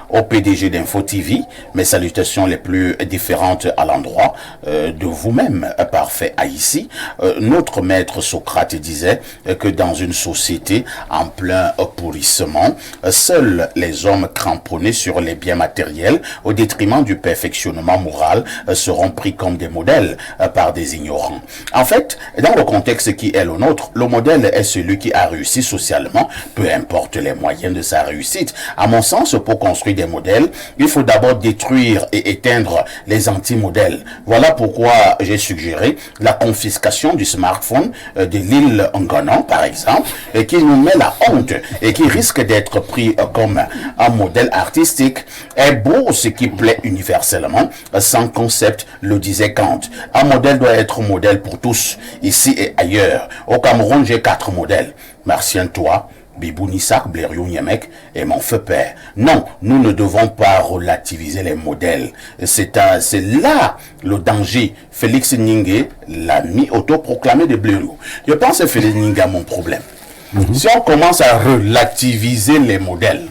S1: au PDG d'Info TV, mes salutations les plus différentes à l'endroit de vous-même, Parfait Haïti. Notre maître Socrate disait que dans une société en plein pourrissement, seuls les hommes cramponnés sur les biens matériels au détriment du perfectionnement moral seront pris comme des modèles par des ignorants. En fait, dans le contexte qui est le nôtre, le modèle est celui qui a réussi socialement, peu importe les moyens de sa réussite. À mon sens, pour construire des modèles, il faut d'abord détruire et éteindre les anti-modèles. Voilà pourquoi j'ai suggéré la confiscation du smartphone de l'île Ngonon, par exemple, qui nous met la honte et qui risque d'être pris comme un modèle artistique. Est beau ce qui plaît universellement, sans concept, le disait Kant. Un modèle doit être modèle pour tous, ici et ailleurs. Au Cameroun, j'ai 4 modèles. Martien Toit, Bibou Nissak, Blériou Niemek et mon feu père. Non, nous ne devons pas relativiser les modèles. C'est là le danger. Félix Nyingé, l'ami autoproclamé de Blériou. Je pense que Félix Nyingé a mon problème. Si on commence à relativiser les modèles,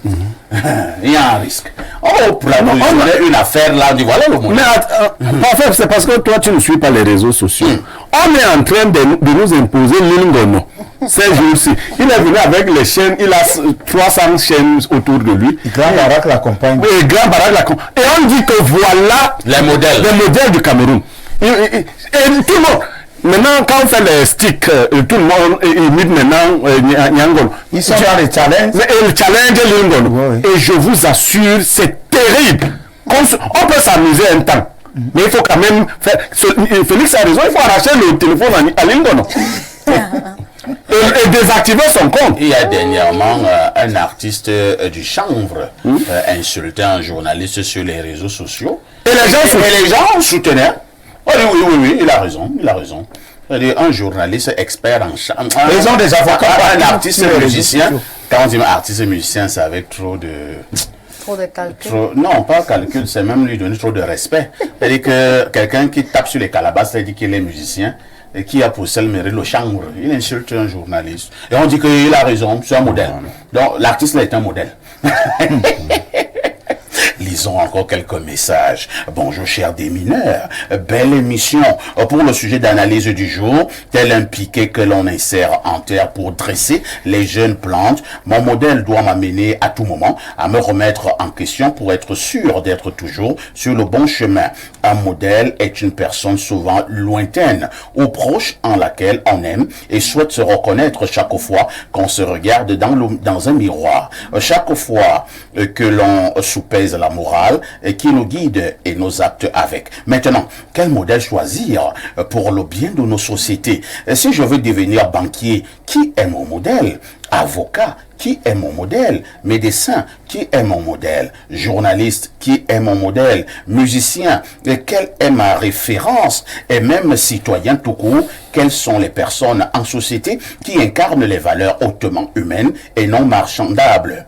S1: il y a un risque. On a une affaire là, on dit voilà le modèle.
S5: Mais en fait, c'est parce que toi, tu ne suis pas les réseaux sociaux. On est en train de nous imposer l'Ingono. Ces jours-ci, il est venu avec les chaînes, il a 300 chaînes autour de lui.
S2: Grand Barak l'accompagne.
S5: Oui, Grand Barak l'accompagne. Et on dit que voilà
S1: les modèles
S5: du Cameroun. Et tout le monde. Maintenant, quand on fait les sticks, tout le monde imite maintenant Nyangolo.
S2: Ils sont dans les challenges.
S5: Le challenge est Nyangolo. Oui. Et je vous assure, c'est terrible. On peut s'amuser un temps. Mais il faut quand même faire. Félix a raison, il faut arracher le téléphone à Nyangolo. Et désactiver son compte.
S1: Il y a dernièrement un artiste du chanvre insulté un journaliste sur les réseaux sociaux. Et les gens soutenaient. Oh, oui, il a raison. Un journaliste expert en chanvre.
S2: Ils ont des avocats.
S1: Un artiste musicien. Quand on dit artiste musicien, c'est avec trop de
S4: calcul.
S1: Non, pas calcul, c'est même lui donner trop de respect. C'est-à-dire que quelqu'un qui tape sur les calabasses, ça dit qu'il est musicien. Et qui a pour seul mérite le chanvre. Il insulte un journaliste. Et on dit qu'il a raison, c'est un modèle. Donc l'artiste là est un modèle. Lisons encore quelques messages. Bonjour chers démineurs, belle émission pour le sujet d'analyse du jour, tel un piquet que l'on insère en terre pour dresser les jeunes plantes. Mon modèle doit m'amener à tout moment à me remettre en question pour être sûr d'être toujours sur le bon chemin. Un modèle est une personne souvent lointaine ou proche en laquelle on aime et souhaite se reconnaître chaque fois qu'on se regarde dans un miroir. Chaque fois que l'on soupèse la morale qui nous guide et nos actes avec. Maintenant, quel modèle choisir pour le bien de nos sociétés? Si je veux devenir banquier, qui est mon modèle? Avocat, qui est mon modèle? Médecin, qui est mon modèle? Journaliste, qui est mon modèle? Musicien, quelle est ma référence? Et même citoyen tout court, quelles sont les personnes en société qui incarnent les valeurs hautement humaines et non marchandables?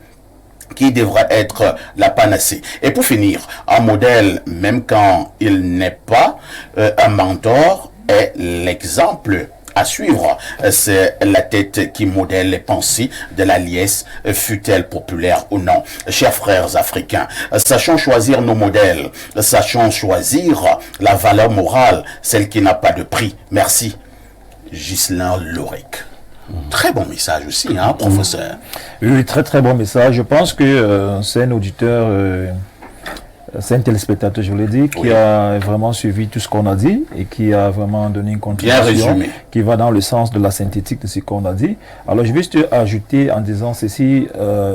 S1: Qui devrait être la panacée. Et pour finir, un modèle, même quand il n'est pas un mentor, est l'exemple à suivre. C'est la tête qui modèle les pensées de la liesse, fût-elle populaire ou non. Chers frères africains, sachons choisir nos modèles, sachons choisir la valeur morale, celle qui n'a pas de prix. Merci. Ghislain Loric. Très bon message aussi, hein, professeur.
S3: Oui, très très bon message. Je pense que c'est un auditeur, c'est un téléspectateur, je l'ai dit, qui a vraiment suivi tout ce qu'on a dit et qui a vraiment donné une contribution qui va dans le sens de la synthétique de ce qu'on a dit. Alors je vais juste ajouter en disant ceci,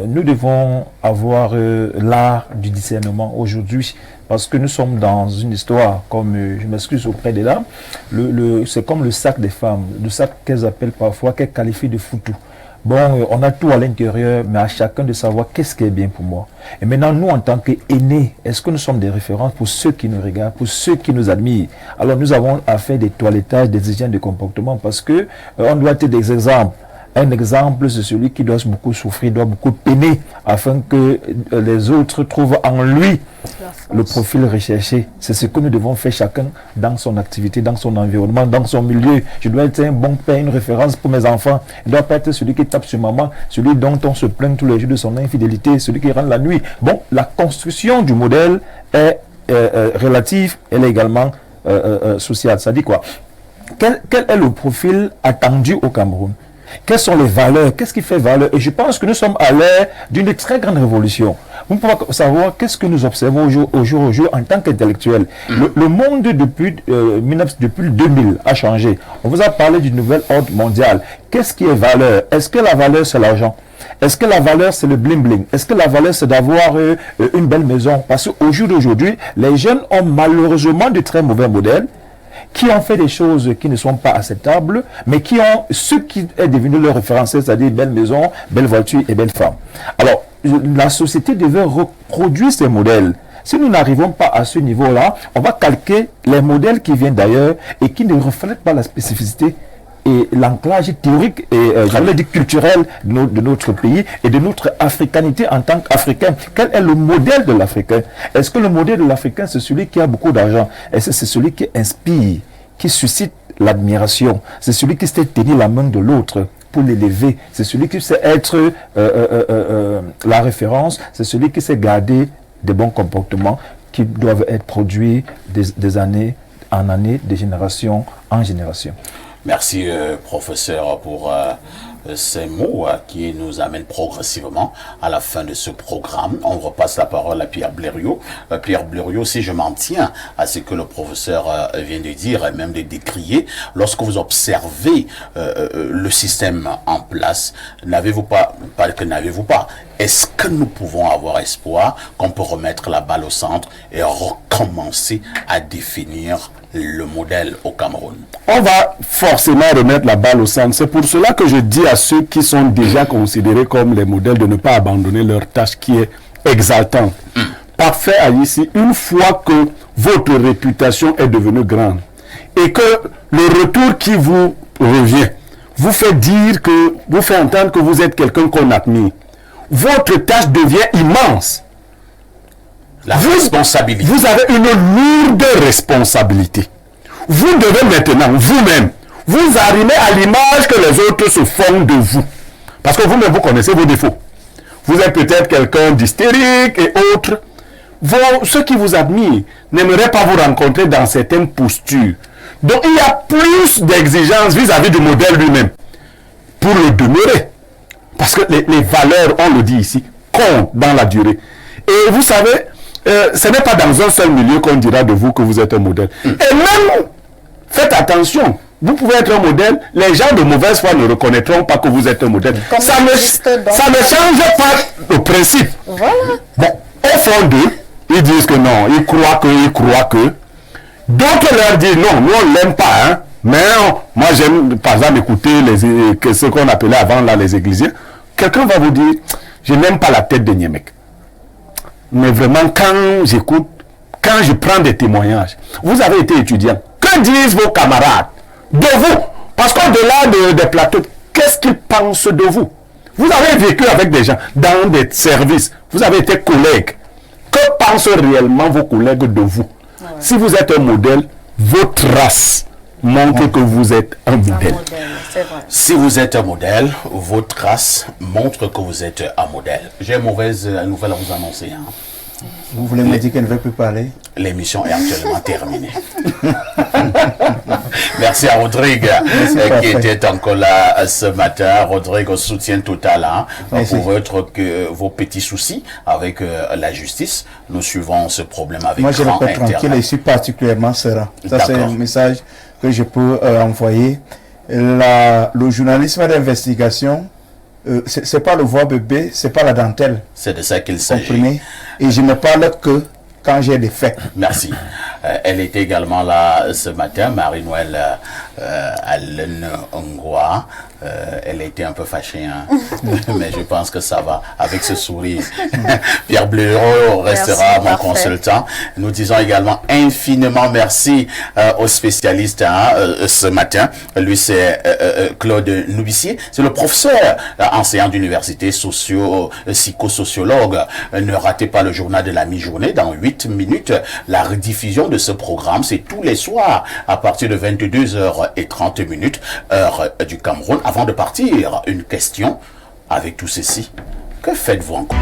S3: nous devons avoir l'art du discernement aujourd'hui. Parce que nous sommes dans une histoire, comme je m'excuse auprès des dames, c'est comme le sac des femmes, le sac qu'elles appellent parfois, qu'elles qualifient de foutou. Bon, on a tout à l'intérieur, mais à chacun de savoir qu'est-ce qui est bien pour moi. Et maintenant, nous, en tant qu'aînés, est-ce que nous sommes des références pour ceux qui nous regardent, pour ceux qui nous admirent? Alors, nous avons à faire des toilettages, des hygiènes de comportement, parce que on doit être des exemples. Un exemple, c'est celui qui doit beaucoup souffrir, doit beaucoup peiner, afin que les autres trouvent en lui le profil recherché. C'est ce que nous devons faire chacun dans son activité, dans son environnement, dans son milieu. Je dois être un bon père, une référence pour mes enfants. Il ne doit pas être celui qui tape sur maman, celui dont on se plaint tous les jours de son infidélité, celui qui rentre la nuit. Bon, la construction du modèle est relative, elle est également sociale. Ça dit quoi? Quel est le profil attendu au Cameroun? Quelles sont les valeurs? Qu'est-ce qui fait valeur? Et je pense que nous sommes à l'ère d'une très grande révolution. Vous pouvez savoir qu'est-ce que nous observons au jour en tant qu'intellectuels. Le monde depuis 2000 a changé. On vous a parlé du nouvel ordre mondial. Qu'est-ce qui est valeur? Est-ce que la valeur c'est l'argent? Est-ce que la valeur c'est le bling-bling? Est-ce que la valeur c'est d'avoir une belle maison? Parce qu'au jour d'aujourd'hui, les jeunes ont malheureusement de très mauvais modèles qui ont fait des choses qui ne sont pas acceptables, mais qui ont ce qui est devenu leur référence, c'est-à-dire belle maison, belle voiture et belle femme. Alors, la société devait reproduire ces modèles. Si nous n'arrivons pas à ce niveau-là, on va calquer les modèles qui viennent d'ailleurs et qui ne reflètent pas la spécificité et l'ancrage théorique et j'allais dire culturel de notre pays et de notre africanité en tant qu'Africain. Quel est le modèle de l'Africain? Est-ce que le modèle de l'Africain, c'est celui qui a beaucoup d'argent? Est-ce que c'est celui qui inspire, qui suscite l'admiration? C'est celui qui sait tenir la main de l'autre pour l'élever? C'est celui qui sait être la référence? C'est celui qui sait garder des bons comportements qui doivent être produits des années en années, de génération en génération?
S1: Merci, professeur, pour ces mots qui nous amènent progressivement à la fin de ce programme. On repasse la parole à Pierre Blériot. Pierre Blériot, si je m'en tiens à ce que le professeur vient de dire et même de décrier, lorsque vous observez le système en place, n'avez-vous pas, est-ce que nous pouvons avoir espoir qu'on peut remettre la balle au centre et recommencer à définir le modèle au Cameroun?
S5: On va forcément remettre la balle au centre. C'est pour cela que je dis à ceux qui sont déjà considérés comme les modèles de ne pas abandonner leur tâche qui est exaltante. Parfait à ici, une fois que votre réputation est devenue grande et que le retour qui vous revient vous fait dire que, vous fait entendre que vous êtes quelqu'un qu'on admire, votre tâche devient immense.
S1: Responsabilité.
S5: Vous avez une lourde responsabilité. Vous devez maintenant, vous-même, vous arrimer à l'image que les autres se font de vous. Parce que vous-même, vous connaissez vos défauts. Vous êtes peut-être quelqu'un d'hystérique et autres. Ceux qui vous admirent n'aimeraient pas vous rencontrer dans certaines postures. Donc, il y a plus d'exigences vis-à-vis du modèle lui-même pour le demeurer. Parce que les valeurs, on le dit ici, comptent dans la durée. Et vous savez, ce n'est pas dans un seul milieu qu'on dira de vous que vous êtes un modèle. Et même, faites attention, vous pouvez être un modèle, les gens de mauvaise foi ne reconnaîtront pas que vous êtes un modèle. Ça ne change pas le principe.
S4: Voilà.
S5: Bon, au fond d'eux, ils disent que non, ils croient que. D'autres leur disent non, nous on ne l'aime pas, hein. Mais moi j'aime par exemple écouter ce qu'on appelait avant là les églisiens. Quelqu'un va vous dire, je n'aime pas la tête de Niemek. Mais vraiment, quand j'écoute, quand je prends des témoignages, vous avez été étudiant, que disent vos camarades de vous? Parce qu'au-delà des plateaux, qu'est-ce qu'ils pensent de vous? Vous avez vécu avec des gens dans des services, vous avez été collègues. Que pensent réellement vos collègues de vous? Ouais. Si vous êtes un modèle, votre race montre que vous êtes un modèle.
S1: Si vous êtes un modèle, votre race montre que vous êtes un modèle. J'ai une mauvaise nouvelle à vous annoncer. Hein.
S2: Vous voulez me dire qu'elle ne veut plus parler?
S1: L'émission est actuellement terminée. Merci à Rodrigue qui était encore là ce matin. Rodrigue au soutien total hein, pour vos petits soucis avec la justice. Nous suivons ce problème avec
S2: moi, je répète tranquille et je suis particulièrement serein. Ça, c'est un message que je peux envoyer. Le journalisme d'investigation, c'est pas le voix bébé, c'est pas la dentelle.
S1: C'est de ça qu'il s'agit.
S2: Comprenez? Et je ne parle que quand j'ai des faits.
S1: Merci. Elle était également là ce matin, Marie-Noël Allen Ngwa. Elle a été un peu fâchée, hein? Mais je pense que ça va avec ce sourire. Pierre Blériot restera mon consultant. Nous disons également infiniment merci aux spécialistes hein, ce matin. Lui, c'est Claude Noubissier. C'est le professeur enseignant d'université, psychosociologue. Ne ratez pas le journal de la mi-journée. Dans 8 minutes, la rediffusion de ce programme, c'est tous les soirs à partir de 22h30, heure du Cameroun. Avant de partir, une question avec tout ceci. Que faites-vous encore?